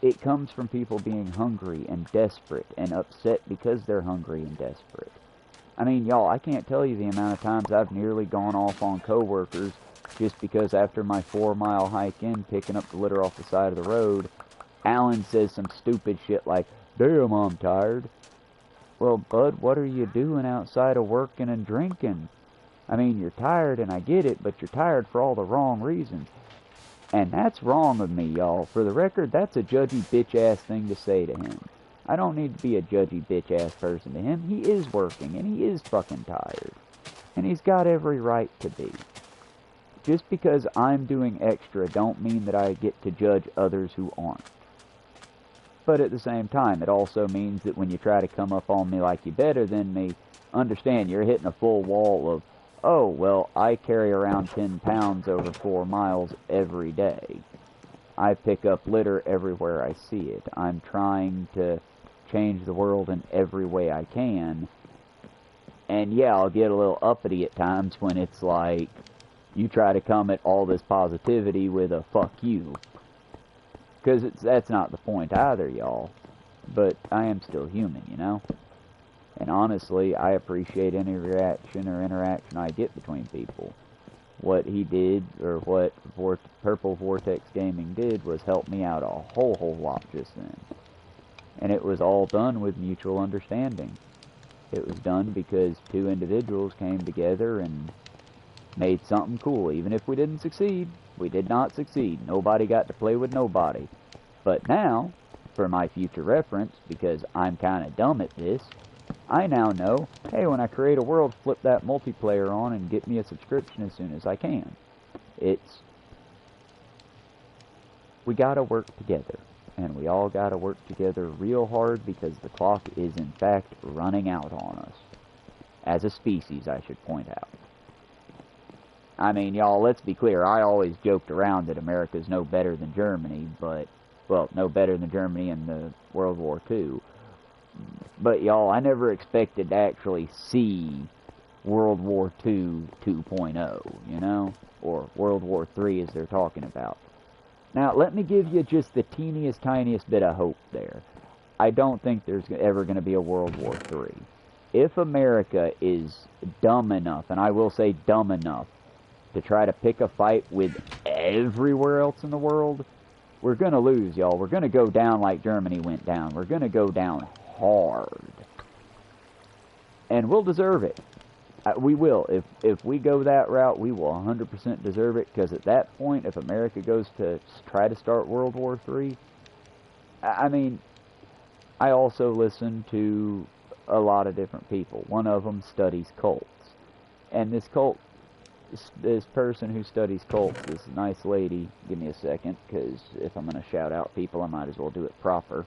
[SPEAKER 1] it comes from people being hungry and desperate and upset because they're hungry and desperate. I mean, y'all, I can't tell you the amount of times I've nearly gone off on coworkers just because after my 4-mile hike in, picking up the litter off the side of the road, Alan says some stupid shit like, "Damn, I'm tired." Well, bud, what are you doing outside of working and drinking? I mean, you're tired, and I get it, but you're tired for all the wrong reasons. And that's wrong of me, y'all. For the record, that's a judgy bitch-ass thing to say to him. I don't need to be a judgy bitch-ass person to him. He is working, and he is fucking tired. And he's got every right to be. Just because I'm doing extra don't mean that I get to judge others who aren't. But at the same time, it also means that when you try to come up on me like you're better than me, understand you're hitting a full wall of, oh, well, I carry around 10 pounds over 4 miles every day. I pick up litter everywhere I see it. I'm trying to change the world in every way I can. And yeah, I'll get a little uppity at times when it's like, you try to come at all this positivity with a fuck you. Because that's not the point either, y'all. But I am still human, you know? And honestly, I appreciate any reaction or interaction I get between people. What he did, or what Purple Vortex Gaming did, was help me out a whole lot just then. And it was all done with mutual understanding. It was done because two individuals came together and made something cool. Even if we didn't succeed, we did not succeed. Nobody got to play with nobody. But now, for my future reference, because I'm kind of dumb at this, I now know, hey, when I create a world, flip that multiplayer on and get me a subscription as soon as I can. We gotta work together. And we all gotta work together real hard because the clock is in fact running out on us. As a species, I should point out. I mean, y'all, let's be clear, I always joked around that America's no better than Germany, but, well, no better than Germany in the World War II. But, y'all, I never expected to actually see World War II 2.0, you know? Or World War III, as they're talking about. Now, let me give you just the teeniest, tiniest bit of hope there. I don't think there's ever going to be a World War III. If America is dumb enough, and I will say dumb enough, to try to pick a fight with everywhere else in the world, we're going to lose, y'all. We're going to go down like Germany went down. We're going to go down hard. And we'll deserve it. We will. If we go that route, we will 100% deserve it, because at that point, if America goes to try to start World War III, I mean, I also listen to a lot of different people. One of them studies cults. And this person who studies cults, this nice lady, give me a second, because if I'm going to shout out people, I might as well do it proper.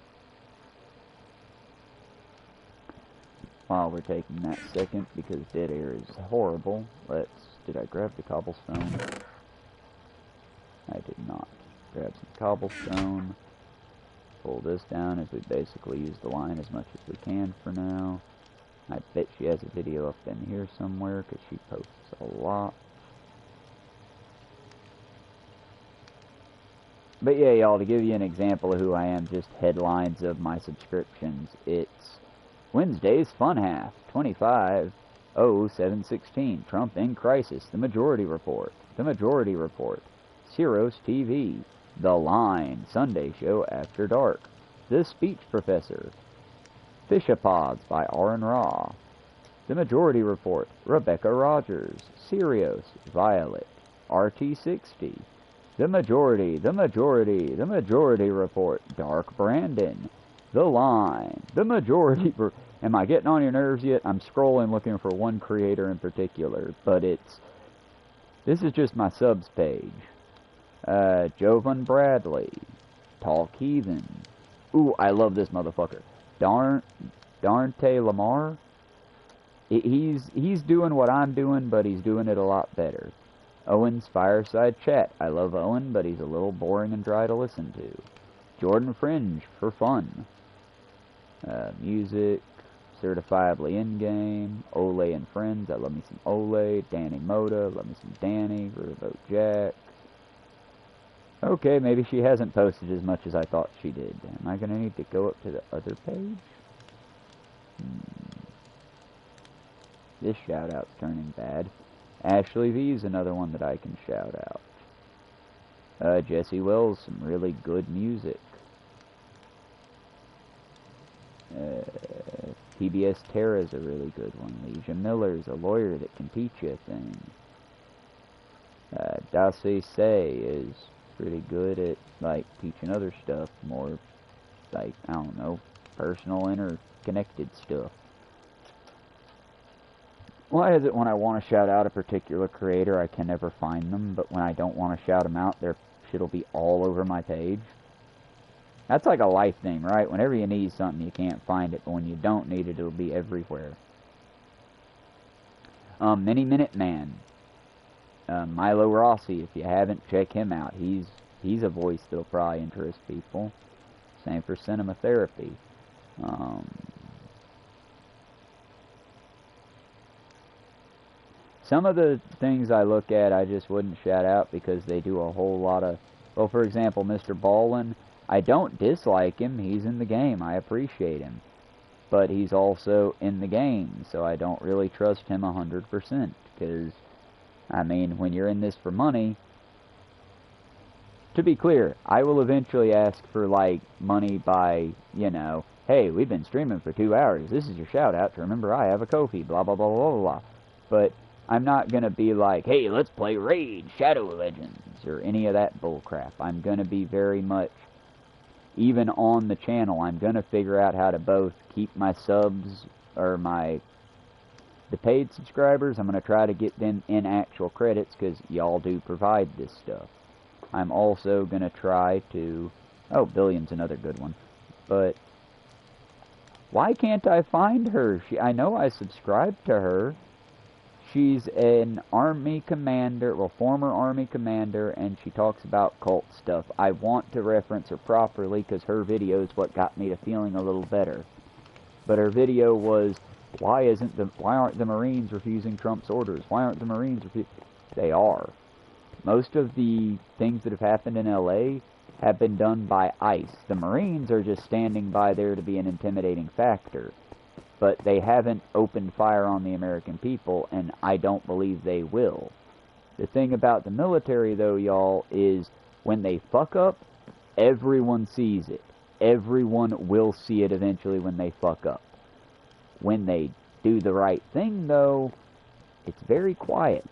[SPEAKER 1] While we're taking that second, because dead air is horrible, did I grab the cobblestone? I did not. Grab some cobblestone, pull this down as we basically use the line as much as we can for now. I bet she has a video up in here somewhere, because she posts a lot. But yeah, y'all, to give you an example of who I am, just headlines of my subscriptions, it's Wednesday's Fun Half, 25/07/16, Trump in Crisis, The Majority Report, Ciros TV, The Line, Sunday Show After Dark, The Speech Professor, Fishapods by Aaron Ra, The Majority Report, Rebecca Rogers, Sirius, Violet, RT60, The Majority Report, Dark Brandon, The Line, Am I getting on your nerves yet? I'm scrolling looking for one creator in particular, but this is just my subs page. Jovan Bradley, Talk Heathen. Ooh, I love this motherfucker. Darnte Lamar. He's doing what I'm doing, but he's doing it a lot better. Owen's Fireside Chat. I love Owen, but he's a little boring and dry to listen to. Jordan Fringe, for fun. Music, Certifiably In-Game. Ole and Friends, I love me some Ole. Danny Moda, love me some Danny. Riverboat Jack. Okay, maybe she hasn't posted as much as I thought she did. Am I going to need to go up to the other page? This shout-out's turning bad. Ashley V's another one that I can shout out. Jesse Wells, some really good music. PBS Terra's a really good one. Leisha Miller's a lawyer that can teach you things. Dace Say is pretty good at, like, teaching other stuff. More, like, I don't know, personal, interconnected stuff. Why is it when I want to shout out a particular creator, I can never find them, but when I don't want to shout them out, their shit'll be all over my page? That's like a life thing, right? Whenever you need something, you can't find it, but when you don't need it, it'll be everywhere. Mini Minute Man. Milo Rossi, if you haven't, check him out. He's a voice that'll probably interest people. Same for Cinema Therapy. Some of the things I look at, I just wouldn't shout out because they do a whole lot of... Well, for example, Mr. Ballin, I don't dislike him. He's in the game. I appreciate him. But he's also in the game, so I don't really trust him 100%. Because, I mean, when you're in this for money... To be clear, I will eventually ask for, like, money by, you know, hey, we've been streaming for 2 hours. This is your shout-out to remember I have a Ko-ffee, blah, blah, blah, blah, blah, blah. But I'm not going to be like, hey, let's play Raid, Shadow Legends, or any of that bullcrap. I'm going to be very much, even on the channel, I'm going to figure out how to both keep my subs, or the paid subscribers, I'm going to try to get them in actual credits, because y'all do provide this stuff. I'm also going to try to... Oh, Billion's another good one. But why can't I find her? I know I subscribed to her. She's an Army commander, well, former Army commander, and she talks about cult stuff. I want to reference her properly because her video is what got me to feeling a little better. But her video was, why aren't the Marines refusing Trump's orders? Why aren't the Marines refusing? They are. Most of the things that have happened in LA have been done by ICE. The Marines are just standing by there to be an intimidating factor. But they haven't opened fire on the American people, and I don't believe they will. The thing about the military, though, y'all, is when they fuck up, everyone sees it. Everyone will see it eventually when they fuck up. When they do the right thing, though, it's very quiet.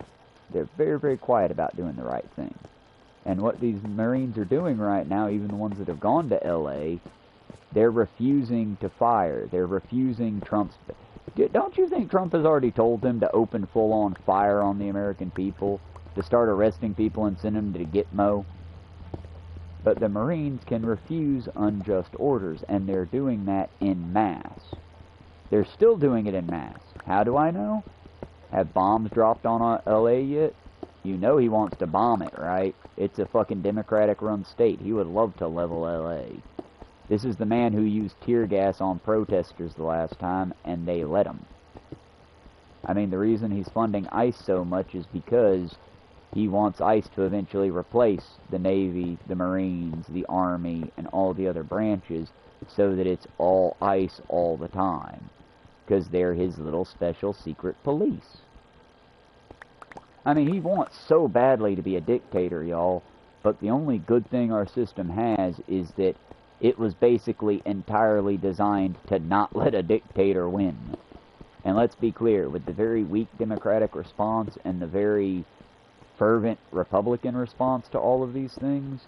[SPEAKER 1] They're very, very quiet about doing the right thing. And what these Marines are doing right now, even the ones that have gone to LA, they're refusing to fire. They're refusing Trump's... Don't you think Trump has already told them to open full-on fire on the American people? To start arresting people and send them to Gitmo? But the Marines can refuse unjust orders, and they're doing that en masse. They're still doing it en masse. How do I know? Have bombs dropped on LA yet? You know he wants to bomb it, right? It's a fucking Democratic-run state. He would love to level LA. This is the man who used tear gas on protesters the last time, and they let him. I mean, the reason he's funding ICE so much is because he wants ICE to eventually replace the Navy, the Marines, the Army, and all the other branches so that it's all ICE all the time. Because they're his little special secret police. I mean, he wants so badly to be a dictator, y'all, but the only good thing our system has is that it was basically entirely designed to not let a dictator win. And let's be clear, with the very weak Democratic response and the very fervent Republican response to all of these things,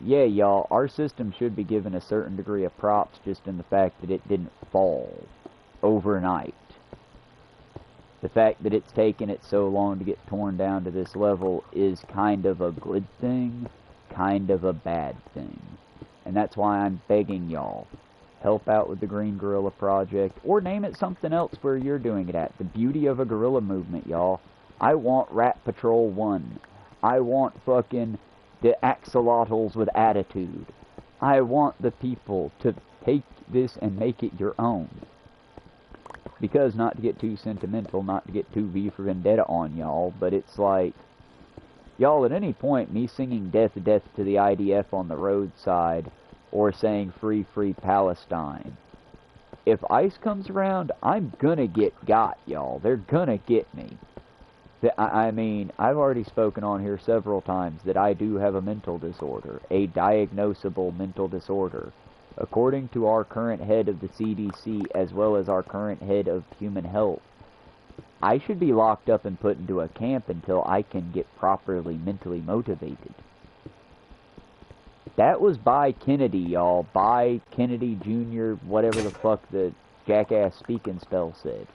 [SPEAKER 1] yeah, y'all, our system should be given a certain degree of props just in the fact that it didn't fall. overnight. The fact that it's taken it so long to get torn down to this level is kind of a good thing, kind of a bad thing. And that's why I'm begging y'all, help out with the Green Guerrilla Project, or name it something else where you're doing it at. The beauty of a guerrilla movement, y'all. I want Rat Patrol 1. I want fucking the axolotls with attitude. I want the people to take this and make it your own. Because, not to get too sentimental, not to get too V for Vendetta on y'all, but it's like, y'all, at any point, me singing Death, Death to the IDF on the roadside, or saying Free, Free Palestine, if ICE comes around, I'm gonna get got, y'all. They're gonna get me. I mean, I've already spoken on here several times that I do have a mental disorder, a diagnosable mental disorder. According to our current head of the CDC, as well as our current head of human health, I should be locked up and put into a camp until I can get properly mentally motivated. That was by Kennedy, y'all. By Kennedy Jr., whatever the fuck the jackass speaking spell said.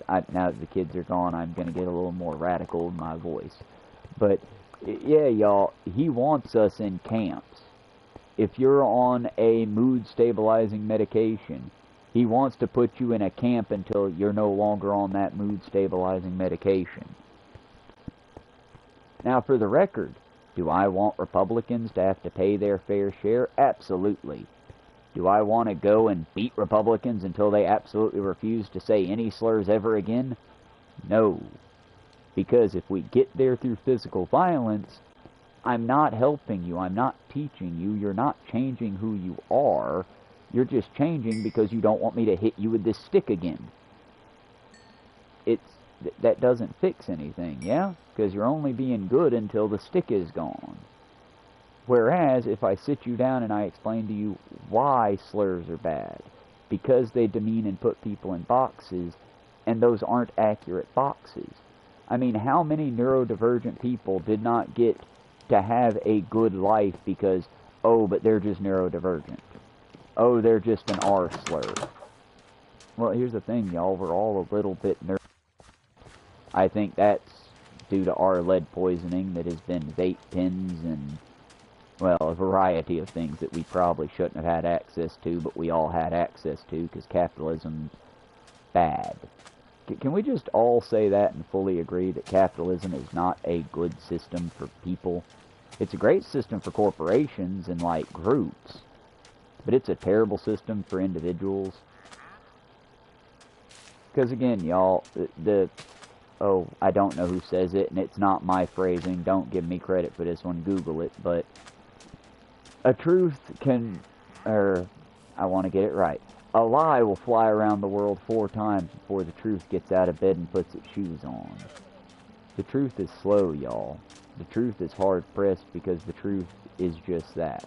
[SPEAKER 1] Now that the kids are gone, I'm going to get a little more radical in my voice. But, yeah, y'all, he wants us in camps. If you're on a mood-stabilizing medication, he wants to put you in a camp until you're no longer on that mood-stabilizing medication. Now, for the record, do I want Republicans to have to pay their fair share? Absolutely. Do I want to go and beat Republicans until they absolutely refuse to say any slurs ever again? No. Because if we get there through physical violence, I'm not helping you, I'm not teaching you, you're not changing who you are, you're just changing because you don't want me to hit you with this stick again. That doesn't fix anything, yeah? Because you're only being good until the stick is gone. Whereas, if I sit you down and I explain to you why slurs are bad, because they demean and put people in boxes, and those aren't accurate boxes. I mean, how many neurodivergent people did not get to have a good life because, oh, but they're just neurodivergent. Oh, they're just an R slur. Well, here's the thing, y'all. We're all a little bit nervous. I think that's due to our lead poisoning that has been vape pens and, well, a variety of things that we probably shouldn't have had access to, but we all had access to because capitalism's bad. Can we just all say that and fully agree that capitalism is not a good system for people? It's a great system for corporations and, like, groups, but it's a terrible system for individuals. Because, again, y'all, oh, I don't know who says it, and it's not my phrasing. Don't give me credit for this one. Google it. But a truth can, I want to get it right. A lie will fly around the world 4 times before the truth gets out of bed and puts its shoes on. The truth is slow, y'all. The truth is hard-pressed because the truth is just that.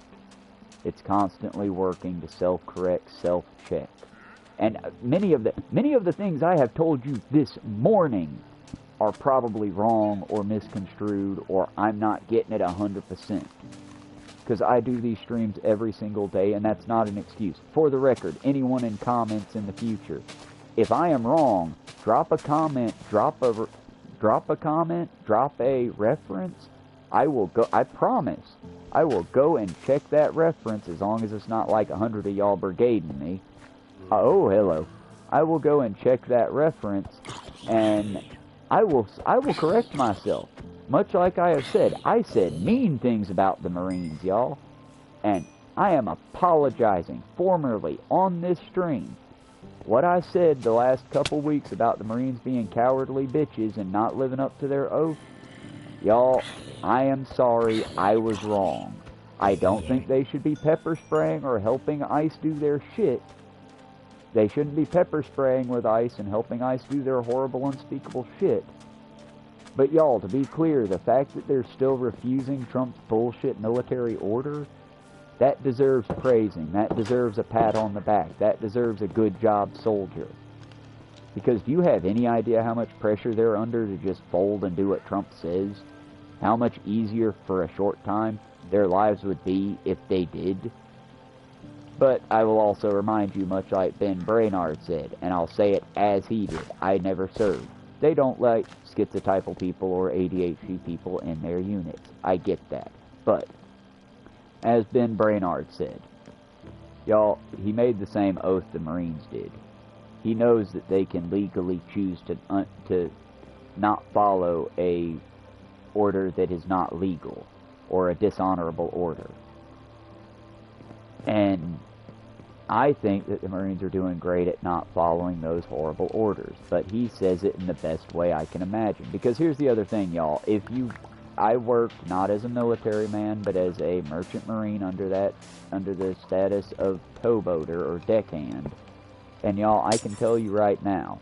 [SPEAKER 1] It's constantly working to self-correct, self-check. And many of the things I have told you this morning are probably wrong or misconstrued, or I'm not getting it 100%. Because I do these streams every single day, and that's not an excuse. For the record, anyone in comments in the future, if I am wrong, drop a comment, drop a reference. I will go, I promise, I will go and check that reference as long as it's not like 100 of y'all brigading me. Oh, hello. I will go and check that reference, and I will correct myself. Much like I have said, I said mean things about the Marines, y'all. And I am apologizing formally on this stream. What I said the last couple weeks about the Marines being cowardly bitches and not living up to their oath, y'all, I am sorry, I was wrong. I don't think they should be pepper spraying or helping ICE do their shit. They shouldn't be pepper spraying with ICE and helping ICE do their horrible, unspeakable shit. But y'all, to be clear, the fact that they're still refusing Trump's bullshit military order, that deserves praising. That deserves a pat on the back. That deserves a good job, soldier. Because do you have any idea how much pressure they're under to just fold and do what Trump says? How much easier for a short time their lives would be if they did? But I will also remind you, much like Ben Brainard said, and I'll say it as he did, I never served. They don't like schizotypal people or ADHD people in their units. I get that. But, as Ben Brainard said, y'all, he made the same oath the Marines did. He knows that they can legally choose to not follow a order that is not legal, or a dishonorable order. And I think that the Marines are doing great at not following those horrible orders, but he says it in the best way I can imagine. Because here's the other thing, y'all. I worked not as a military man, but as a merchant marine under the status of towboater or deckhand. And y'all, I can tell you right now,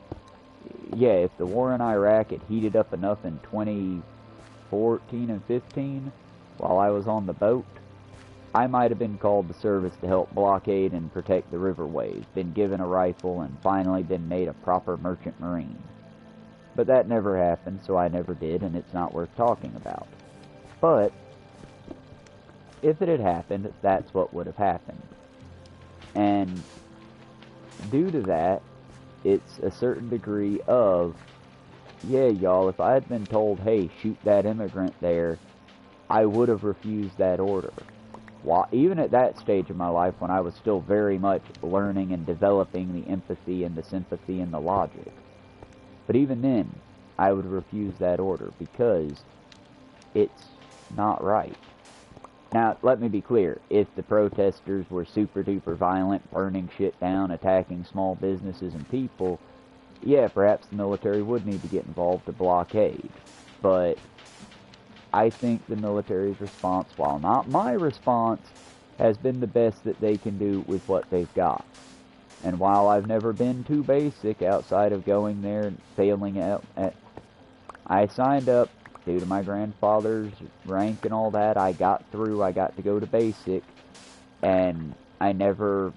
[SPEAKER 1] yeah, if the war in Iraq had heated up enough in 2014 and 15, while I was on the boat, I might have been called to service to help blockade and protect the riverways, been given a rifle, and finally been made a proper merchant marine. But that never happened, so I never did, and it's not worth talking about. But if it had happened, that's what would have happened. And due to that, it's a certain degree of, yeah, y'all, if I had been told, hey, shoot that immigrant there, I would have refused that order. Even at that stage of my life, when I was still very much learning and developing the empathy and the sympathy and the logic. But even then, I would refuse that order because it's not right. Now, let me be clear. If the protesters were super duper violent, burning shit down, attacking small businesses and people, yeah, perhaps the military would need to get involved to blockade. But I think the military's response, while not my response, has been the best that they can do with what they've got. And while I've never been too basic outside of going there and failing out I signed up due to my grandfather's rank and all that. I got through. I got to go to basic, and I never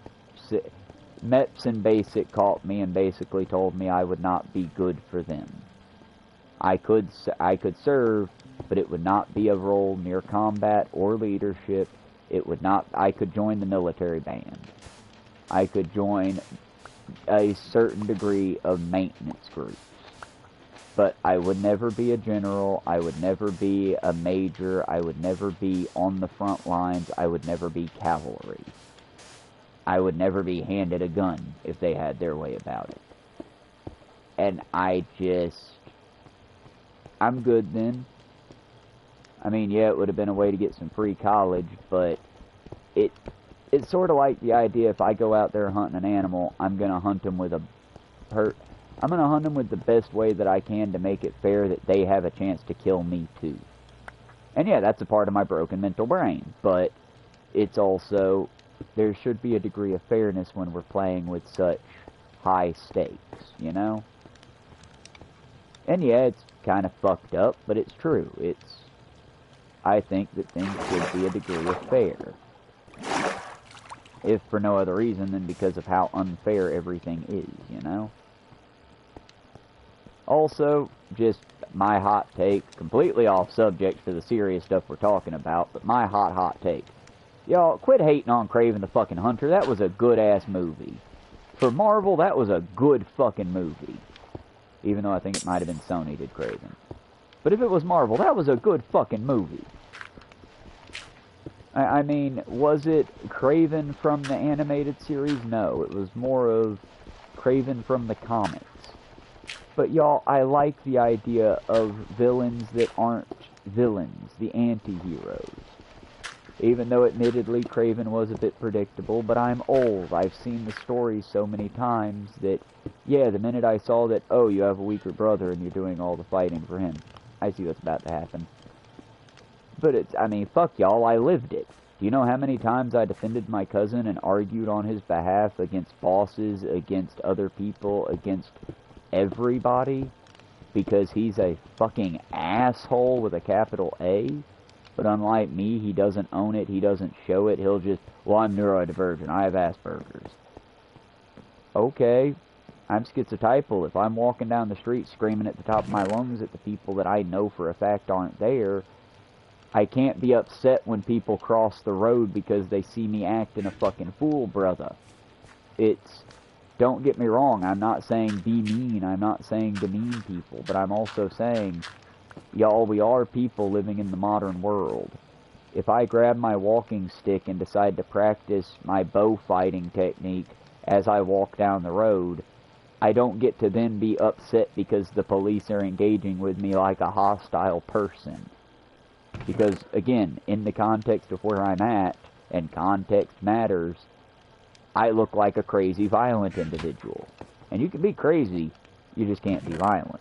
[SPEAKER 1] MEPS in basic caught me and basically told me I would not be good for them. I could serve, but it would not be a role near combat or leadership. It would not. I could join the military band. I could join a certain degree of maintenance groups. But I would never be a general. I would never be a major. I would never be on the front lines. I would never be cavalry. I would never be handed a gun if they had their way about it. And I'm good then. I mean, yeah, it would have been a way to get some free college, but it's sort of like the idea if I go out there hunting an animal, I'm going to hunt them with I'm going to hunt them with the best way that I can to make it fair that they have a chance to kill me too. And yeah, that's a part of my broken mental brain, but it's also, there should be a degree of fairness when we're playing with such high stakes, you know? And yeah, it's kind of fucked up, but it's true. I think that things should be a degree of fair. If for no other reason than because of how unfair everything is, you know? Also, just my hot take, completely off subject to the serious stuff we're talking about, but my hot take. Y'all, quit hating on Kraven the fucking Hunter. That was a good-ass movie. For Marvel, that was a good fucking movie. Even though I think it might have been Sony did Kraven. But if it was Marvel, that was a good fucking movie. I mean, was it Kraven from the animated series? No, it was more of Kraven from the comics. But y'all, I like the idea of villains that aren't villains, the anti-heroes. Even though admittedly Kraven was a bit predictable, but I'm old. I've seen the story so many times that, yeah, the minute I saw that, oh, you have a weaker brother and you're doing all the fighting for him, I see what's about to happen. But I mean, fuck y'all, I lived it. Do you know how many times I defended my cousin and argued on his behalf against bosses, against other people, against everybody? Because he's a fucking asshole with a capital A? But unlike me, he doesn't own it, he doesn't show it, he'll just, well, I'm neurodivergent, I have Asperger's. Okay, I'm schizotypal. If I'm walking down the street screaming at the top of my lungs at the people that I know for a fact aren't there, I can't be upset when people cross the road because they see me acting a fucking fool, brother. It's, don't get me wrong, I'm not saying be mean, I'm not saying demean people, but I'm also saying, y'all, we are people living in the modern world. If I grab my walking stick and decide to practice my bow fighting technique as I walk down the road, I don't get to then be upset because the police are engaging with me like a hostile person. Because, again, in the context of where I'm at, and context matters, I look like a crazy, violent individual. And you can be crazy, you just can't be violent.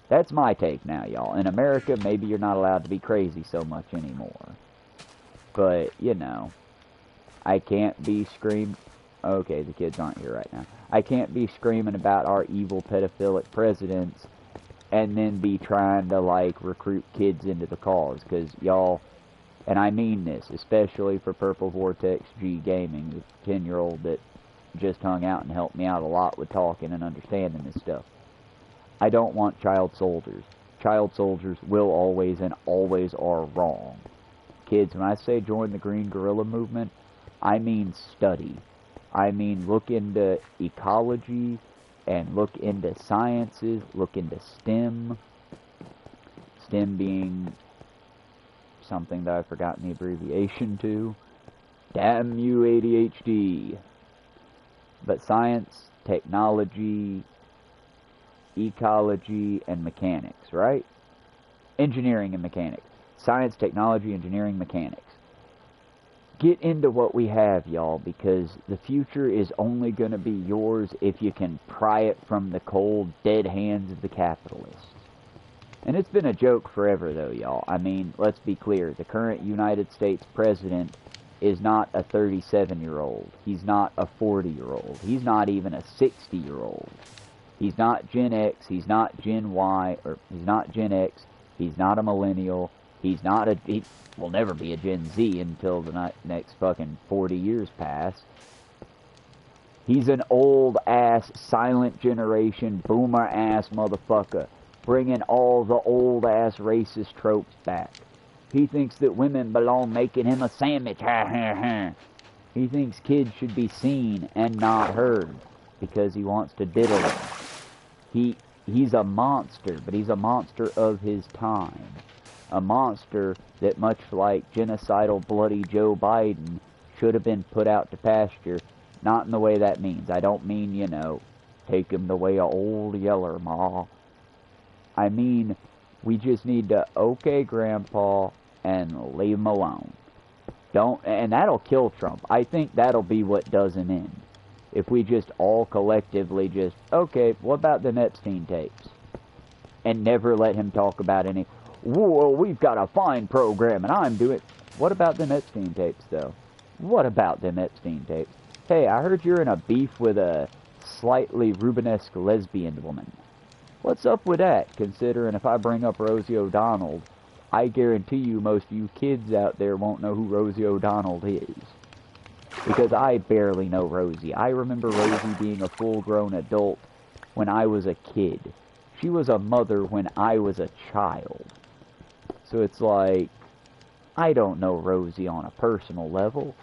[SPEAKER 1] That's my take now, y'all. In America, maybe you're not allowed to be crazy so much anymore. But, you know, I can't be screaming... Okay, the kids aren't here right now. I can't be screaming about our evil pedophilic presidents and then be trying to, like, recruit kids into the cause. Because, y'all, and I mean this, especially for Purple Vortex G Gaming, the 10-year-old that just hung out and helped me out a lot with talking and understanding this stuff. I don't want child soldiers. Child soldiers will always and always are wrong. Kids, when I say join the Green Guerrilla movement, I mean study. I mean look into ecology and look into sciences, look into STEM. STEM being something that I've forgotten the abbreviation to. Damn you, ADHD. But science, technology, ecology, and mechanics, right? Engineering and mechanics. Science, technology, engineering, mechanics. Get into what we have, y'all, because the future is only going to be yours if you can pry it from the cold, dead hands of the capitalists. And it's been a joke forever, though, y'all. I mean, let's be clear. The current United States president is not a 37-year-old. He's not a 40-year-old. He's not even a 60-year-old. He's not Gen X. He's not Gen Y. Or he's not Gen X. He's not a millennial. He's not a... He will never be a Gen Z until the next fucking 40 years pass. He's an old-ass, silent generation, boomer-ass motherfucker, bringing all the old-ass racist tropes back. He thinks that women belong making him a sandwich, ha ha ha. He thinks kids should be seen and not heard because he wants to diddle them. He's a monster, but he's a monster of his time. A monster that, much like genocidal bloody Joe Biden, should have been put out to pasture. Not in the way that means. I don't mean, you know, take him the way of old Yeller, Ma. I mean, we just need to, okay, Grandpa, and leave him alone. And that'll kill Trump. I think that'll be what does an end. If we just all collectively just, okay, what about the Epstein tapes? And never let him talk about any... Whoa, we've got a fine program, and I'm doing... What about them Epstein tapes, though? What about them Epstein tapes? Hey, I heard you're in a beef with a slightly Rubenesque lesbian woman. What's up with that, considering if I bring up Rosie O'Donnell, I guarantee you most of you kids out there won't know who Rosie O'Donnell is. Because I barely know Rosie. I remember Rosie being a full-grown adult when I was a kid. She was a mother when I was a child. So it's like, I don't know Rosie on a personal level,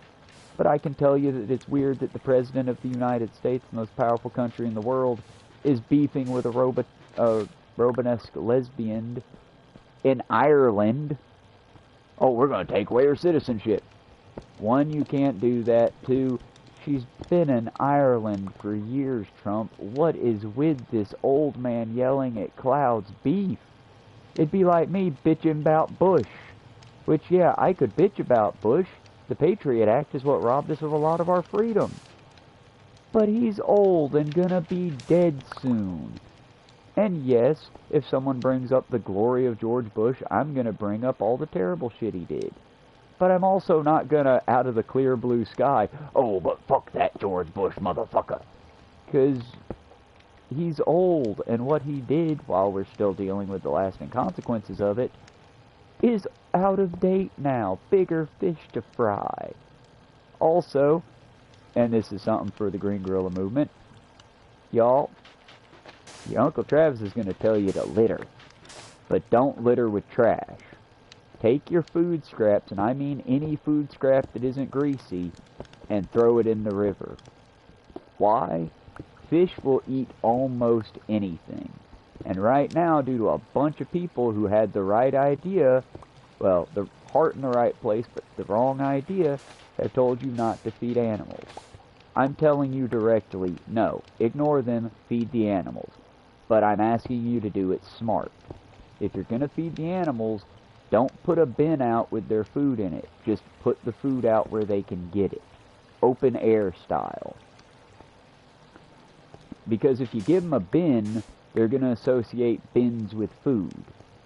[SPEAKER 1] but I can tell you that it's weird that the President of the United States, the most powerful country in the world, is beefing with a Romanesque lesbian in Ireland. Oh, we're going to take away her citizenship. One, you can't do that. Two, she's been in Ireland for years, Trump. What is with this old man yelling at clouds beef? It'd be like me bitching about Bush. Which, yeah, I could bitch about Bush. The Patriot Act is what robbed us of a lot of our freedom. But he's old and gonna be dead soon. And yes, if someone brings up the glory of George Bush, I'm gonna bring up all the terrible shit he did. But I'm also not gonna, out of the clear blue sky, oh, but fuck that George Bush motherfucker. 'Cause he's old, and what he did, while we're still dealing with the lasting consequences of it, is out of date now. Bigger fish to fry. Also, and this is something for the Green Guerrilla movement, y'all, your Uncle Travis is going to tell you to litter. But don't litter with trash. take your food scraps, and I mean any food scrap that isn't greasy, and throw it in the river. Why? Fish will eat almost anything. And right now, due to a bunch of people who had the right idea, well, the heart in the right place, but the wrong idea, have told you not to feed animals. I'm telling you directly, no, ignore them, feed the animals. But I'm asking you to do it smart. If you're going to feed the animals, don't put a bin out with their food in it. Just put the food out where they can get it. Open air style. Because if you give them a bin, they're going to associate bins with food.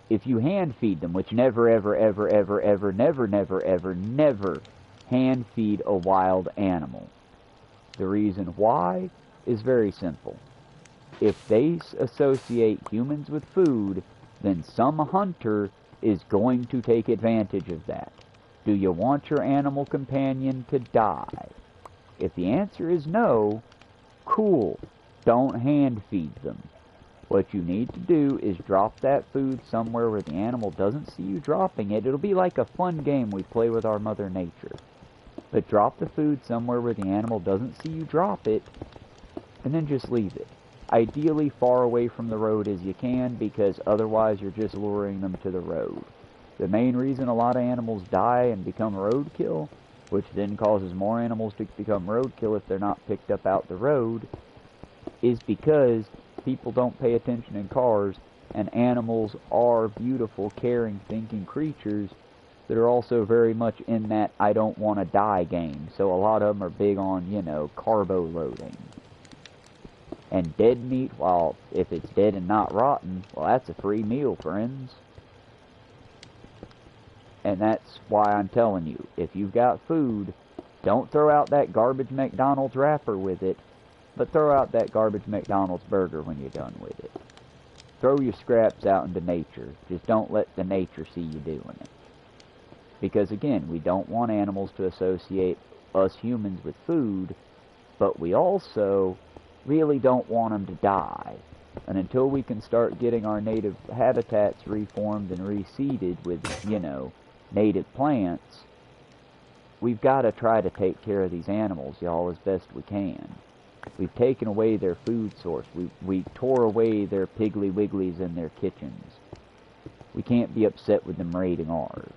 [SPEAKER 1] If you hand feed them, which never, ever, ever, ever, ever, never, never, ever, never hand feed a wild animal. The reason why is very simple. If they associate humans with food, then some hunter is going to take advantage of that. Do you want your animal companion to die? If the answer is no, cool, don't hand feed them. What you need to do is drop that food somewhere where the animal doesn't see you dropping it. It'll be like a fun game we play with our Mother Nature. But drop the food somewhere where the animal doesn't see you drop it, and then just leave it. Ideally far away from the road as you can, because otherwise you're just luring them to the road. The main reason a lot of animals die and become roadkill, which then causes more animals to become roadkill if they're not picked up out the road, is because people don't pay attention in cars, and animals are beautiful, caring, thinking creatures that are also very much in that I don't want to die game. So a lot of them are big on, carbo loading. And dead meat, well, if it's dead and not rotten, well, that's a free meal, friends. And that's why I'm telling you, if you've got food, don't throw out that garbage McDonald's wrapper with it, but throw out that garbage McDonald's burger when you're done with it. Throw your scraps out into nature. Just don't let the nature see you doing it. Because again, we don't want animals to associate us humans with food, but we also really don't want them to die. And until we can start getting our native habitats reformed and reseeded with, native plants, we've got to try to take care of these animals, y'all, as best we can. We've taken away their food source. We tore away their Piggly Wigglies in their kitchens. We can't be upset with them raiding ours.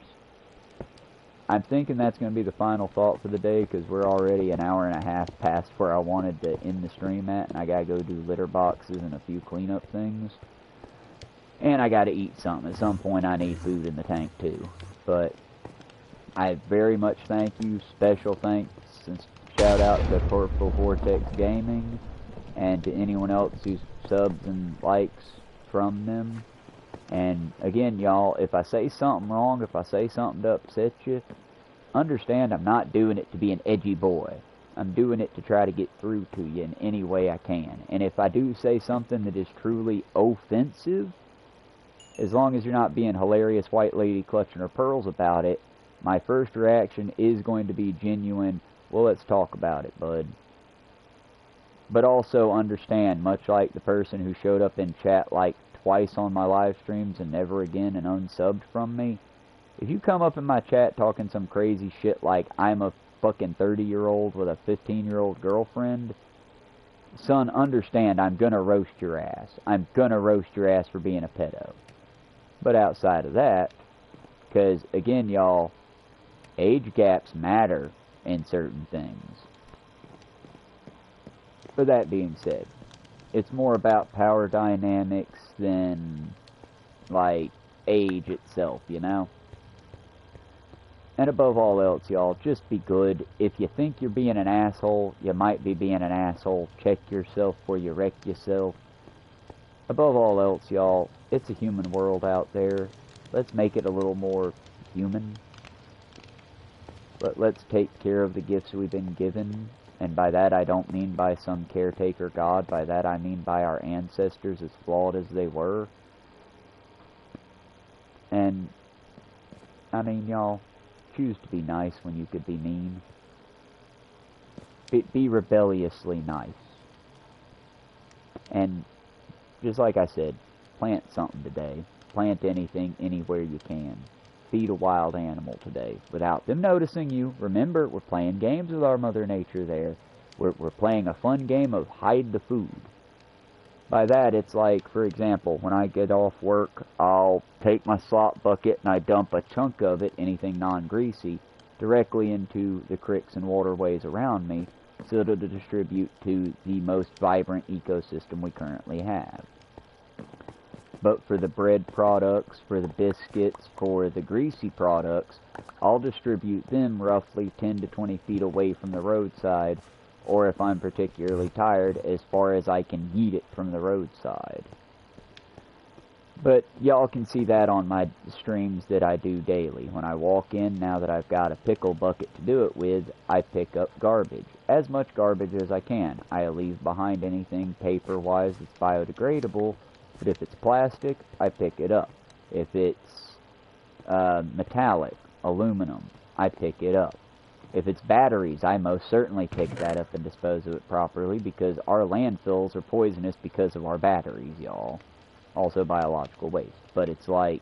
[SPEAKER 1] I'm thinking that's going to be the final thought for the day, because we're already an hour and a half past where I wanted to end the stream at, and I got to go do litter boxes and a few cleanup things. And I got to eat something. At some point I need food in the tank too. But I very much thank you. Special thanks and shout out to Purple Vortex Gaming and to anyone else who subs and likes from them. And again, y'all, if I say something wrong, if I say something to upset you, understand I'm not doing it to be an edgy boy. I'm doing it to try to get through to you in any way I can. And if I do say something that is truly offensive, as long as you're not being hilarious white lady clutching her pearls about it, my first reaction is going to be genuine, well, let's talk about it, bud. But also understand, much like the person who showed up in chat like twice on my live streams and never again and unsubbed from me, if you come up in my chat talking some crazy shit like I'm a fucking 30-year-old with a 15-year-old girlfriend, son, understand I'm gonna roast your ass. I'm gonna roast your ass for being a pedo. But outside of that, because again, y'all, age gaps matter in certain things. But that being said, it's more about power dynamics than, like, age itself, And above all else, y'all, just be good. If you think you're being an asshole, you might be being an asshole. Check yourself before you wreck yourself. Above all else, y'all, it's a human world out there. Let's make it a little more human. Let's take care of the gifts we've been given. And by that I don't mean by some caretaker god. By that I mean by our ancestors, as flawed as they were. And, I mean, y'all, choose to be nice when you could be mean. Be rebelliously nice. And, just like I said, plant something today. Plant anything, anywhere you can. feed a wild animal today without them noticing you. Remember, we're playing games with our Mother Nature there. We're playing a fun game of hide the food. By that, it's like, for example, when I get off work, I'll take my slop bucket and I dump a chunk of it, anything non-greasy, directly into the creeks and waterways around me, so to distribute to the most vibrant ecosystem we currently have. But for the bread products, for the biscuits, for the greasy products, I'll distribute them roughly 10 to 20 feet away from the roadside, or if I'm particularly tired, as far as I can yeet it from the roadside. But y'all can see that on my streams that I do daily. When I walk in, now that I've got a pickle bucket to do it with, I pick up garbage. As much garbage as I can. I leave behind anything paper-wise that's biodegradable, but if it's plastic, I pick it up. If it's metallic, aluminum, I pick it up. If it's batteries, I most certainly pick that up and dispose of it properly, because our landfills are poisonous because of our batteries, y'all. Also biological waste. But it's like,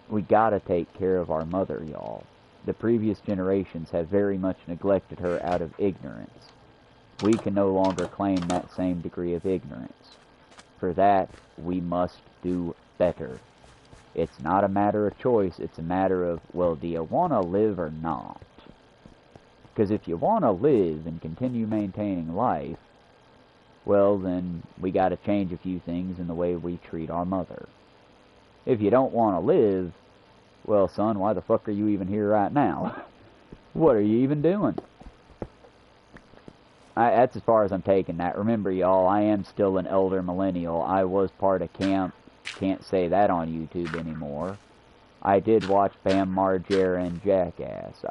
[SPEAKER 1] we gotta take care of our mother, y'all. The previous generations have very much neglected her out of ignorance. We can no longer claim that same degree of ignorance. For that, we must do better. It's not a matter of choice, it's a matter of, well, do you want to live or not? Because if you want to live and continue maintaining life, well, then we got to change a few things in the way we treat our mother. If you don't want to live, well, son, why the fuck are you even here right now? What are you even doing? That's as far as I'm taking that. Remember, y'all, I am still an elder millennial. I was part of camp. Can't say that on YouTube anymore. I did watch Bam Margera and Jackass.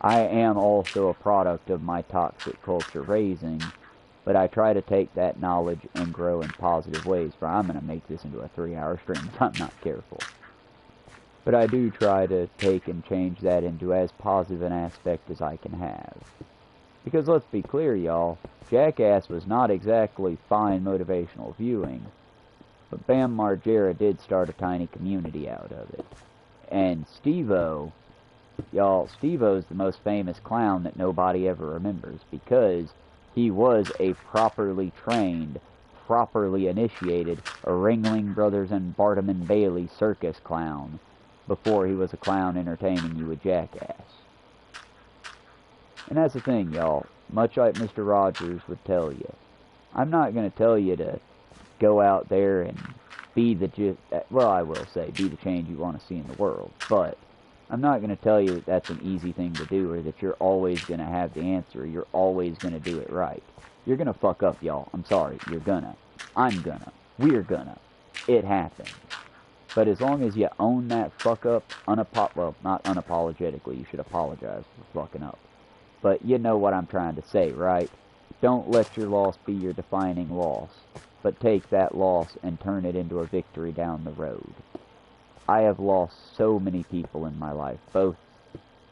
[SPEAKER 1] I am also a product of my toxic culture raising, but I try to take that knowledge and grow in positive ways, for I'm going to make this into a 3-hour stream if I'm not careful. But I do try to take and change that into as positive an aspect as I can have. Because let's be clear, y'all, Jackass was not exactly fine motivational viewing, but Bam Margera did start a tiny community out of it. And Steve-O, y'all, Steve-O's the most famous clown that nobody ever remembers, because he was a properly trained, properly initiated Ringling Brothers and Barnum and Bailey circus clown before he was a clown entertaining you with Jackass. And that's the thing, y'all. Much like Mr. Rogers would tell you, I'm not going to tell you to go out there and be the, well, I will say, be the change you want to see in the world, but I'm not going to tell you that that's an easy thing to do, or that you're always going to have the answer, or you're always going to do it right. You're going to fuck up, y'all. I'm sorry. You're gonna. I'm gonna. We're gonna. It happens. But as long as you own that fuck up, well, not unapologetically, you should apologize for fucking up. But you know what I'm trying to say, right? Don't let your loss be your defining loss, but take that loss and turn it into a victory down the road. I have lost so many people in my life, both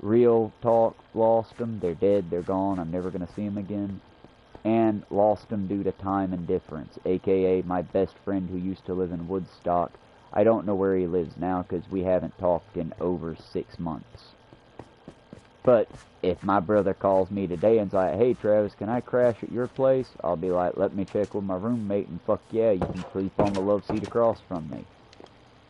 [SPEAKER 1] real talk, lost them, they're dead, they're gone, I'm never going to see them again, and lost them due to time and difference, aka my best friend who used to live in Woodstock. I don't know where he lives now because we haven't talked in over 6 months. But if my brother calls me today and's like, hey Travis, can I crash at your place? I'll be like, let me check with my roommate, and fuck yeah, you can sleep on the love seat across from me.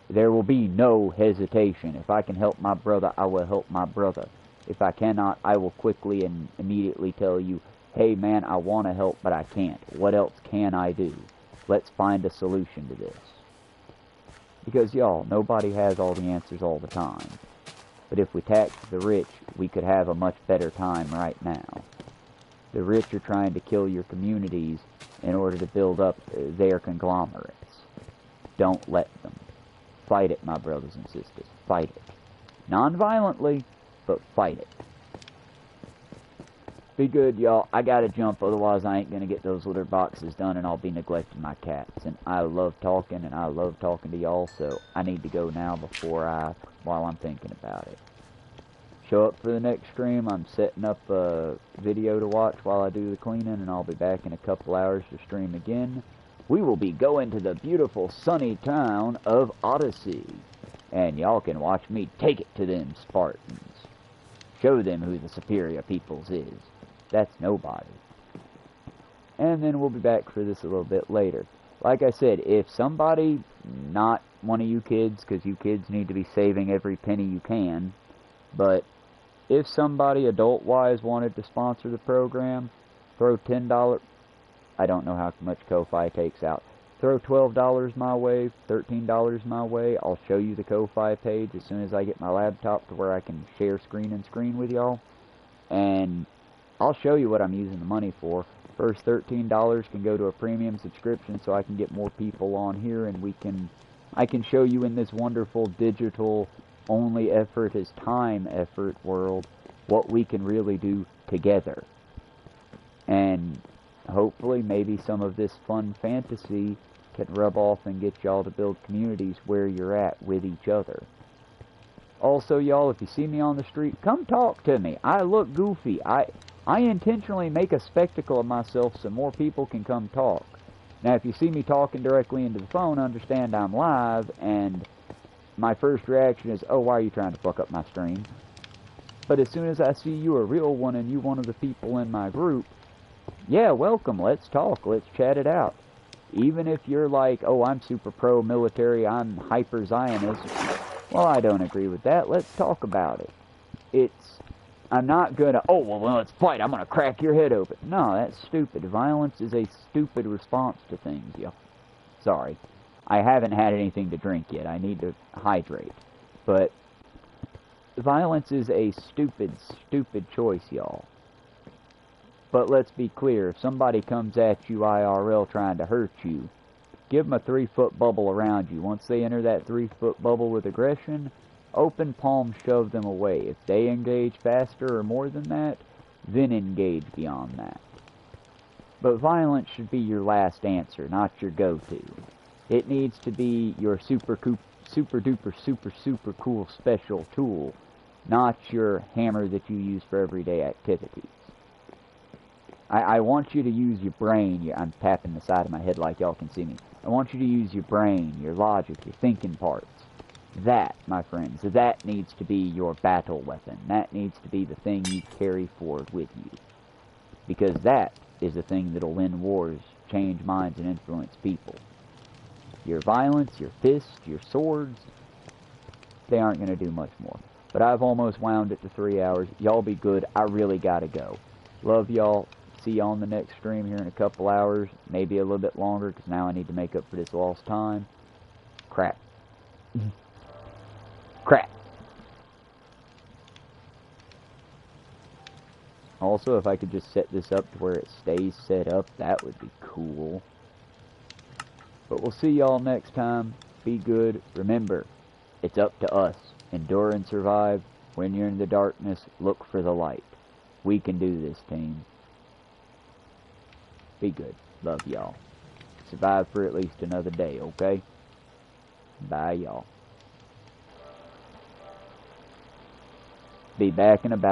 [SPEAKER 1] There will be no hesitation. If I can help my brother, I will help my brother. If I cannot, I will quickly and immediately tell you, hey man, I want to help, but I can't. What else can I do? Let's find a solution to this. Because y'all, nobody has all the answers all the time. But if we taxed the rich, we could have a much better time right now. The rich are trying to kill your communities in order to build up their conglomerates. Don't let them. Fight it, my brothers and sisters. Fight it. Non-violently, but fight it. Be good, y'all. I gotta jump, otherwise I ain't gonna get those litter boxes done and I'll be neglecting my cats. And I love talking, and I love talking to y'all, so I need to go now while I'm thinking about it. Show up for the next stream. I'm setting up a video to watch while I do the cleaning, and I'll be back in a couple hours to stream again. We will be going to the beautiful sunny town of Odyssey. and y'all can watch me take it to them Spartans. Show them who the superior peoples is. That's nobody. And then we'll be back for this a little bit later. Like I said, if somebody, not one of you kids, because you kids need to be saving every penny you can, but if somebody adult-wise wanted to sponsor the program, throw $10, I don't know how much Ko-ffee takes out, throw $12 my way, $13 my way, I'll show you the Ko-ffee page as soon as I get my laptop to where I can share screen and screen with y'all, and I'll show you what I'm using the money for. First $13 can go to a premium subscription so I can get more people on here, and I can show you in this wonderful digital only effort is time effort world what we can really do together. And hopefully maybe some of this fun fantasy can rub off and get y'all to build communities where you're at with each other. Also, y'all, if you see me on the street, come talk to me. I look goofy. I intentionally make a spectacle of myself so more people can come talk. Now, if you see me talking directly into the phone, understand I'm live, and my first reaction is, oh, why are you trying to fuck up my stream? But as soon as I see you a real one and you one of the people in my group, yeah, welcome, let's talk, let's chat it out. Even if you're like, oh, I'm super pro-military, I'm hyper-Zionist, well, I don't agree with that, let's talk about it. I'm not gonna, oh, well, let's fight, I'm gonna crack your head open. No, that's stupid. Violence is a stupid response to things, y'all. Sorry. I haven't had anything to drink yet. I need to hydrate. But violence is a stupid, stupid choice, y'all. But let's be clear. If somebody comes at you IRL trying to hurt you, give them a 3-foot bubble around you. Once they enter that 3-foot bubble with aggression, open palm shove them away. If they engage faster or more than that, then engage beyond that. But violence should be your last answer, not your go-to. It needs to be your super duper super cool special tool, not your hammer that you use for everyday activities. I want you to use your brain. I'm tapping the side of my head like y'all can see me. I want you to use your brain, your logic, your thinking parts. That, my friends, that needs to be your battle weapon. That needs to be the thing you carry forward with you. Because that is the thing that'll win wars, change minds, and influence people. Your violence, your fists, your swords, they aren't going to do much more. But I've almost wound it to 3 hours. Y'all be good. I really got to go. Love y'all. See y'all on the next stream here in a couple hours. Maybe a little bit longer, because now I need to make up for this lost time. Crap. Crap. Also, if I could just set this up to where it stays set up, that would be cool. But we'll see y'all next time. Be good. Remember, it's up to us. Endure and survive. When you're in the darkness, look for the light. We can do this, team. Be good. Love y'all. Survive for at least another day, okay? Bye, y'all. Be back in about